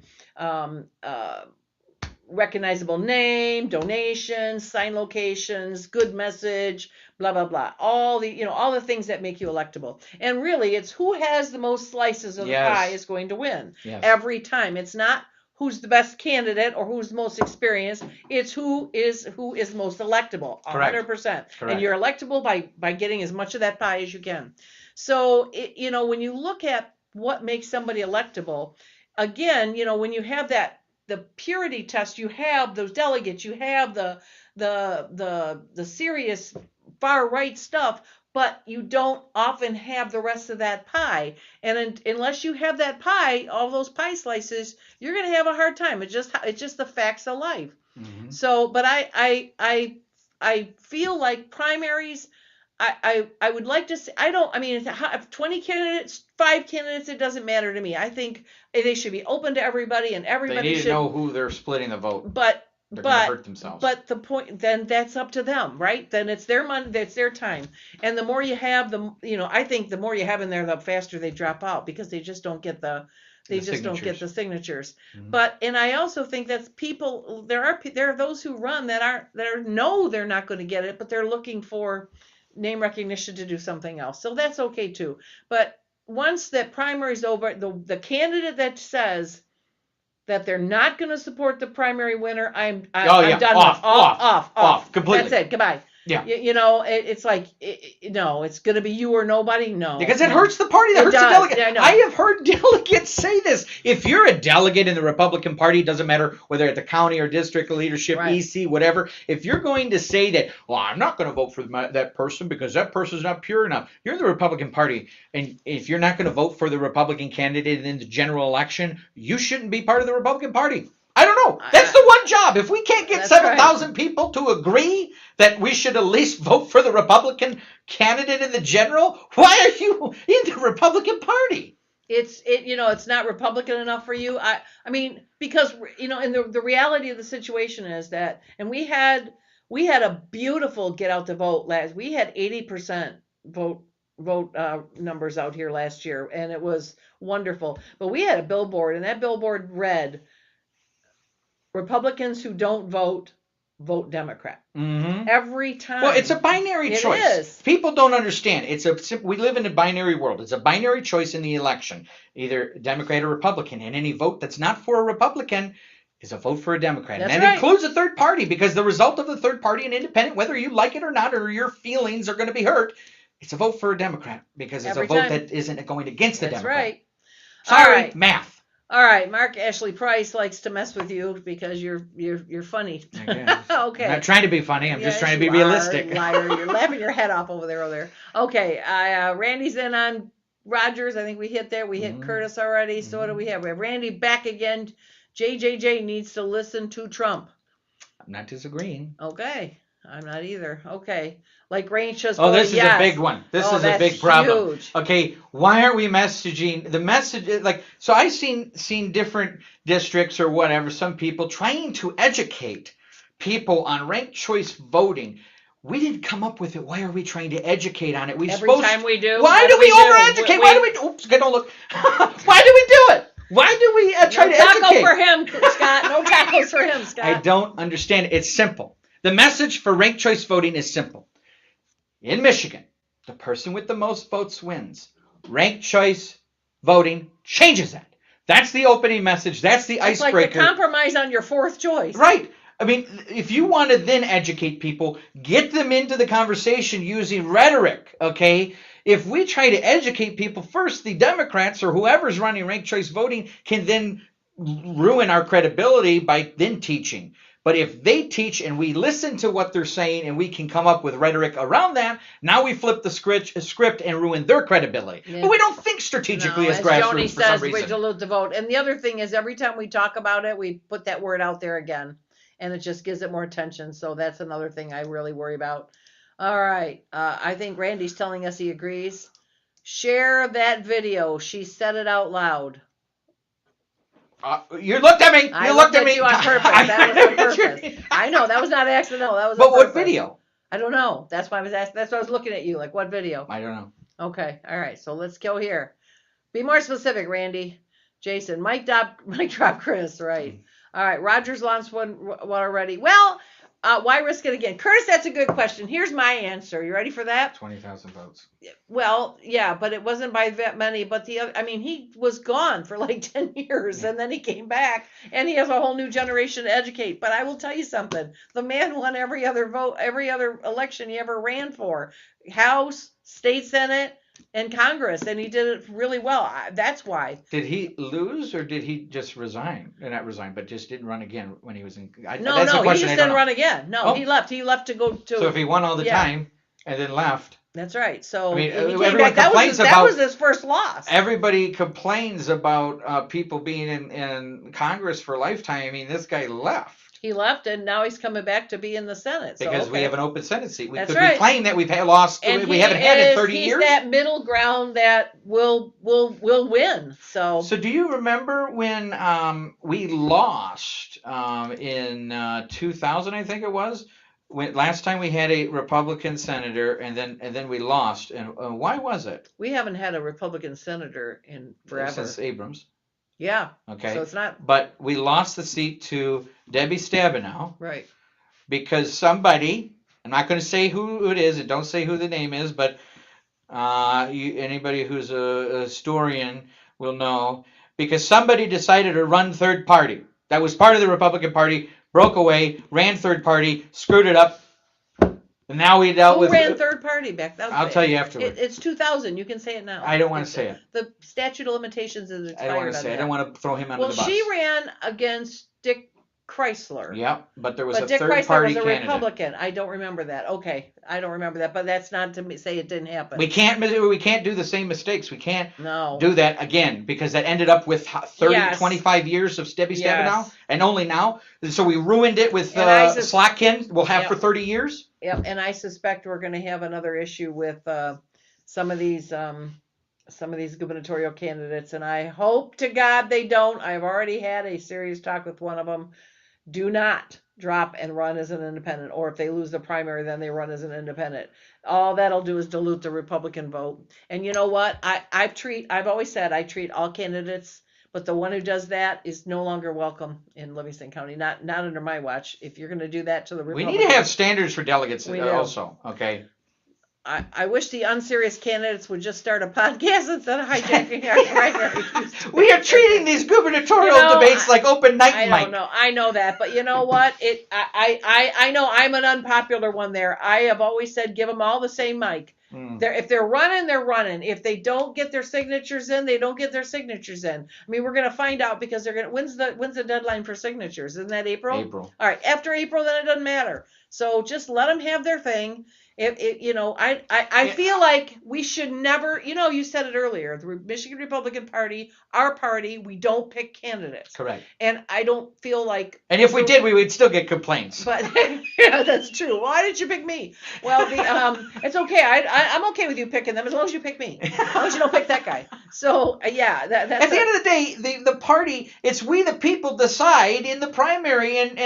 [SPEAKER 8] Recognizable name, donations, sign locations, good message, blah blah blah. All the things that make you electable. And really, it's who has the most slices of the pie is going to win every time. It's not who's the best candidate or who's most experienced. It's who is most electable. 100%. And you're electable by getting as much of that pie as you can. So when you look at what makes somebody electable, again, when you have that purity test, you have those delegates, you have the serious far right stuff, but you don't often have the rest of that pie. And unless you have that pie, all those pie slices, you're going to have a hard time. It's just the facts of life. Mm-hmm. So, but I feel like primaries, I would like to see, if 20 candidates, 5 candidates, it doesn't matter to me. I think they should be open to everybody, and everybody
[SPEAKER 1] they need
[SPEAKER 8] should
[SPEAKER 1] to know who they're splitting the vote.
[SPEAKER 8] But
[SPEAKER 1] they're going to hurt themselves.
[SPEAKER 8] But the point, then that's up to them, right? Then it's their money, that's their time. And the more you have, I think the more you have in there, the faster they drop out, because they just don't get the signatures. Mm-hmm. But, and I also think that people, there are those who run that know they're not going to get it, but they're looking for name recognition to do something else. So that's okay too. But once that primary's over, the candidate that says that they're not going to support the primary winner, I'm done. Off completely. That's it. Goodbye.
[SPEAKER 1] Yeah.
[SPEAKER 8] It's like, no, it's going to be you or nobody. No.
[SPEAKER 1] Because it hurts the party. That hurts the delegate. I have heard delegates say this. If you're a delegate in the Republican Party, it doesn't matter whether at the county or district leadership, right, EC, whatever. If you're going to say that, well, I'm not going to vote for that person because that person's not pure enough. You're in the Republican Party. And if you're not going to vote for the Republican candidate in the general election, you shouldn't be part of the Republican Party. I don't know. That's the one job. If we can't get 7,000 people to agree that we should at least vote for the Republican candidate in the general, why are you in the Republican Party?
[SPEAKER 8] It's not Republican enough for you. I mean, because, and the reality of the situation is that, and we had a beautiful get out the vote we had 80% vote numbers out here last year, and it was wonderful. But we had a billboard, and that billboard read, Republicans who don't vote Democrat. Mm-hmm. Every time.
[SPEAKER 1] Well, it's a binary choice. It is. People don't understand. We live in a binary world. It's a binary choice in the election, either Democrat or Republican. And any vote that's not for a Republican is a vote for a Democrat.
[SPEAKER 8] That's
[SPEAKER 1] and that includes a third party, because the result of the third party, an independent, whether you like it or not, or your feelings are going to be hurt, it's a vote for a Democrat, because it's a vote that isn't going against the Democrat.
[SPEAKER 8] That's right.
[SPEAKER 1] Sorry,
[SPEAKER 8] right.
[SPEAKER 1] Math.
[SPEAKER 8] All right, Mark Ashley Price likes to mess with you because you're funny. Okay.
[SPEAKER 1] I'm not trying to be funny. I'm just trying to be realistic.
[SPEAKER 8] Liar. You're laughing your head off over there. Okay. Randy's in on Rogers. I think we hit there. We hit Curtis already. So what do we have? We have Randy back again. JJJ needs to listen to Trump.
[SPEAKER 1] I'm not disagreeing.
[SPEAKER 8] Okay. I'm not either. Okay. Like Range just.
[SPEAKER 1] Oh, this is a big one. This is a big problem.
[SPEAKER 8] Huge.
[SPEAKER 1] Okay, why aren't we messaging the message? So I've seen different districts or whatever, some people trying to educate people on ranked choice voting. We didn't come up with it. Why are we trying to educate on it?
[SPEAKER 8] Every time we do.
[SPEAKER 1] Why do we over-educate? Why do we? Oops, don't look. Why do we do it? Why do we try to educate?
[SPEAKER 8] No taco for him, Scott. No tacos for him, Scott.
[SPEAKER 1] I don't understand it. It's simple. The message for ranked choice voting is simple. In Michigan, the person with the most votes wins. Ranked choice voting changes that. That's the opening message. That's the icebreaker.
[SPEAKER 8] It's like the compromise on your fourth choice.
[SPEAKER 1] Right. I mean, if you want to then educate people, get them into the conversation using rhetoric, okay? If we try to educate people first, the Democrats or whoever's running ranked choice voting can then ruin our credibility by then teaching. But if they teach and we listen to what they're saying and we can come up with rhetoric around that, now we flip the script and ruin their credibility. Yeah. But we don't think strategically as grassroots
[SPEAKER 8] Joni
[SPEAKER 1] for some
[SPEAKER 8] says,
[SPEAKER 1] reason.
[SPEAKER 8] We dilute the vote. And the other thing is, every time we talk about it, we put that word out there again. And it just gives it more attention. So that's another thing I really worry about. All right. I think Randy's telling us he agrees. Share that video. She said it out loud.
[SPEAKER 1] You looked at me.
[SPEAKER 8] I looked at me. You on purpose. That was on purpose. I know. That was not accidental. That was on purpose.
[SPEAKER 1] What video?
[SPEAKER 8] I don't know. That's why I was asking. That's why I was looking at you. Like, what video?
[SPEAKER 1] I don't know.
[SPEAKER 8] Okay. All right. So let's go here. Be more specific, Randy. Jason. Mic drop Chris. Right. All right. Rogers launched one already. Well, why risk it again? Curtis, that's a good question. Here's my answer. You ready for that?
[SPEAKER 1] 20,000 votes.
[SPEAKER 8] Well, yeah, but it wasn't by that many. But he was gone for like 10 years, and then he came back, and he has a whole new generation to educate. But I will tell you something. The man won every other election he ever ran for. House, state senate, in Congress, and he did it really well. That's why.
[SPEAKER 1] Did he lose, or did he just resign? Not resign, but just didn't run again when he was in.
[SPEAKER 8] No, he just didn't run again. No, he left. He left to go to.
[SPEAKER 1] So if he won all the time and then left.
[SPEAKER 8] That's right. So
[SPEAKER 1] I mean,
[SPEAKER 8] he came back. That was his first loss.
[SPEAKER 1] Everybody complains about people being in Congress for a lifetime. I mean, this guy left.
[SPEAKER 8] He left, and now he's coming back to be in the Senate.
[SPEAKER 1] Because we have an open Senate seat. We
[SPEAKER 8] That's
[SPEAKER 1] could
[SPEAKER 8] right.
[SPEAKER 1] be claiming that we've lost.
[SPEAKER 8] And
[SPEAKER 1] we haven't had it in 30 years.
[SPEAKER 8] He's that middle ground that will win. So
[SPEAKER 1] do you remember when we lost in 2000? I think it was. Last time we had a Republican senator, and then we lost. And why was it?
[SPEAKER 8] We haven't had a Republican senator in forever.
[SPEAKER 1] Since Abrams.
[SPEAKER 8] Yeah.
[SPEAKER 1] Okay.
[SPEAKER 8] So it's not.
[SPEAKER 1] But we lost the seat to Debbie Stabenow.
[SPEAKER 8] Right.
[SPEAKER 1] Because somebody, I'm not going to say who it is, and don't say who the name is, but anybody who's a historian will know, because somebody decided to run third party. That was part of the Republican Party, broke away, ran third party, screwed it up, and now we dealt with.
[SPEAKER 8] Who ran third party back?
[SPEAKER 1] I'll tell you afterwards.
[SPEAKER 8] It's 2000. You can say it now.
[SPEAKER 1] I don't want to say it.
[SPEAKER 8] The statute of limitations is expired.
[SPEAKER 1] I don't want to say it. I don't want to throw him under the bus.
[SPEAKER 8] Well, she ran against Dick Chrysler.
[SPEAKER 1] Yep, but there was a
[SPEAKER 8] Dick
[SPEAKER 1] third
[SPEAKER 8] Chrysler
[SPEAKER 1] party
[SPEAKER 8] was a
[SPEAKER 1] candidate.
[SPEAKER 8] Republican. I don't remember that. Okay, I don't remember that, but that's not to say it didn't happen.
[SPEAKER 1] We can't do the same mistakes. We can't
[SPEAKER 8] No.
[SPEAKER 1] do that again, because that ended up with 25 years of Debbie Stabenow, and only now. So we ruined it with Slotkin. We'll have for 30 years.
[SPEAKER 8] Yep, and I suspect we're going to have another issue with some of these gubernatorial candidates, and I hope to God they don't. I've already had a serious talk with one of them. Do not drop and run as an independent, or if they lose the primary, then they run as an independent. All that'll do is dilute the Republican vote. And you know what? I've always said I treat all candidates, but the one who does that is no longer welcome in Livingston County. Not under my watch. If you're going to do that to the Republicans,
[SPEAKER 1] We need to have standards for delegates
[SPEAKER 8] We do.
[SPEAKER 1] also. Okay.
[SPEAKER 8] I wish the unserious candidates would just start a podcast instead of hijacking our primaries.
[SPEAKER 1] We are treating these gubernatorial debates like open night
[SPEAKER 8] I
[SPEAKER 1] mic.
[SPEAKER 8] don't know. I know that, but you know what? I know I'm an unpopular one there. I have always said give them all the same mic. If they're running, they're running. If they don't get their signatures in, they don't get their signatures in. I mean, we're going to find out because they're going to. When's the deadline for signatures? Isn't that April?
[SPEAKER 1] April.
[SPEAKER 8] All right. After April, then it doesn't matter. So just let them have their thing. I feel like we should never, you said it earlier, the Michigan Republican Party, our party, we don't pick candidates.
[SPEAKER 1] Correct.
[SPEAKER 8] And I don't feel like.
[SPEAKER 1] And if we did, we would still get complaints.
[SPEAKER 8] But yeah, that's true. Why didn't you pick me? Well, it's okay. I'm okay with you picking them as long as you pick me. As long as you don't pick that guy. So yeah, that's.
[SPEAKER 1] At the end of the day, the party, it's we the people decide in the primary, and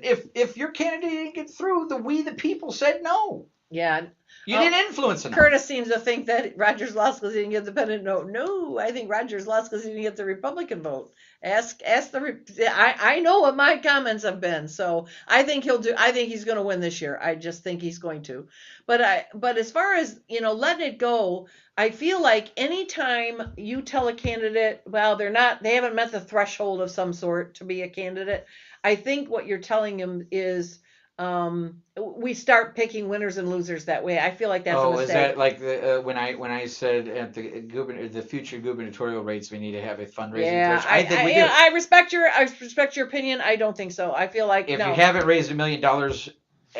[SPEAKER 1] if your candidate didn't get through, we the people said no.
[SPEAKER 8] Yeah.
[SPEAKER 1] You didn't influence enough.
[SPEAKER 8] Curtis seems to think that Rogers lost because he didn't get the independent vote. No, I think Rogers lost because he didn't get the Republican vote. Ask I know what my comments have been, so I think he's going to win this year. I just think he's going to. But as far as letting it go, I feel like anytime you tell a candidate, well, they haven't met the threshold of some sort to be a candidate. I think what you're telling them is. We start picking winners and losers that way. I feel like that's a mistake.
[SPEAKER 1] Is that like when I said at the future gubernatorial rates we need to have a fundraising?
[SPEAKER 8] Yeah,
[SPEAKER 1] I think we do.
[SPEAKER 8] I respect your opinion. I don't think so. I feel like
[SPEAKER 1] if you haven't raised $1 million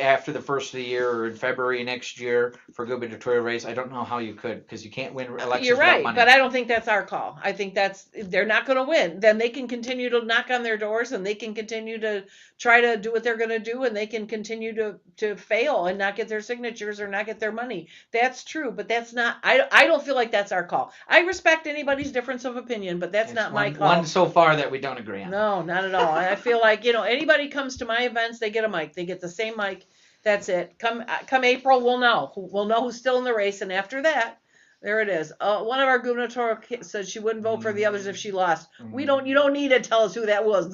[SPEAKER 1] after the first of the year or in February next year for gubernatorial race, I don't know how you could, because you can't win elections
[SPEAKER 8] You're right,
[SPEAKER 1] without money.
[SPEAKER 8] but I don't think that's our call. I think they're not going to win. Then they can continue to knock on their doors, and they can continue to try to do what they're going to do, and they can continue to fail and not get their signatures or not get their money. That's true, but that's not. I don't feel like that's our call. I respect anybody's difference of opinion, but that's not my call.
[SPEAKER 1] One so far that we don't agree on.
[SPEAKER 8] No, not at all. I feel like anybody comes to my events, they get a mic. They get the same mic. That's it. Come April, we'll know. We'll know who's still in the race, and after that, there it is. One of our gubernatorial said she wouldn't vote for the others if she lost. You don't need to tell us who that was.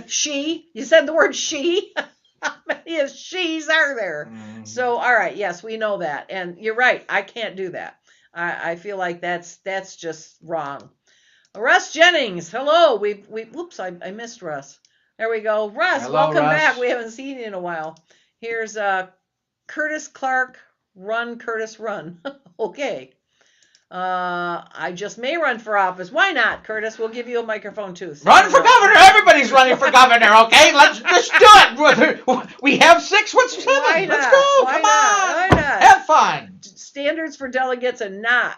[SPEAKER 8] She. You said the word she. How many of she's are there? So all right, yes, we know that, and you're right. I can't do that. I feel like that's just wrong. Russ Jennings, hello. Whoops, I missed Russ. There we go. Russ,
[SPEAKER 1] hello,
[SPEAKER 8] welcome
[SPEAKER 1] Russ.
[SPEAKER 8] back. We haven't seen you in a while. Here's Curtis Clark, run, Curtis, run. Okay. I just may run for office. Why not, Curtis? We'll give you a microphone too.
[SPEAKER 1] Run for governor. Everybody's running for governor. Okay, let's just do it. We have 6. What's 7?
[SPEAKER 8] Why
[SPEAKER 1] Let's
[SPEAKER 8] not?
[SPEAKER 1] go.
[SPEAKER 8] Why
[SPEAKER 1] Come
[SPEAKER 8] not?
[SPEAKER 1] on.
[SPEAKER 8] Why not?
[SPEAKER 1] Have fun.
[SPEAKER 8] Standards for delegates and not.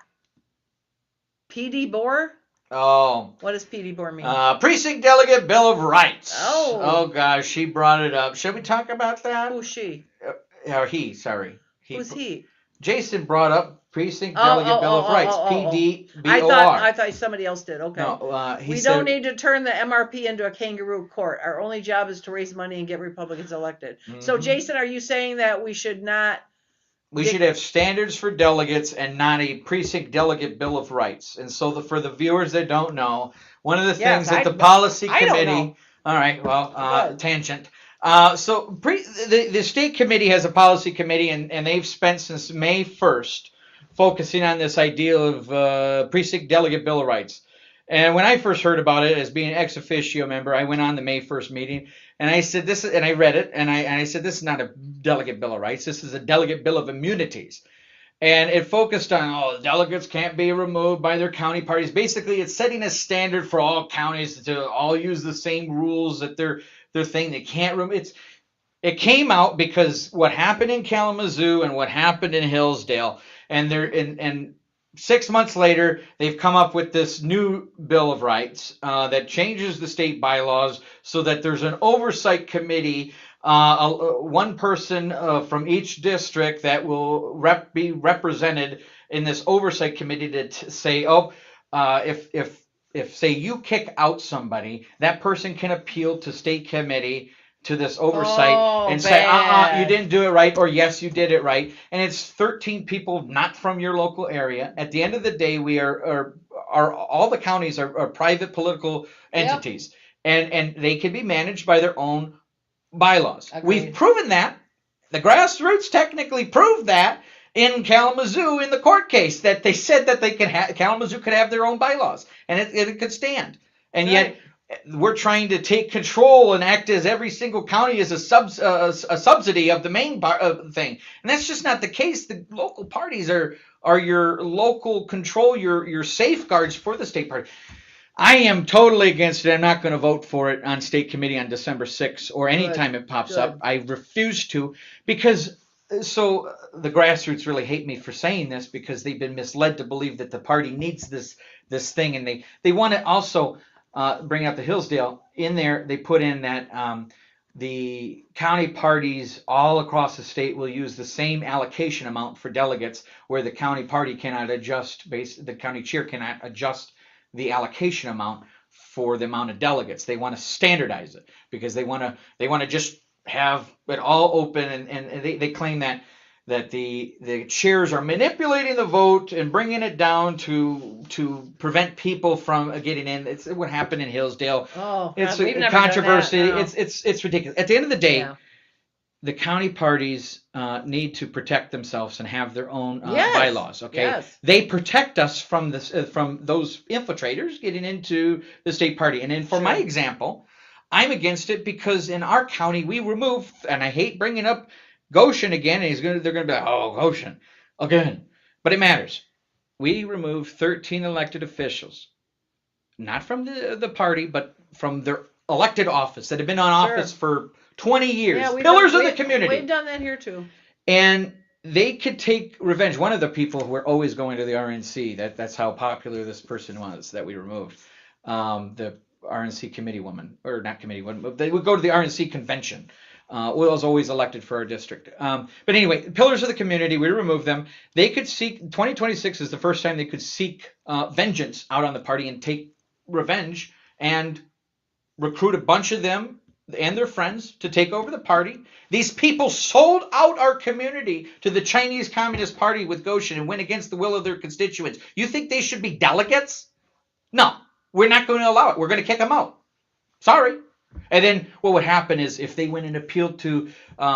[SPEAKER 8] PD Boer?
[SPEAKER 1] Oh.
[SPEAKER 8] What does PD Boer mean?
[SPEAKER 1] Precinct Delegate Bill of Rights.
[SPEAKER 8] Oh.
[SPEAKER 1] Gosh, she brought it up. Should we talk about that?
[SPEAKER 8] Who's she?
[SPEAKER 1] Or he, sorry.
[SPEAKER 8] Who's he?
[SPEAKER 1] Jason brought up Precinct Delegate Bill of Rights, PDBOR.
[SPEAKER 8] I thought somebody else did. Okay.
[SPEAKER 1] No,
[SPEAKER 8] we don't need to turn the MRP into a kangaroo court. Our only job is to raise money and get Republicans elected. So, Jason, are you saying that we should not?
[SPEAKER 1] We should have standards for delegates and not a precinct delegate bill of rights. And so, for the viewers that don't know, one of the things that the policy committee. All right. Well, tangent. So the state committee has a policy committee, and they've spent since May 1st focusing on this idea of precinct delegate bill of rights. And when I first heard about it as being an ex officio member, I went on the May 1st meeting, and I said this, and I read it, and I said this is not a delegate bill of rights. This is a delegate bill of immunities. And it focused on, delegates can't be removed by their county parties. Basically, it's setting a standard for all counties to all use the same rules that their thing. They can't remove. It came out because what happened in Kalamazoo and what happened in Hillsdale, and 6 months later, they've come up with this new Bill of Rights that changes the state bylaws so that there's an oversight committee, one person from each district that will be represented in this oversight committee to say, if say you kick out somebody, that person can appeal to state committee to this oversight and say, you didn't do it right, or yes, you did it right. And it's 13 people not from your local area. At the end of the day, we are all the counties are private political entities, and they can be managed by their own bylaws.
[SPEAKER 8] Agreed.
[SPEAKER 1] We've proven that. The grassroots technically proved that in Kalamazoo in the court case, that they said that they Kalamazoo could have their own bylaws and it could stand. And yet we're trying to take control and act as every single county is a subsidy of the main thing. And that's just not the case. The local parties are your local control, your safeguards for the state party. I am totally against it. I'm not going to vote for it on state committee on December 6th or any time it pops up. I refuse to, because the grassroots really hate me for saying this, because they've been misled to believe that the party needs this thing, and they want to also bring up the Hillsdale in there. They put in that the county parties all across the state will use the same allocation amount for delegates, where the county party cannot adjust, the county chair cannot adjust the allocation amount for the amount of delegates. They want to standardize it because they want to just have it all open, and they claim that the chairs are manipulating the vote and bringing it down to prevent people from getting in. It's what happened in Hillsdale. It's a controversy. It's ridiculous. At the end of the day, the county parties need to protect themselves and have their own bylaws. Okay, they protect us from those infiltrators getting into the state party. And then for my example, I'm against it because in our county we remove, and I hate bringing up Goshen again, and they're going to be like, Goshen again, but it matters. We removed 13 elected officials, not from the party, but from their elected office that have been on office for 20 years. Pillars of the community.
[SPEAKER 8] We've done that here too.
[SPEAKER 1] And they could take revenge. One of the people who were always going to the RNC, that's how popular this person was that we removed. The RNC committee woman, or not committee woman, but they would go to the RNC convention. Was always elected for our district. But anyway, pillars of the community, we removed them. They could seek, 2026 is the first time they could seek vengeance out on the party and take revenge and recruit a bunch of them and their friends to take over the party. These people sold out our community to the Chinese Communist Party with Goshen and went against the will of their constituents. You think they should be delegates? No, we're not going to allow it. We're going to kick them out. Sorry. And then what would happen is if they went and appealed to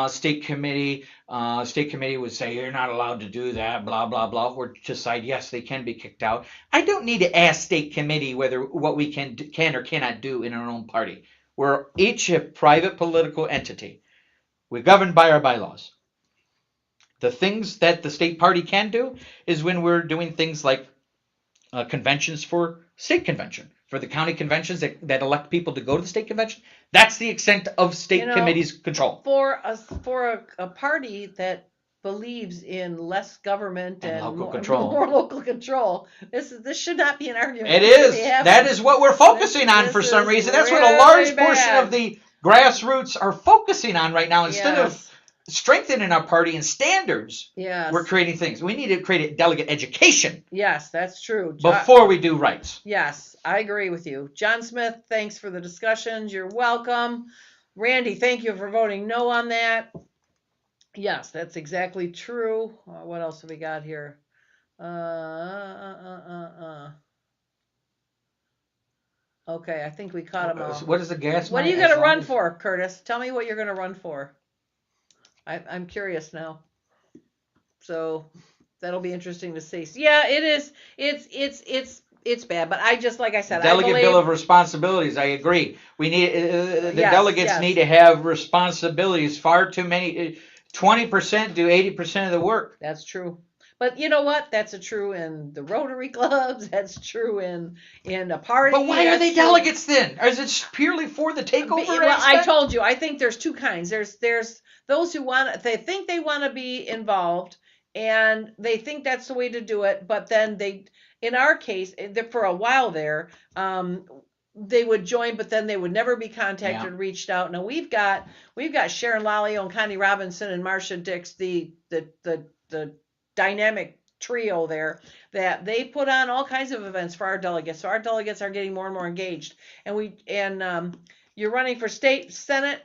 [SPEAKER 1] state committee would say, you're not allowed to do that, blah, blah, blah, or decide, yes, they can be kicked out. I don't need to ask state committee what we can or cannot do in our own party. We're each a private political entity. We're governed by our bylaws. The things that the state party can do is when we're doing things like conventions for state convention, for the county conventions that elect people to go to the state convention. That's the extent of state committees' control.
[SPEAKER 8] For a party that believes in less government and
[SPEAKER 1] local
[SPEAKER 8] more
[SPEAKER 1] control.
[SPEAKER 8] more local control, this should not be an argument.
[SPEAKER 1] It is. That is what we're focusing on for some reason. That's what a large portion of the grassroots are focusing on right now. Instead of strengthening our party and standards, we're creating things. We need to create a delegate education.
[SPEAKER 8] Yes, that's true.
[SPEAKER 1] Before we do rights.
[SPEAKER 8] Yes, I agree with you. John Smith, thanks for the discussions. You're welcome. Randy, thank you for voting no on that. Yes, that's exactly true. What else have we got here? Okay, I think we caught them all.
[SPEAKER 1] What is the gas?
[SPEAKER 8] What are you going to run for, Curtis? Tell me what you're going to run for. I'm curious now. So that'll be interesting to see. So, yeah, it is. It's bad, but I just, like I said,
[SPEAKER 1] Delegate Bill of Responsibilities. I agree. We need the delegates need to have responsibilities. Far too many. 20% do 80% of the work.
[SPEAKER 8] That's true. But you know what? That's true in the Rotary clubs. That's true in a party.
[SPEAKER 1] But why are they delegates then? Or is it purely for the takeover?
[SPEAKER 8] Well, I told you. I think there's two kinds. There's those who they think they want to be involved, and they think that's the way to do it. But then in our case, for a while there, they would join, but then they would never be contacted, reached out. Now we've got Sharon Lalio and Connie Robinson and Marcia Dix, the dynamic trio there, that they put on all kinds of events for our delegates. So our delegates are getting more and more engaged. And you're running for state senate,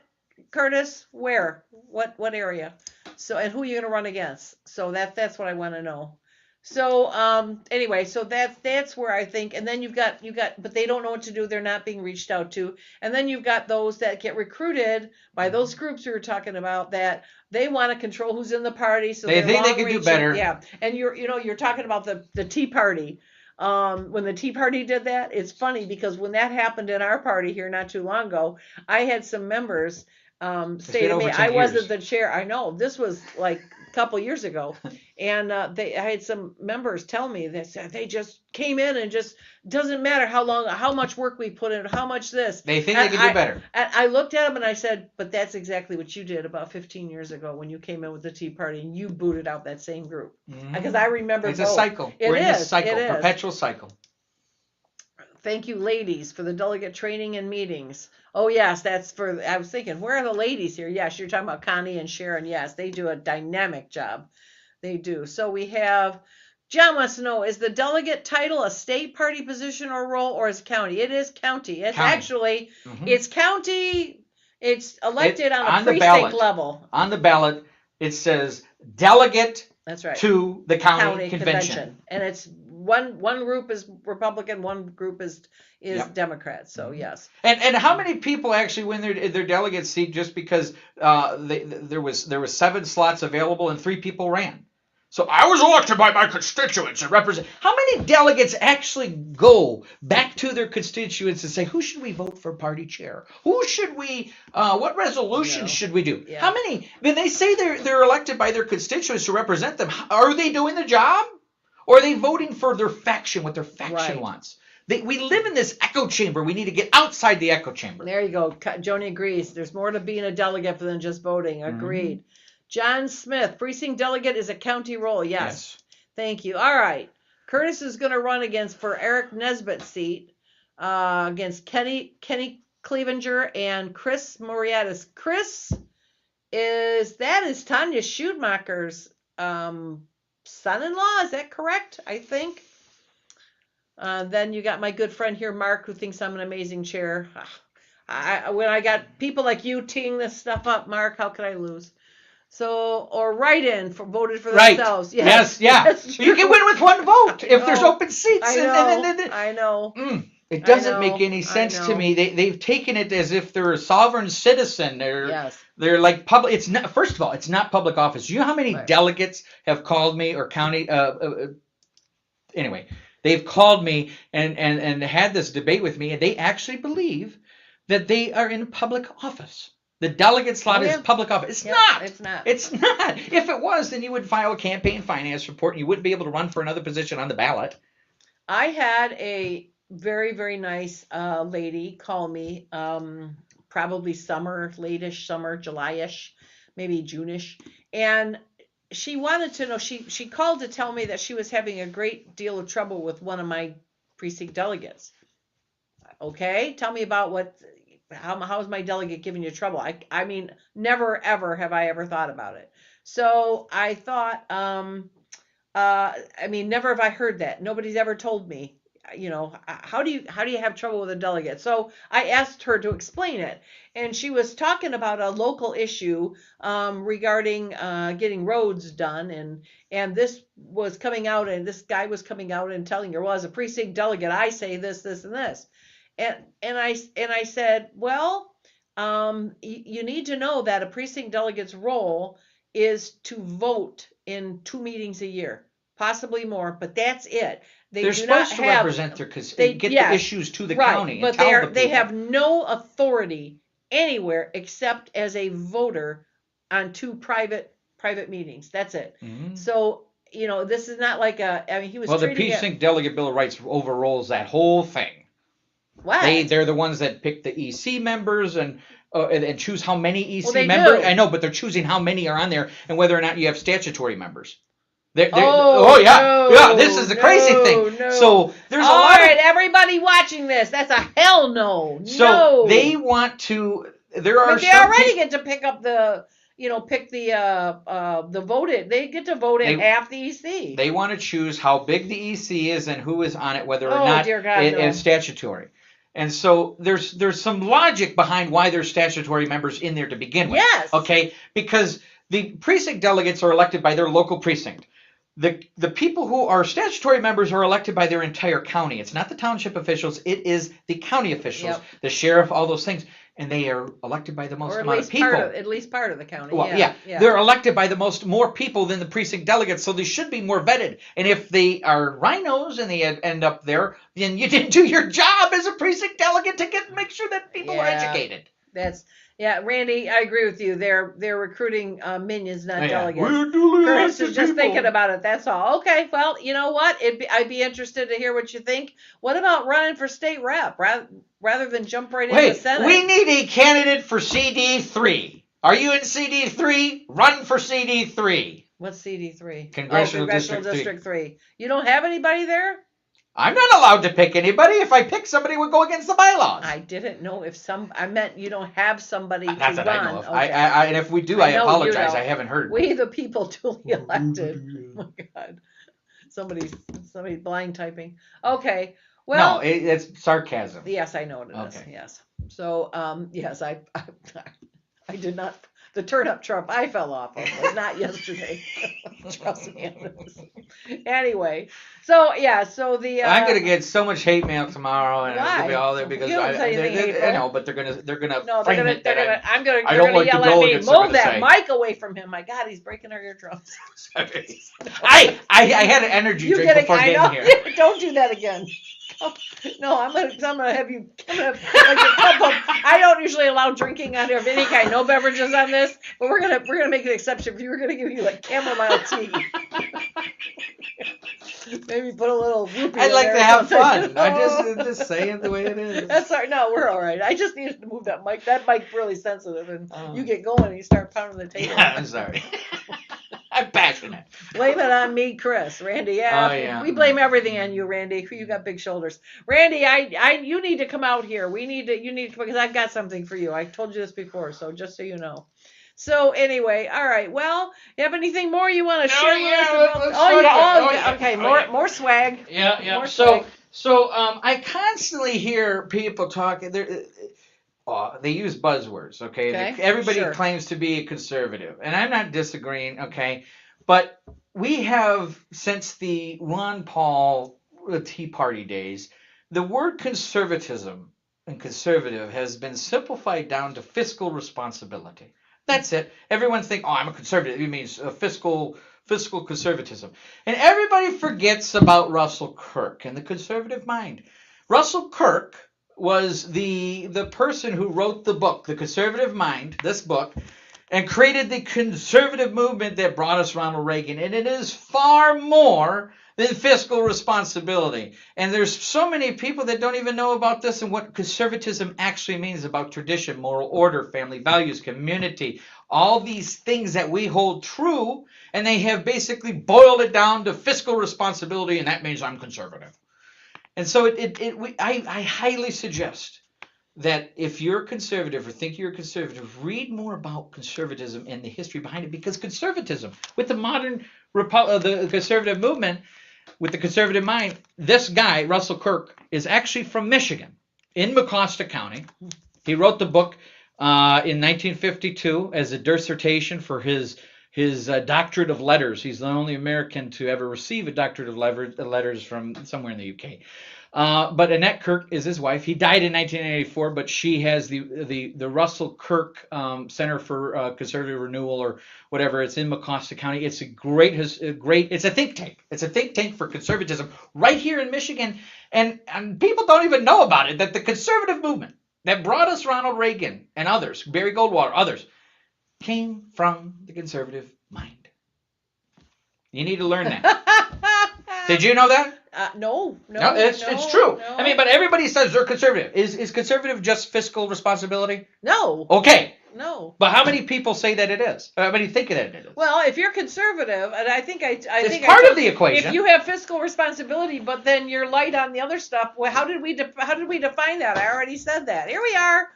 [SPEAKER 8] Curtis. Where? What area? So, and who are you going to run against? So that's what I want to know. So anyway, so that's where I think, and then you've got, but they don't know what to do. They're not being reached out to. And then you've got those that get recruited by those groups we were talking about, that they want to control who's in the party. So
[SPEAKER 1] they think they can do better.
[SPEAKER 8] Yeah. And you're talking about the Tea Party. When the Tea Party did that, it's funny because when that happened in our party here not too long ago, I had some members say to me, I wasn't the chair. I know, this was like a couple years ago. And I had some members tell me that they just came in and just doesn't matter how much work we put in, how much this.
[SPEAKER 1] They think they can do better.
[SPEAKER 8] And I looked at them and I said, but that's exactly what you did about 15 years ago when you came in with the Tea Party and you booted out that same group. Because I remember
[SPEAKER 1] it's a cycle. We're in this cycle, perpetual cycle.
[SPEAKER 8] Thank you, ladies, for the delegate training and meetings. Oh, yes, I was thinking, where are the ladies here? Yes, you're talking about Connie and Sharon. Yes, they do a dynamic job. They do. So we have, John wants to know, is the delegate title a state party position or role, or is county? It is county. It's county. Actually, it's county. It's elected on a precinct level.
[SPEAKER 1] On the ballot, it says delegate
[SPEAKER 8] That's right.
[SPEAKER 1] to the county convention.
[SPEAKER 8] And it's one group is Republican, one group is Democrat. So yes.
[SPEAKER 1] And how many people actually win their delegate seat just because there was 7 slots available and 3 people ran? So I was elected by my constituents and represent. How many delegates actually go back to their constituents and say, who should we vote for party chair? Who should we? What resolutions should we do?
[SPEAKER 8] Yeah.
[SPEAKER 1] How many? When they say they're elected by their constituents to represent them, are they doing the job? Or are they voting for their faction, what their faction wants? We live in this echo chamber. We need to get outside the echo chamber.
[SPEAKER 8] There you go. Joni agrees. There's more to being a delegate than just voting. Agreed. John Smith, precinct delegate is a county role. Yes. Thank you. All right. Curtis is going to run for Eric Nesbitt's seat against Kenny Clevenger and Chris Moriatis. Chris is Tanya Schumacher's son-in-law. Is that correct? I think. Then you got my good friend here, Mark, who thinks I'm an amazing chair. When I got people like you teeing this stuff up, Mark, how could I lose? So, or write-in voted for themselves.
[SPEAKER 1] Yes, yeah. You can win with 1 vote if there's open seats.
[SPEAKER 8] I know.
[SPEAKER 1] It doesn't make any sense to me. They've taken it as if they're a sovereign citizen. They're like public. It's not. First of all, it's not public office. You know how many delegates have called me or county? Anyway, they've called me and had this debate with me, and they actually believe that they are in public office. The delegate slot is public office. It's not.
[SPEAKER 8] It's not.
[SPEAKER 1] It's not. If it was, then you would file a campaign finance report and you wouldn't be able to run for another position on the ballot.
[SPEAKER 8] I had a very, very nice lady call me, probably summer, late-ish summer, July-ish, maybe June-ish. And she wanted to know, she called to tell me that she was having a great deal of trouble with one of my precinct delegates. Okay, tell me about how is my delegate giving you trouble? I mean, never ever have I ever thought about it. So I thought, I mean, never have I heard that. Nobody's ever told me, you know, how do you have trouble with a delegate? So I asked her to explain it, and she was talking about a local issue regarding getting roads done, and this was coming out, and this guy was coming out and telling her, well, as a precinct delegate, I say this, this, and this. And I said, well, you need to know that a precinct delegate's role is to vote in 2 meetings a year, possibly more, but that's it.
[SPEAKER 1] They're supposed to represent get the issues to the county.
[SPEAKER 8] But they have no authority anywhere except as a voter on 2 private meetings. That's it. Mm-hmm. So, you know, this is not like he was.
[SPEAKER 1] Well, the precinct delegate Bill of Rights overrules that whole thing.
[SPEAKER 8] What?
[SPEAKER 1] They're the ones that pick the EC members and choose how many EC members. I know, but they're choosing how many are on there and whether or not you have statutory members. Yeah. This is the crazy thing. No. So there's a lot. All right,
[SPEAKER 8] everybody watching this, that's a hell no.
[SPEAKER 1] So they want to. They
[SPEAKER 8] already get to pick up the. You know, pick the voted. They get to vote in half the EC.
[SPEAKER 1] They want to choose how big the EC is and who is on it, whether or not it's statutory. And so there's some logic behind why there's statutory members in there to begin with.
[SPEAKER 8] Yes.
[SPEAKER 1] Okay, because the precinct delegates are elected by their local precinct. The people who are statutory members are elected by their entire county. It's not the township officials. It is the county officials, the sheriff, all those things. And they are elected by the most amount of people.
[SPEAKER 8] At least part of the county.
[SPEAKER 1] Well, yeah. They're elected by more people than the precinct delegates, so they should be more vetted. And if they are rhinos and they end up there, then you didn't do your job as a precinct delegate to make sure that people are educated.
[SPEAKER 8] Randy, I agree with you. They're recruiting minions, not delegates. For instance, just thinking about it, that's all. Okay, well, you know what? I'd be interested to hear what you think. What about running for state rep rather than jump right into the Senate?
[SPEAKER 1] We need a candidate for CD3. Are you in CD3? Run for CD3.
[SPEAKER 8] What's CD3?
[SPEAKER 1] Congressional District
[SPEAKER 8] 3. You don't have anybody there?
[SPEAKER 1] I'm not allowed to pick anybody. If I pick somebody, it would go against the bylaws.
[SPEAKER 8] I didn't know I meant you don't have somebody to
[SPEAKER 1] run.
[SPEAKER 8] That
[SPEAKER 1] I know of. Okay. And if we do, I apologize. I haven't heard.
[SPEAKER 8] We the people duly elected. Oh my God. Somebody blind typing. Okay. Well.
[SPEAKER 1] No, it's sarcasm.
[SPEAKER 8] Yes, I know it is. Okay. Yes. So, yes, I did not. The turnip truck I fell off of was not yesterday. Trust me on this. Anyway, so the
[SPEAKER 1] I'm gonna get so much hate mail tomorrow, and it's gonna be all there because
[SPEAKER 8] I
[SPEAKER 1] know, but they're gonna
[SPEAKER 8] no, they're gonna yell at me. Move that mic away from him. My God, he's breaking our eardrums.
[SPEAKER 1] Sorry. I had an energy drink before getting here.
[SPEAKER 8] Don't do that again. No, I'm gonna have you. Like a cup of, I don't usually allow drinking out here of any kind, no beverages on this, but we're gonna make an exception. If you were gonna give you like chamomile tea, maybe put a little rupee.
[SPEAKER 1] I'd like to have fun. I just say it the way it is.
[SPEAKER 8] That's all right. No, we're all right. I just needed to move that mic. That mic's really sensitive, and you get going and you start pounding the table.
[SPEAKER 1] Yeah, I'm sorry. I'm passionate.
[SPEAKER 8] Blame it on me, Chris. Randy, we blame everything on you, Randy. You got big shoulders. Randy, you need to come out here. You need to, because I've got something for you. I told you this before, so just so you know. So anyway, all right. Well, you have anything more you want to share with us? Okay. More swag.
[SPEAKER 1] Yeah.
[SPEAKER 8] More swag.
[SPEAKER 1] So I constantly hear people talking. They use buzzwords, okay? Everybody claims to be a conservative, and I'm not disagreeing, okay? But we have, since the Ron Paul Tea Party days, the word conservatism and conservative has been simplified down to fiscal responsibility. That's it. Everyone thinks, I'm a conservative. It means fiscal conservatism. And everybody forgets about Russell Kirk and the conservative mind. Russell Kirk was the person who wrote the book, The Conservative Mind, this book, and created the conservative movement that brought us Ronald Reagan. And it is far more than fiscal responsibility. And there's so many people that don't even know about this and what conservatism actually means about tradition, moral order, family values, community, all these things that we hold true, and they have basically boiled it down to fiscal responsibility, and that means I'm conservative. And so I highly suggest that if you're conservative or think you're conservative, read more about conservatism and the history behind it, because conservatism, with the modern the conservative movement, with the conservative mind, this guy, Russell Kirk, is actually from Michigan, in Mecosta County. He wrote the book in 1952 as a dissertation for his doctorate of letters. He's the only American to ever receive a doctorate of letters from somewhere in the UK. But Annette Kirk is his wife. He died in 1984, but she has the Russell Kirk Center for Conservative Renewal or whatever. It's in Mecosta County. It's it's a think tank. It's a think tank for conservatism right here in Michigan. And people don't even know about it, that the conservative movement that brought us Ronald Reagan and others, Barry Goldwater, others, came from the conservative mind. You need to learn that. Did you know that?
[SPEAKER 8] No,
[SPEAKER 1] it's true.
[SPEAKER 8] No.
[SPEAKER 1] I mean, but everybody says they're conservative. Is conservative just fiscal responsibility?
[SPEAKER 8] No.
[SPEAKER 1] Okay.
[SPEAKER 8] No.
[SPEAKER 1] But how many people say that it is? How many think that it is?
[SPEAKER 8] Well, if you're conservative, and I think
[SPEAKER 1] it's part of the equation.
[SPEAKER 8] If you have fiscal responsibility, but then you're light on the other stuff, well, how did we define that? I already said that. Here we are.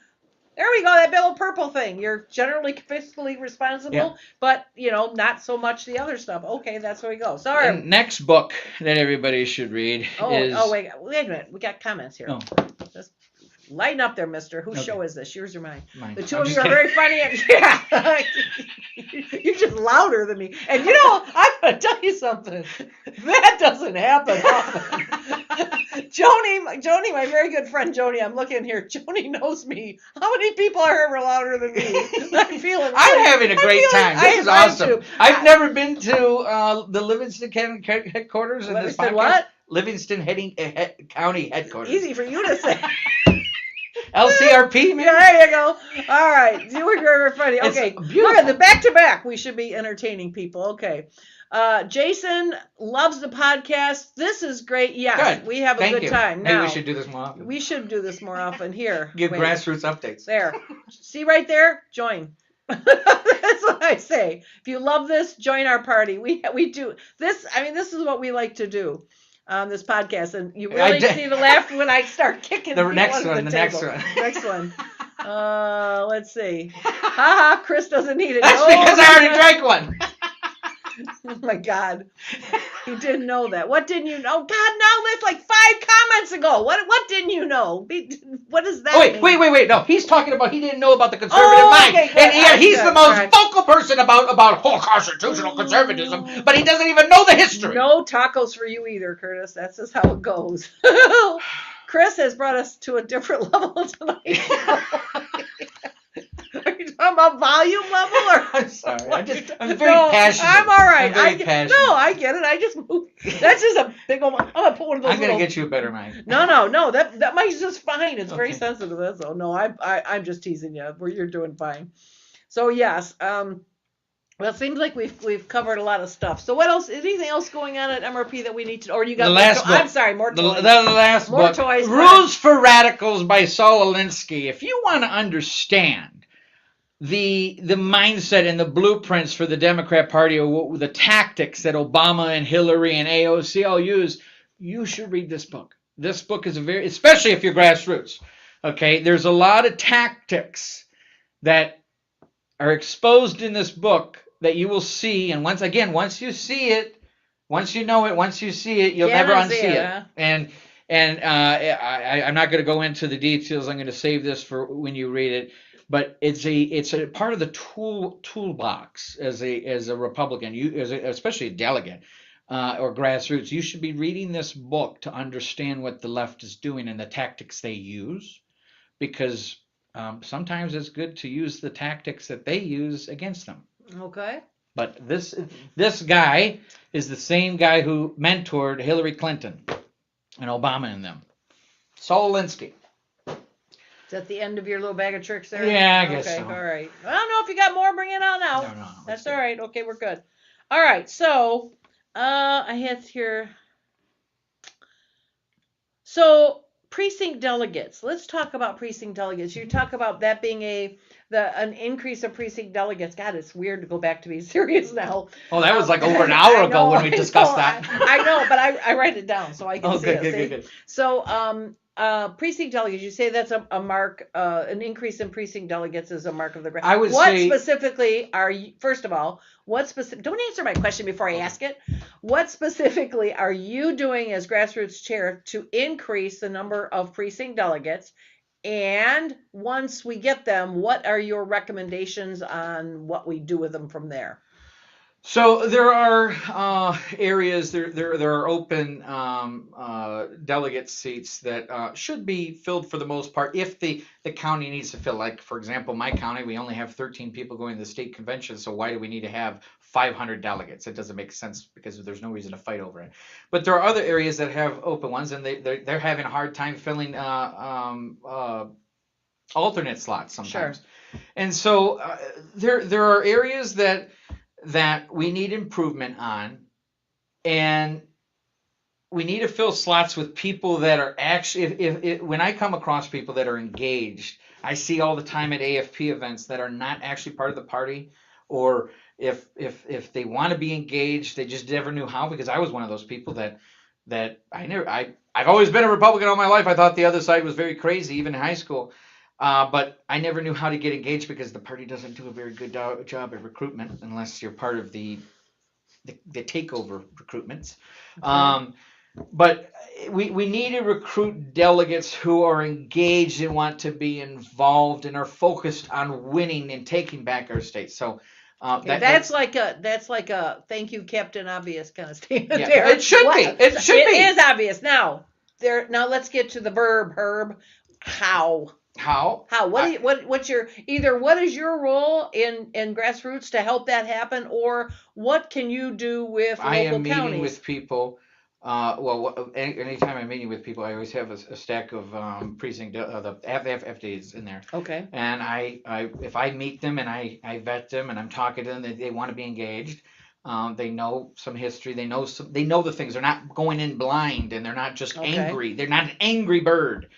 [SPEAKER 8] There we go, that Bill Purple thing. You're generally fiscally responsible, but, not so much the other stuff. Okay, that's where we go. Sorry.
[SPEAKER 1] The next book that everybody should read is...
[SPEAKER 8] Oh, wait a minute. We got comments here.
[SPEAKER 1] Oh.
[SPEAKER 8] Just lighten up there, mister. Whose show is this? Yours or mine?
[SPEAKER 1] Mine.
[SPEAKER 8] The two of you are very funny. You're just louder than me. And I'm going to tell you something. That doesn't happen often. Joni, my very good friend Joni, I'm looking here. Joni knows me. How many people are ever louder than me?
[SPEAKER 1] I'm having a great time. This is awesome. I've never been to the Livingston County headquarters in this podcast.
[SPEAKER 8] What?
[SPEAKER 1] Livingston County headquarters.
[SPEAKER 8] Easy for you to say.
[SPEAKER 1] LCRP, man.
[SPEAKER 8] Yeah, there you go. All right. You were very funny. Okay. Look at the back-to-back. We should be entertaining people. Okay. Jason loves the podcast. This is great. Yes,
[SPEAKER 1] good.
[SPEAKER 8] we have a good time.
[SPEAKER 1] Maybe
[SPEAKER 8] now,
[SPEAKER 1] we should do this more often.
[SPEAKER 8] We should do this more often. Here.
[SPEAKER 1] Give grassroots updates.
[SPEAKER 8] There. See right there? Join. That's what I say. If you love this, join our party. We do this. I mean, this is what we like to do on this podcast, and you really see the laugh when I start kicking
[SPEAKER 1] the next one.
[SPEAKER 8] Next one. Let's see. Haha, Chris doesn't need it.
[SPEAKER 1] That's because I already drank one.
[SPEAKER 8] Oh my God. You didn't know that. What didn't you know? God, no, that's like 5 comments ago. What didn't you know? What does that mean?
[SPEAKER 1] Wait. No, he's talking about he didn't know about the conservative mind.
[SPEAKER 8] Okay,
[SPEAKER 1] and he's the most vocal person about whole constitutional conservatism, but he doesn't even know the history.
[SPEAKER 8] No tacos for you either, Curtis. That's just how it goes. Chris has brought us to a different level tonight. Are you talking about volume level or?
[SPEAKER 1] I'm sorry. I'm very passionate.
[SPEAKER 8] I'm all right.
[SPEAKER 1] I'm very passionate.
[SPEAKER 8] No, I get it. I just moved. That's just a big old. I'm gonna put one of those.
[SPEAKER 1] I'm gonna get you a better mic.
[SPEAKER 8] No. That mic's just fine. It's very sensitive. That's all. No, I'm just teasing you. You're doing fine. So yes. Well, it seems like we've covered a lot of stuff. So what else? Anything else going on at MRP that we need to? Or you got
[SPEAKER 1] the last book?
[SPEAKER 8] I'm sorry, more toys.
[SPEAKER 1] The last
[SPEAKER 8] more
[SPEAKER 1] book.
[SPEAKER 8] Toys.
[SPEAKER 1] Rules for Radicals by Saul Alinsky. If you want to understand the mindset and the blueprints for the Democrat Party, or the tactics that Obama and Hillary and AOC all use, you should read this book. This book is especially if you're grassroots. Okay, there's a lot of tactics that are exposed in this book that you will see, and once you see it, once you know it, once you see it, you'll never unsee it. Huh? And I'm not going to go into the details. I'm going to save this for when you read it. But it's a part of the toolbox as a Republican, especially a delegate or grassroots. You should be reading this book to understand what the left is doing and the tactics they use, because sometimes it's good to use the tactics that they use against them.
[SPEAKER 8] Okay.
[SPEAKER 1] But this guy is the same guy who mentored Hillary Clinton and Obama and them. Saul Alinsky.
[SPEAKER 8] Is that the end of your little bag of tricks there?
[SPEAKER 1] Yeah, I guess so.
[SPEAKER 8] Okay, all right. I don't know if you got more. Bring it on now.
[SPEAKER 1] No.
[SPEAKER 8] That's all right. Okay, we're good. All right. So I had here. So precinct delegates. Let's talk about precinct delegates. You talk about that being an increase of precinct delegates. God, it's weird to go back to being serious now.
[SPEAKER 1] Oh, that was like over an hour ago when we discussed that.
[SPEAKER 8] I know, but I write it down so I can see it.
[SPEAKER 1] Good.
[SPEAKER 8] So, precinct delegates. You say that's a mark. An increase in precinct delegates is a mark of the grant.
[SPEAKER 1] I would
[SPEAKER 8] what
[SPEAKER 1] say.
[SPEAKER 8] Specifically are you? First of all, don't answer my question before I ask it. What specifically are you doing as grassroots chair to increase the number of precinct delegates? And once we get them, what are your recommendations on what we do with them from there?
[SPEAKER 1] So there are areas, there are open delegate seats that should be filled for the most part if the county needs to fill. Like, for example, my county, we only have 13 people going to the state convention, so why do we need to have 500 delegates? It doesn't make sense because there's no reason to fight over it. But there are other areas that have open ones, and they're having a hard time filling alternate slots sometimes.
[SPEAKER 8] Sure.
[SPEAKER 1] And so there are areas that we need improvement on, and we need to fill slots with people that are actually, when I come across people that are engaged, I see all the time at AFP events that are not actually part of the party, or if they want to be engaged, they just never knew how, because I was one of those people that I've always been a Republican all my life. I thought the other side was very crazy, even in high school. But I never knew how to get engaged because the party doesn't do a very good job at recruitment unless you're part of the takeover recruitments. But we need to recruit delegates who are engaged and want to be involved and are focused on winning and taking back our state. So
[SPEAKER 8] that's like a thank you, Captain Obvious kind of statement.
[SPEAKER 1] Yeah,
[SPEAKER 8] there.
[SPEAKER 1] It should be. It
[SPEAKER 8] is obvious. Now let's get to the verb, Herb. How? What's your what is your role in grassroots to help that happen, or what can you do with local counties?
[SPEAKER 1] I am meeting with people. Anytime I'm meeting with people, I always have a stack of precinct the FDs in there.
[SPEAKER 8] Okay.
[SPEAKER 1] And if I meet them and I vet them and I'm talking to them, they want to be engaged. They know some history. They know the things. They're not going in blind, and they're not just angry. They're not an angry bird.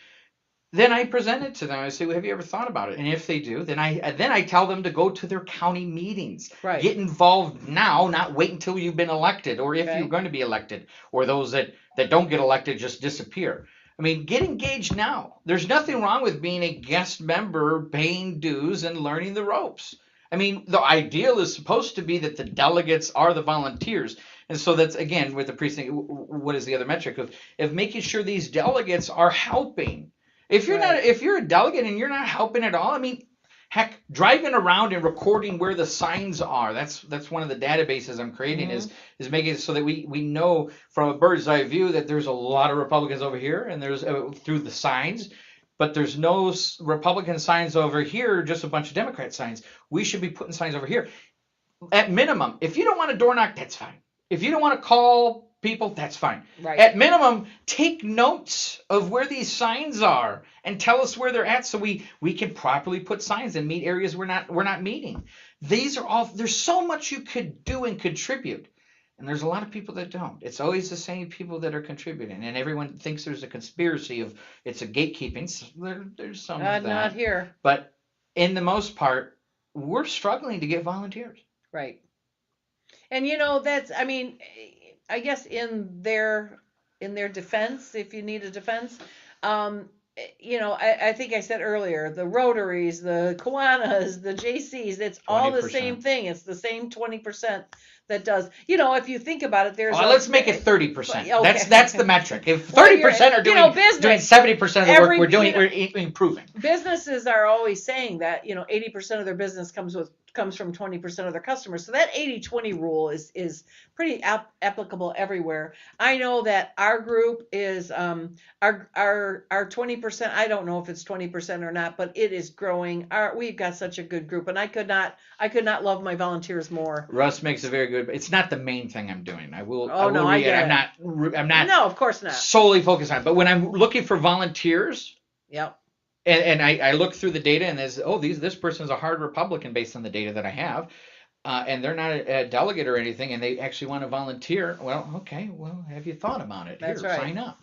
[SPEAKER 1] Then I present it to them. I say, well, have you ever thought about it? And if they do, then I tell them to go to their county meetings.
[SPEAKER 8] Right.
[SPEAKER 1] Get involved now, not wait until you've been elected, or if you're going to be elected, or those that don't get elected just disappear. I mean, get engaged now. There's nothing wrong with being a guest member, paying dues, and learning the ropes. I mean, the ideal is supposed to be that the delegates are the volunteers. And so that's, again, with the precinct, what is the other metric of making sure these delegates are helping. If you're a delegate and you're not helping at all, I mean, heck, driving around and recording where the signs are. That's one of the databases I'm creating is making it so that we know from a bird's eye view that there's a lot of Republicans over here, and there's through the signs, but there's no Republican signs over here, just a bunch of Democrat signs. We should be putting signs over here. At minimum, if you don't want to door knock, that's fine. If you don't want to call people, that's fine.
[SPEAKER 8] Right.
[SPEAKER 1] At minimum, take notes of where these signs are and tell us where they're at, so we can properly put signs and meet areas we're not meeting. These are all. There's so much you could do and contribute, and there's a lot of people that don't. It's always the same people that are contributing, and everyone thinks there's a conspiracy of it's a gatekeeping. So there's some of that.
[SPEAKER 8] Not here.
[SPEAKER 1] But in the most part, we're struggling to get volunteers.
[SPEAKER 8] Right. And that's. I mean, I guess in their defense, if you need a defense, I think I said earlier, the Rotaries, the Kiwanis, the JCs, it's all the same thing. It's the same 20% that does. If you think about it, there's.
[SPEAKER 1] Let's make it 30%.
[SPEAKER 8] Okay.
[SPEAKER 1] That's the metric. If 30% are doing 70% of the work we're doing, we're improving.
[SPEAKER 8] Businesses are always saying that 80% of their business comes from 20% of their customers. So that 80-20 rule is pretty applicable everywhere. I know that our group is our 20%. I don't know if it's 20% or not, but it is growing. We've got such a good group, and I could not love my volunteers more.
[SPEAKER 1] Russ makes a very good. It's not the main thing I'm doing. I'm not.
[SPEAKER 8] No, of course not.
[SPEAKER 1] Solely focused on it. But when I'm looking for volunteers.
[SPEAKER 8] Yep.
[SPEAKER 1] And I look through the data, and there's this person's a hard Republican based on the data that I have, and they're not a delegate or anything, and they actually want to volunteer. Well, okay, have you thought about it?
[SPEAKER 8] That's
[SPEAKER 1] Here,
[SPEAKER 8] right.
[SPEAKER 1] Sign up.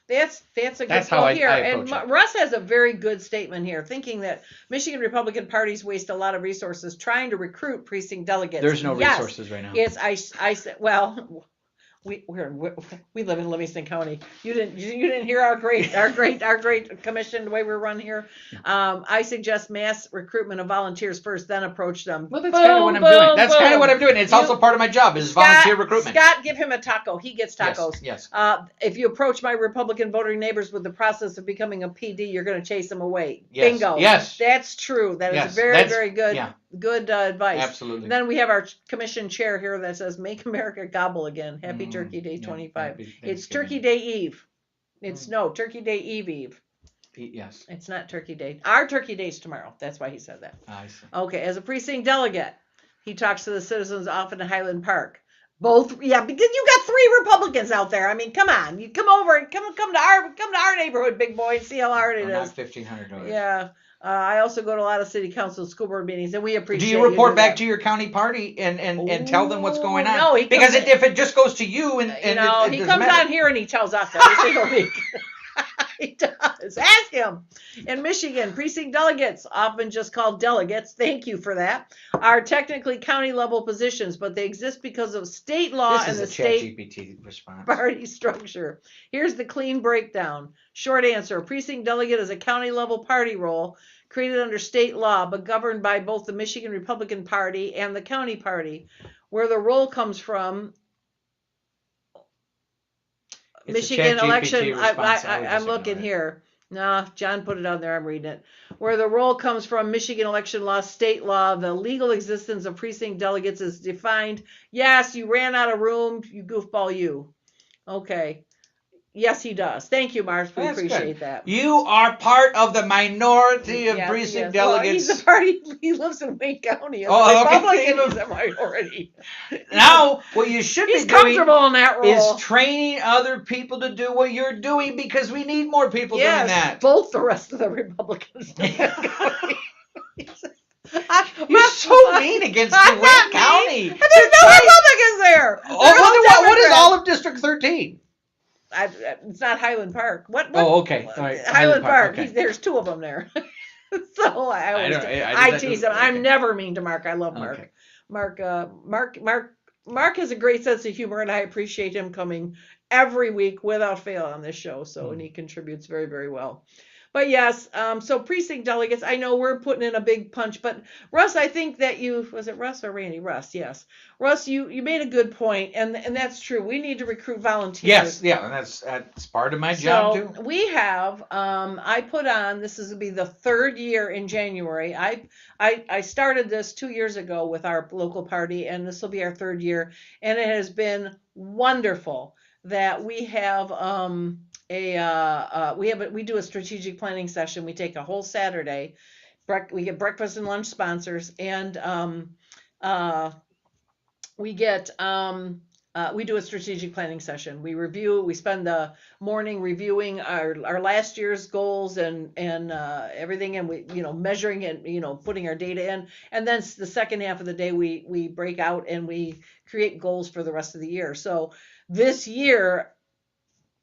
[SPEAKER 8] That's a good
[SPEAKER 1] That's how
[SPEAKER 8] point here.
[SPEAKER 1] I
[SPEAKER 8] And
[SPEAKER 1] approach it.
[SPEAKER 8] Russ has a very good statement here, thinking that Michigan Republican parties waste a lot of resources trying to recruit precinct delegates.
[SPEAKER 1] There's no
[SPEAKER 8] Yes,
[SPEAKER 1] resources right now.
[SPEAKER 8] It's I said, well, we live in Livingston County. You didn't hear our great commission, the way we're run here. I suggest mass recruitment of volunteers first, then approach them.
[SPEAKER 1] Well, that's kind of what I'm doing. That's kind of what I'm doing. It's also part of my job is volunteer recruitment.
[SPEAKER 8] Scott, give him a taco. He gets tacos.
[SPEAKER 1] Yes.
[SPEAKER 8] If you approach my Republican voting neighbors with the process of becoming a PD, you're going to chase them away.
[SPEAKER 1] Yes.
[SPEAKER 8] Bingo.
[SPEAKER 1] Yes.
[SPEAKER 8] That's true. That is very good.
[SPEAKER 1] Yeah.
[SPEAKER 8] Good advice.
[SPEAKER 1] Absolutely.
[SPEAKER 8] And then we have our commission chair here that says, "Make America gobble again." Happy Turkey Day 25. It's Turkey Day Eve. It's Turkey Day Eve.
[SPEAKER 1] Yes.
[SPEAKER 8] It's not Turkey Day. Our Turkey Day's tomorrow. That's why he said that.
[SPEAKER 1] I see.
[SPEAKER 8] Okay. As a precinct delegate, he talks to the citizens often in Highland Park. Both, yeah, because you got 3 Republicans out there. I mean, come on, you come over and come to our neighborhood, big boy, and see how hard it is.
[SPEAKER 1] Not $1,500.
[SPEAKER 8] Yeah. I also go to a lot of city council and school board meetings, and we appreciate.
[SPEAKER 1] Do you report back to your county party and tell them what's going on?
[SPEAKER 8] No,
[SPEAKER 1] because if it just goes to you and
[SPEAKER 8] he comes on here and he tells us every single week. He does. Ask him. In Michigan, precinct delegates, often just called delegates, thank you for that, are technically county level positions, but they exist because of state law and the state
[SPEAKER 1] ChatGPT response.
[SPEAKER 8] party structure. Here's the clean breakdown. Short answer: precinct delegate is a county level party role created under state law, but governed by both the Michigan Republican Party and the county party. Where the role comes from,
[SPEAKER 1] It's
[SPEAKER 8] Michigan
[SPEAKER 1] a ChatGPT
[SPEAKER 8] election.
[SPEAKER 1] response.
[SPEAKER 8] I'm looking here. No, John put it on there. I'm reading it. Where the role comes from, Michigan election law, state law, the legal existence of precinct delegates is defined. Yes, you ran out of room. You goofball, you. Okay. Yes, he does. Thank you, Mars. We
[SPEAKER 1] That's
[SPEAKER 8] appreciate
[SPEAKER 1] good.
[SPEAKER 8] that.
[SPEAKER 1] You are part of the minority of
[SPEAKER 8] Yes,
[SPEAKER 1] precinct
[SPEAKER 8] yes. Well,
[SPEAKER 1] delegates.
[SPEAKER 8] he's a party. He lives in Wayne County. As
[SPEAKER 1] Oh,
[SPEAKER 8] a
[SPEAKER 1] okay.
[SPEAKER 8] Republican, he's a minority.
[SPEAKER 1] Now, what you should
[SPEAKER 8] He's
[SPEAKER 1] be doing
[SPEAKER 8] comfortable in that role.
[SPEAKER 1] is training other people to do what you're doing because we need more people doing that.
[SPEAKER 8] Both the rest of the Republicans.
[SPEAKER 1] You're so mean against Wayne County.
[SPEAKER 8] There's no Republicans there.
[SPEAKER 1] What is all of District 13?
[SPEAKER 8] It's not Highland Park. What?
[SPEAKER 1] Oh, okay. All right.
[SPEAKER 8] Highland Park.
[SPEAKER 1] Okay.
[SPEAKER 8] There's 2 of them there. So I tease him. I'm never mean to Mark. I love Mark.
[SPEAKER 1] Okay.
[SPEAKER 8] Mark has a great sense of humor, and I appreciate him coming every week without fail on this show. So and he contributes very, very well. But yes, so precinct delegates, I know we're putting in a big punch, but Russ, I think that was it Russ or Randy? Russ, yes. Russ, you made a good point, and that's true. We need to recruit volunteers.
[SPEAKER 1] Yes, yeah, and that's part of my job too.
[SPEAKER 8] We have, I put on, this is going to be the 3rd year in January. I started this 2 years ago with our local party, and this will be our 3rd year, and it has been wonderful that we have we do a strategic planning session. We take a whole Saturday. We get breakfast and lunch sponsors, and we do a strategic planning session. We spend the morning reviewing our last year's goals and everything, and we measuring and putting our data in, and then the second half of the day we break out and we create goals for the rest of the year. So this year,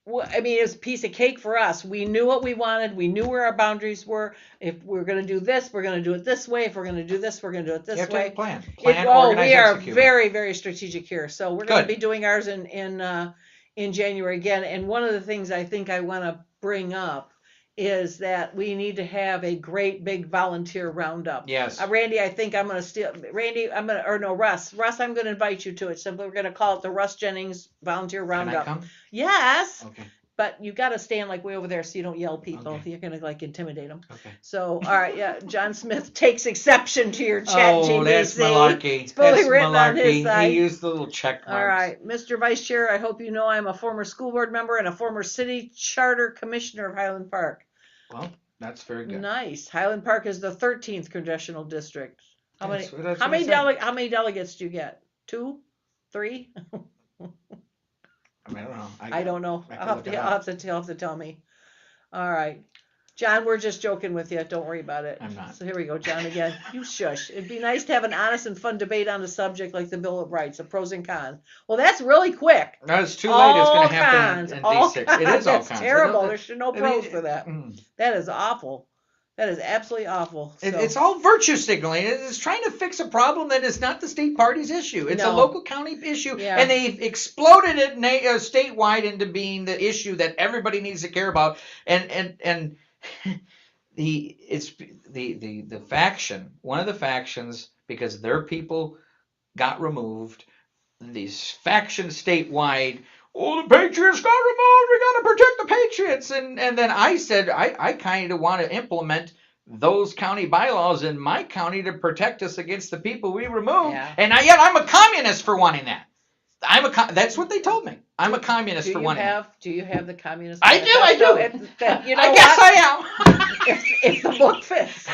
[SPEAKER 8] I mean, it was a piece of cake for us. We knew what we wanted. We knew where our boundaries were. If we're going to do this, we're going to do it this way. If we're going to do this, we're going to do it this
[SPEAKER 1] You have to
[SPEAKER 8] way.
[SPEAKER 1] have a plan. Organize,
[SPEAKER 8] we are
[SPEAKER 1] execute.
[SPEAKER 8] very, very strategic here. So we're going to
[SPEAKER 1] Good.
[SPEAKER 8] be doing ours in January again. And one of the things I think I want to bring up is that we need to have a great big volunteer roundup.
[SPEAKER 1] Yes.
[SPEAKER 8] Randy, I think I'm going to steal. Randy, Russ. Russ, I'm going to invite you to it. Simply, we're going to call it the Russ Jennings Volunteer Roundup.
[SPEAKER 1] Can I come?
[SPEAKER 8] Yes.
[SPEAKER 1] Okay.
[SPEAKER 8] But you got to stand like way over there so you don't yell people.
[SPEAKER 1] Okay.
[SPEAKER 8] You're going to intimidate them.
[SPEAKER 1] Okay.
[SPEAKER 8] So, all right, yeah. John Smith takes exception to your chat
[SPEAKER 1] Oh,
[SPEAKER 8] GBC.
[SPEAKER 1] that's malarkey.
[SPEAKER 8] It's fully
[SPEAKER 1] That's
[SPEAKER 8] written on his
[SPEAKER 1] malarkey.
[SPEAKER 8] side.
[SPEAKER 1] He used the little check marks.
[SPEAKER 8] All right, Mr. Vice Chair, I hope you know I'm a former school board member and a former city charter commissioner of Highland Park.
[SPEAKER 1] Well, that's very good.
[SPEAKER 8] Nice. Highland Park is the 13th congressional district. How many delegates do you get? 2? 3?
[SPEAKER 1] I mean, I don't know.
[SPEAKER 8] I don't know.
[SPEAKER 1] I
[SPEAKER 8] I'll
[SPEAKER 1] can look it up.
[SPEAKER 8] have to tell me. All right. John, we're just joking with you. Don't worry about it.
[SPEAKER 1] I'm not.
[SPEAKER 8] So here we go, John, again. You shush. It'd be nice to have an honest and fun debate on a subject like the Bill of Rights, the pros and cons. Well, that's really quick.
[SPEAKER 1] No, it's too late. It's going to happen
[SPEAKER 8] Cons.
[SPEAKER 1] in
[SPEAKER 8] All
[SPEAKER 1] D6. It
[SPEAKER 8] cons.
[SPEAKER 1] is all
[SPEAKER 8] That's
[SPEAKER 1] cons.
[SPEAKER 8] terrible. There should no
[SPEAKER 1] I
[SPEAKER 8] pros
[SPEAKER 1] mean,
[SPEAKER 8] for that. That is awful. That is absolutely awful. So.
[SPEAKER 1] It's all virtue signaling. It's trying to fix a problem that is not the state party's issue. It's a
[SPEAKER 8] No.
[SPEAKER 1] local county issue,
[SPEAKER 8] Yeah.
[SPEAKER 1] and they've exploded it statewide into being the issue that everybody needs to care about. And the faction, one of the factions, because their people got removed, these factions statewide. Oh, the Patriots got removed. We got to protect the Patriots. And then I said, I kind of want to implement those county bylaws in my county to protect us against the people we removed.
[SPEAKER 8] Yeah.
[SPEAKER 1] And yet I'm a communist for wanting that. That's what they told me. I'm a communist for wanting that.
[SPEAKER 8] Do you have the communist?
[SPEAKER 1] I do.
[SPEAKER 8] You know
[SPEAKER 1] I guess
[SPEAKER 8] what?
[SPEAKER 1] I am.
[SPEAKER 8] If the book fits.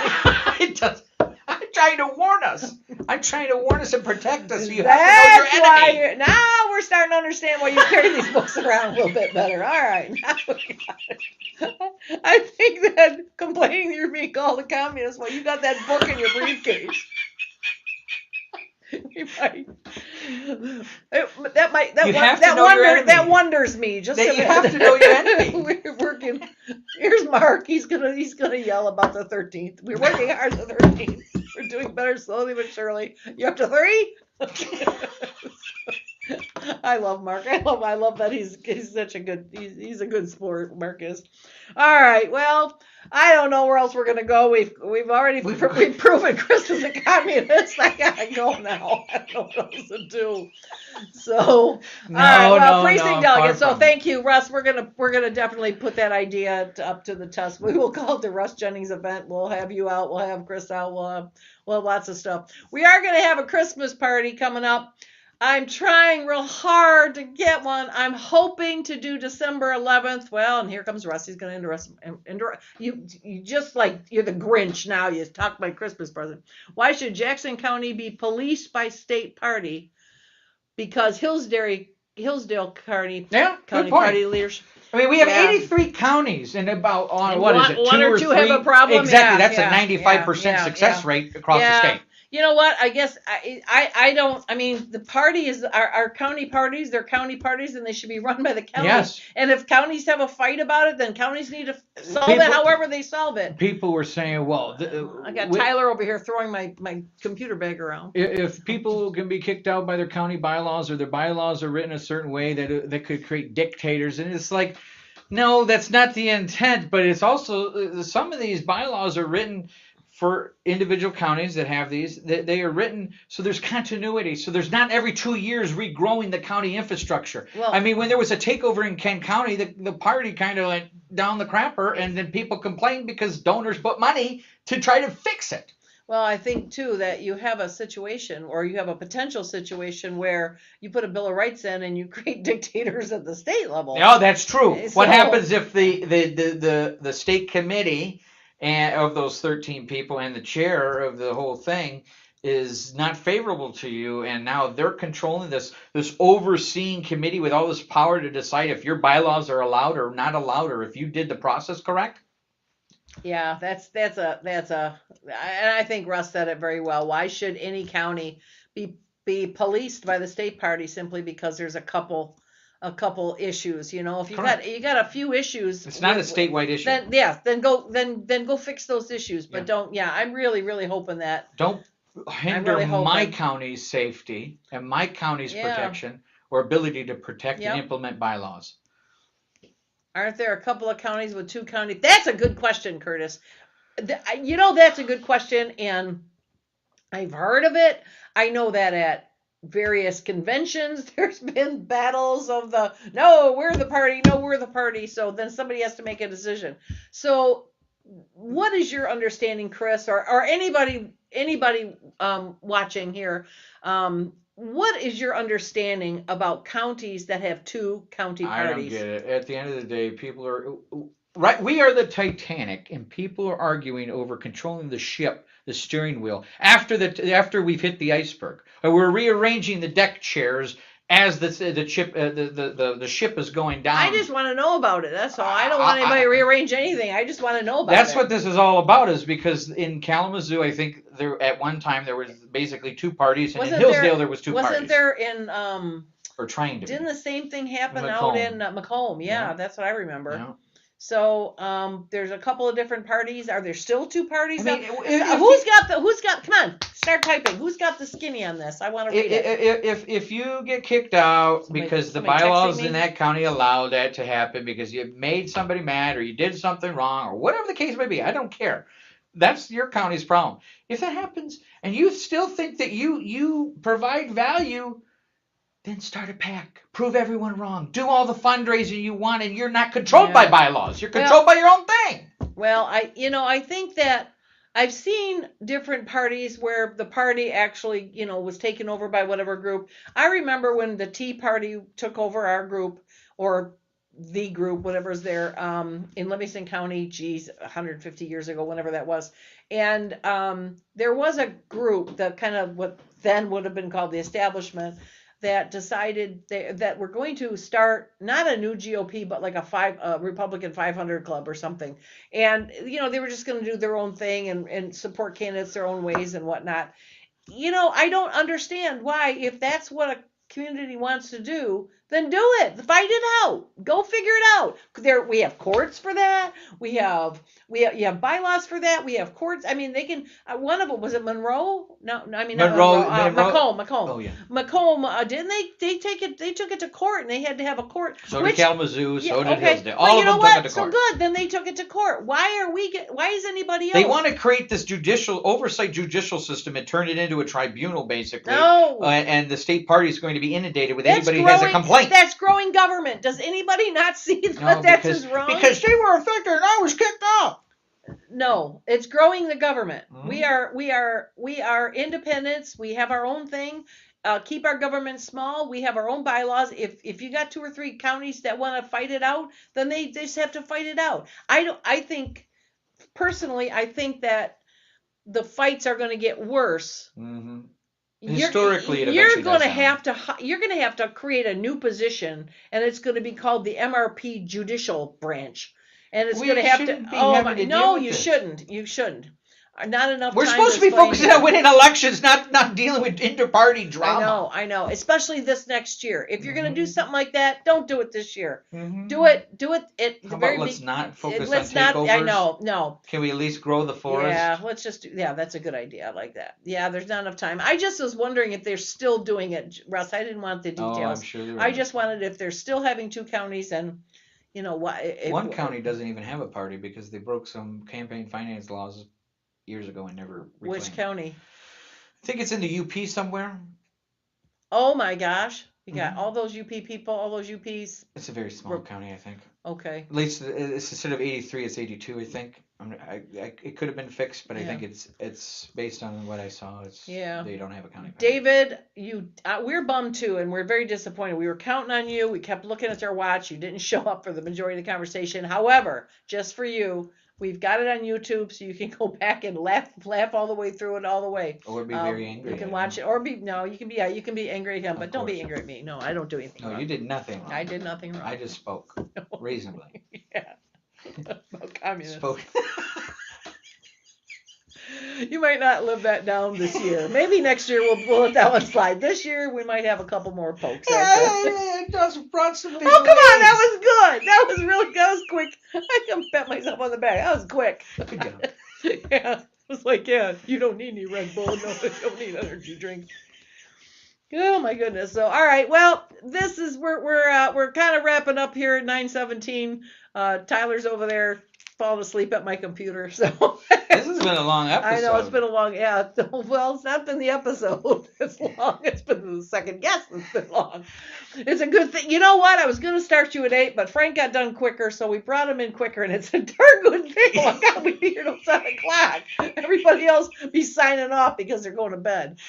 [SPEAKER 1] It does. I'm trying to warn us. I'm trying to warn us and protect us. So you
[SPEAKER 8] That's
[SPEAKER 1] have to know your
[SPEAKER 8] why
[SPEAKER 1] enemy.
[SPEAKER 8] now we're starting to understand why you carry these books around a little bit better. All right. Now we got it. I think that complaining that you're being called a communist, well, you got that book in your briefcase. You might. That wonders me. Just
[SPEAKER 1] That
[SPEAKER 8] a
[SPEAKER 1] you
[SPEAKER 8] minute.
[SPEAKER 1] have to know your enemy.
[SPEAKER 8] We're working. Here's Mark. He's gonna yell about the 13th. We're working hard the 13th. We're doing better slowly but surely. You up to 3? I love Mark. I love that he's such a good he's a good sport, Mark is. All right. Well, I don't know where else we're gonna go. We've proven Chris is a communist. I gotta go now. I don't know what else to do. So precinct delegate. So thank you, Russ. We're gonna definitely put that idea up to the test. We will call it the Russ Jennings event. We'll have you out. We'll have Chris out. We'll have lots of stuff. We are gonna have a Christmas party coming up. I'm trying real hard to get one. I'm hoping to do December 11th. Well, and here comes Russ. He's going to interrupt you. You just like you're the Grinch now. You talk about Christmas present. Why should Jackson County be policed by state party? Because Hillsdale County party leaders.
[SPEAKER 1] I mean, we have 83 counties, and about what is it?
[SPEAKER 8] One or two have a problem.
[SPEAKER 1] Exactly, that's a 95% success rate across the state.
[SPEAKER 8] You know what? I guess I don't. I mean, the party is our county parties. They're county parties, and they should be run by the county.
[SPEAKER 1] Yes.
[SPEAKER 8] And if counties have a fight about it, then counties need to solve it however they solve it.
[SPEAKER 1] People were saying, well,
[SPEAKER 8] I got Tyler over here throwing my computer bag around.
[SPEAKER 1] If people can be kicked out by their county bylaws, or their bylaws are written a certain way that could create dictators, and it's like, no, that's not the intent. But it's also some of these bylaws are written for individual counties that have these. They are written so there's continuity. So there's not every 2 years regrowing the county infrastructure.
[SPEAKER 8] Well,
[SPEAKER 1] I mean, when there was a takeover in Kent County, the party kind of went down the crapper, and then people complained because donors put money to try to fix it.
[SPEAKER 8] Well, I think, too, that you have a situation, or you have a potential situation where you put a Bill of Rights in and you create dictators at the state level.
[SPEAKER 1] Oh, that's true.
[SPEAKER 8] So,
[SPEAKER 1] what happens if the state committee and of those 13 people and the chair of the whole thing is not favorable to you, and now they're controlling this overseeing committee with all this power to decide if your bylaws are allowed or not allowed, or if you did the process correct?
[SPEAKER 8] Yeah, that's and I think Russ said it very well. Why should any county be policed by the state party simply because there's a couple issues? You know, if you got a few issues,
[SPEAKER 1] it's not a statewide issue.
[SPEAKER 8] Then go fix those issues. But don't. Yeah, I'm really hoping that
[SPEAKER 1] don't hinder my county's safety and my county's protection or ability to protect and implement bylaws.
[SPEAKER 8] Aren't there a couple of counties with 2 counties? That's a good question, Curtis. You know, that's a good question, and I've heard of it. I know that at various conventions, there's been battles of no, we're the party. So then somebody has to make a decision. So what is your understanding, Chris, or anybody watching here? What is your understanding about counties that have 2 county parties?
[SPEAKER 1] I don't get it. At the end of the day, people are right. We are the Titanic, and people are arguing over controlling the ship, the steering wheel, after we've hit the iceberg. Or we're rearranging the deck chairs as the ship is going down.
[SPEAKER 8] I just want to know about it. That's all. I don't want anybody to rearrange anything. I just want to know about
[SPEAKER 1] That's
[SPEAKER 8] it.
[SPEAKER 1] what this is all about, is because in Kalamazoo, I think there at one time there was basically two parties, and in Hillsdale there was two parties.
[SPEAKER 8] Wasn't there in
[SPEAKER 1] or trying to
[SPEAKER 8] Didn't
[SPEAKER 1] be.
[SPEAKER 8] the same thing happen
[SPEAKER 1] Macomb.
[SPEAKER 8] out in Macomb? Yeah, that's what I remember.
[SPEAKER 1] Yeah.
[SPEAKER 8] So there's a couple of different parties. Are there still two parties?
[SPEAKER 1] I mean,
[SPEAKER 8] who's got? Come on, start typing. Who's got the skinny on this? I want to read it.
[SPEAKER 1] If you get kicked out because the
[SPEAKER 8] somebody
[SPEAKER 1] bylaws
[SPEAKER 8] texting me?
[SPEAKER 1] in that county allow that to happen because you made somebody mad or you did something wrong or whatever the case may be, I don't care. That's your county's problem. If that happens and you still think that you provide value, then start a PAC. Prove everyone wrong. Do all the fundraising you want, and you're not controlled by bylaws. You're controlled by your own thing.
[SPEAKER 8] Well, I think that I've seen different parties where the party actually, was taken over by whatever group. I remember when the Tea Party took over our group, or the group, whatever's there, in Livingston County, 150 years ago, whenever that was. And there was a group that kind of what then would have been called the establishment, that decided that we're going to start not a new GOP, but like a Republican 500 club or something. And, they were just going to do their own thing and support candidates their own ways and whatnot. I don't understand why, if that's what a community wants to do, then do it. Fight it out. Go figure it out. We have courts for that. You have bylaws for that. We have courts. I mean, they can. One of them, was it Monroe? No, I mean
[SPEAKER 1] Monroe.
[SPEAKER 8] Macomb.
[SPEAKER 1] Oh yeah.
[SPEAKER 8] Macomb. Didn't they take it? They took it to court, and they had to have a court.
[SPEAKER 1] So did Kalamazoo. So did Hillsdale.
[SPEAKER 8] All
[SPEAKER 1] of them took it to court.
[SPEAKER 8] So good. Then they took it to court. Why is anybody else?
[SPEAKER 1] They want to create this oversight judicial system and turn it into a tribunal, basically.
[SPEAKER 8] No.
[SPEAKER 1] And the state party is going to be inundated with anybody who has a complaint.
[SPEAKER 8] That's growing government. Does anybody not see that that's just wrong?
[SPEAKER 1] Because they were affected and I was kicked out.
[SPEAKER 8] No, it's growing the government.
[SPEAKER 1] Mm-hmm.
[SPEAKER 8] We are independents. We have our own thing. Keep our government small. We have our own bylaws. If you got 2 or 3 counties that want to fight it out, then they just have to fight it out. I think that the fights are going to get worse.
[SPEAKER 1] Mm-hmm.
[SPEAKER 8] Historically, you're going to have to create a new position, and it's going to be called the MRP Judicial Branch, and it's going to have to. Oh my! No, you shouldn't. You shouldn't. Not enough.
[SPEAKER 1] We're supposed to be focusing on winning elections, not dealing with inter-party drama.
[SPEAKER 8] I know. Especially this next year. If you're going to do something like that, don't do it this year.
[SPEAKER 1] Mm-hmm.
[SPEAKER 8] Do it.
[SPEAKER 1] How about let's not focus on takeovers?
[SPEAKER 8] I know. No.
[SPEAKER 1] Can we at least grow the forest?
[SPEAKER 8] Yeah. Let's just. That's a good idea. I like that. Yeah. There's not enough time. I just was wondering if they're still doing it, Russ. I didn't want the details.
[SPEAKER 1] Oh, I'm sure.
[SPEAKER 8] I just wanted if they're still having 2 counties and.
[SPEAKER 1] One county doesn't even have a party because they broke some campaign finance laws years ago and never reclaimed.
[SPEAKER 8] Which county?
[SPEAKER 1] I think it's in the UP somewhere.
[SPEAKER 8] Oh my gosh. You got all those UP people, all those UPs.
[SPEAKER 1] It's a very small county, I think.
[SPEAKER 8] Okay.
[SPEAKER 1] At least it's instead of 83, it's 82, I think. It could have been fixed, but I think it's based on what I saw. They don't have a county.
[SPEAKER 8] David, we're bummed too, and we're very disappointed. We were counting on you. We kept looking at our watch. You didn't show up for the majority of the conversation. However, just for you, we've got it on YouTube, so you can go back and laugh all the way through it all the way.
[SPEAKER 1] Or be very angry.
[SPEAKER 8] You can watch it, or you can be angry at him, but don't be angry at me. No, I don't do anything.
[SPEAKER 1] No, you did nothing wrong.
[SPEAKER 8] I did nothing wrong.
[SPEAKER 1] I just spoke reasonably.
[SPEAKER 8] Yeah. About communists.
[SPEAKER 1] Spoke.
[SPEAKER 8] You might not live that down this year. Maybe next year we'll let that one slide. This year we might have a couple more pokes.
[SPEAKER 1] It just brought some big
[SPEAKER 8] come on, that was good. That was quick. I can pat myself on the back. That was quick.
[SPEAKER 1] Good job.
[SPEAKER 8] Yeah, it was like, you don't need any Red Bull. No, you don't need energy drink. Oh my goodness. So all right, well, this is we're kind of wrapping up here at 9:17. Tyler's over there falling asleep at my computer. So
[SPEAKER 1] this has been a long episode.
[SPEAKER 8] I know it's been a long. Yeah. Well, it's not been the episode. It's long. It's been the second guest. It's been long. It's a good thing. You know what? I was going to start you at 8, but Frank got done quicker, so we brought him in quicker, and it's a darn good thing. Oh my God, we'd be here till 7 o'clock. Everybody else be signing off because they're going to bed.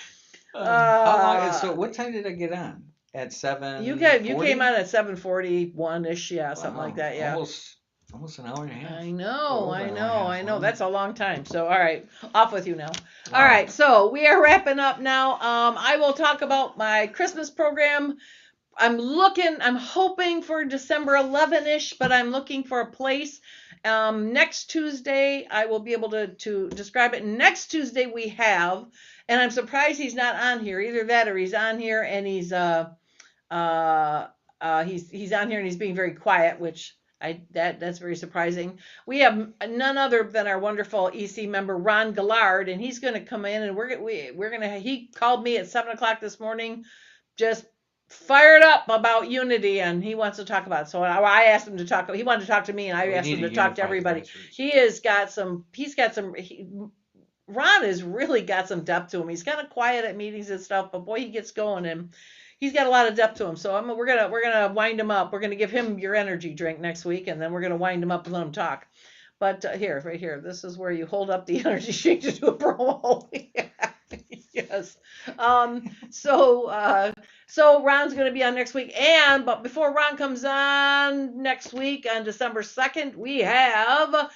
[SPEAKER 1] How long? So what time did I get on? At 7.
[SPEAKER 8] You came on at 7:41ish. Yeah, something like that. Yeah.
[SPEAKER 1] Almost an hour and a half.
[SPEAKER 8] I know. That's a long time. So, all right, off with you now. All right, so we are wrapping up now. I will talk about my Christmas program I'm hoping for December 11-ish, but I'm looking for a place. Next Tuesday, I will be able to describe it. Next Tuesday we have, and I'm surprised he's not on here. Either that or he's on here and he's on here and he's being very quiet, which that's very surprising. We have none other than our wonderful EC member Ron Gillard, and he's going to come in, and he called me at 7:00 this morning, just fired up about unity, and he wants to talk about it. So I asked him to talk. He wanted to talk to me, and I asked him to talk to everybody. Ron has really got some depth to him. He's kind of quiet at meetings and stuff, but boy, he gets going, and he's got a lot of depth to him. So we're gonna wind him up. We're gonna give him your energy drink next week, and then we're gonna wind him up and let him talk. But right here, this is where you hold up the energy drink to do a promo. Yes. So Ron's going to be on next week, but before Ron comes on next week on December 2nd, we have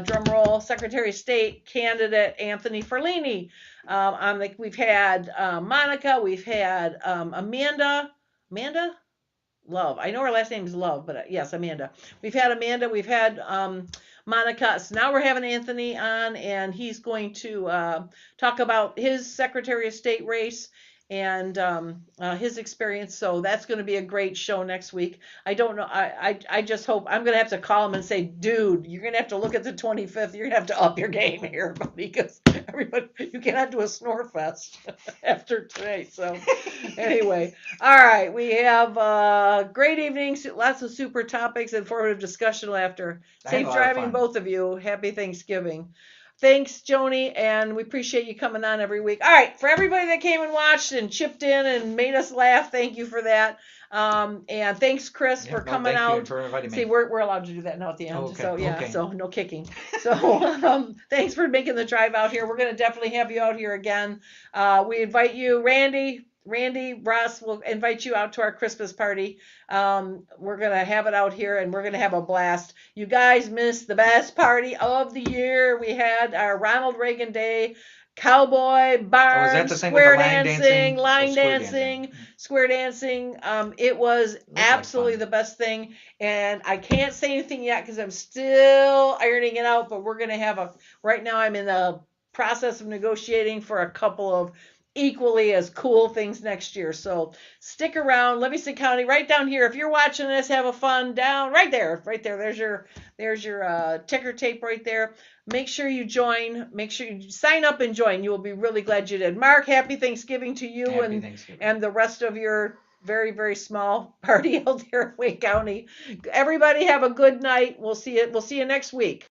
[SPEAKER 8] drum roll Secretary of State candidate Anthony Ferlini. We've had Monica, we've had Amanda Love. I know her last name is Love, but yes, Amanda. We've had Amanda, we've had Monica. So now we're having Anthony on, and he's going to talk about his Secretary of State race and his experience. So that's going to be a great show next week. I don't know. I just hope I'm going to have to call him and say, dude, you're going to have to look at the 25th. You're going to have to up your game here, buddy, because everybody, you cannot do a snore fest after today. So anyway, all right. We have great evenings, lots of super topics, informative discussion, laughter. Safe driving, both of you. Happy Thanksgiving. Thanks, Joni, and we appreciate you coming on every week. All right, for everybody that came and watched and chipped in and made us laugh, thank you for that. And thanks, Chris, for coming out.
[SPEAKER 1] Thank you for inviting me.
[SPEAKER 8] See, we're allowed to do that now at the end.
[SPEAKER 1] Okay.
[SPEAKER 8] So yeah,
[SPEAKER 1] Okay.
[SPEAKER 8] so no kicking. So thanks for making the drive out here. We're going to definitely have you out here again. We invite you, Randy, Russ, will invite you out to our Christmas party. We're going to have it out here, and we're going to have a blast. You guys missed the best party of the year. We had our Ronald Reagan Day, cowboy barn, square dancing, line dancing, square dancing. It was absolutely the best thing, and I can't say anything yet because I'm still ironing it out, but we're going to have right now I'm in the process of negotiating for a couple of equally as cool things next year. So stick around. Livingston County, right down here. If you're watching this, have a fun down right there. There's your ticker tape right there. Make sure you join. Make sure you sign up and join. You will be really glad you did. Mark, happy Thanksgiving to you and the rest of your very, very small party out there in Wayne County. Everybody have a good night. We'll see you next week.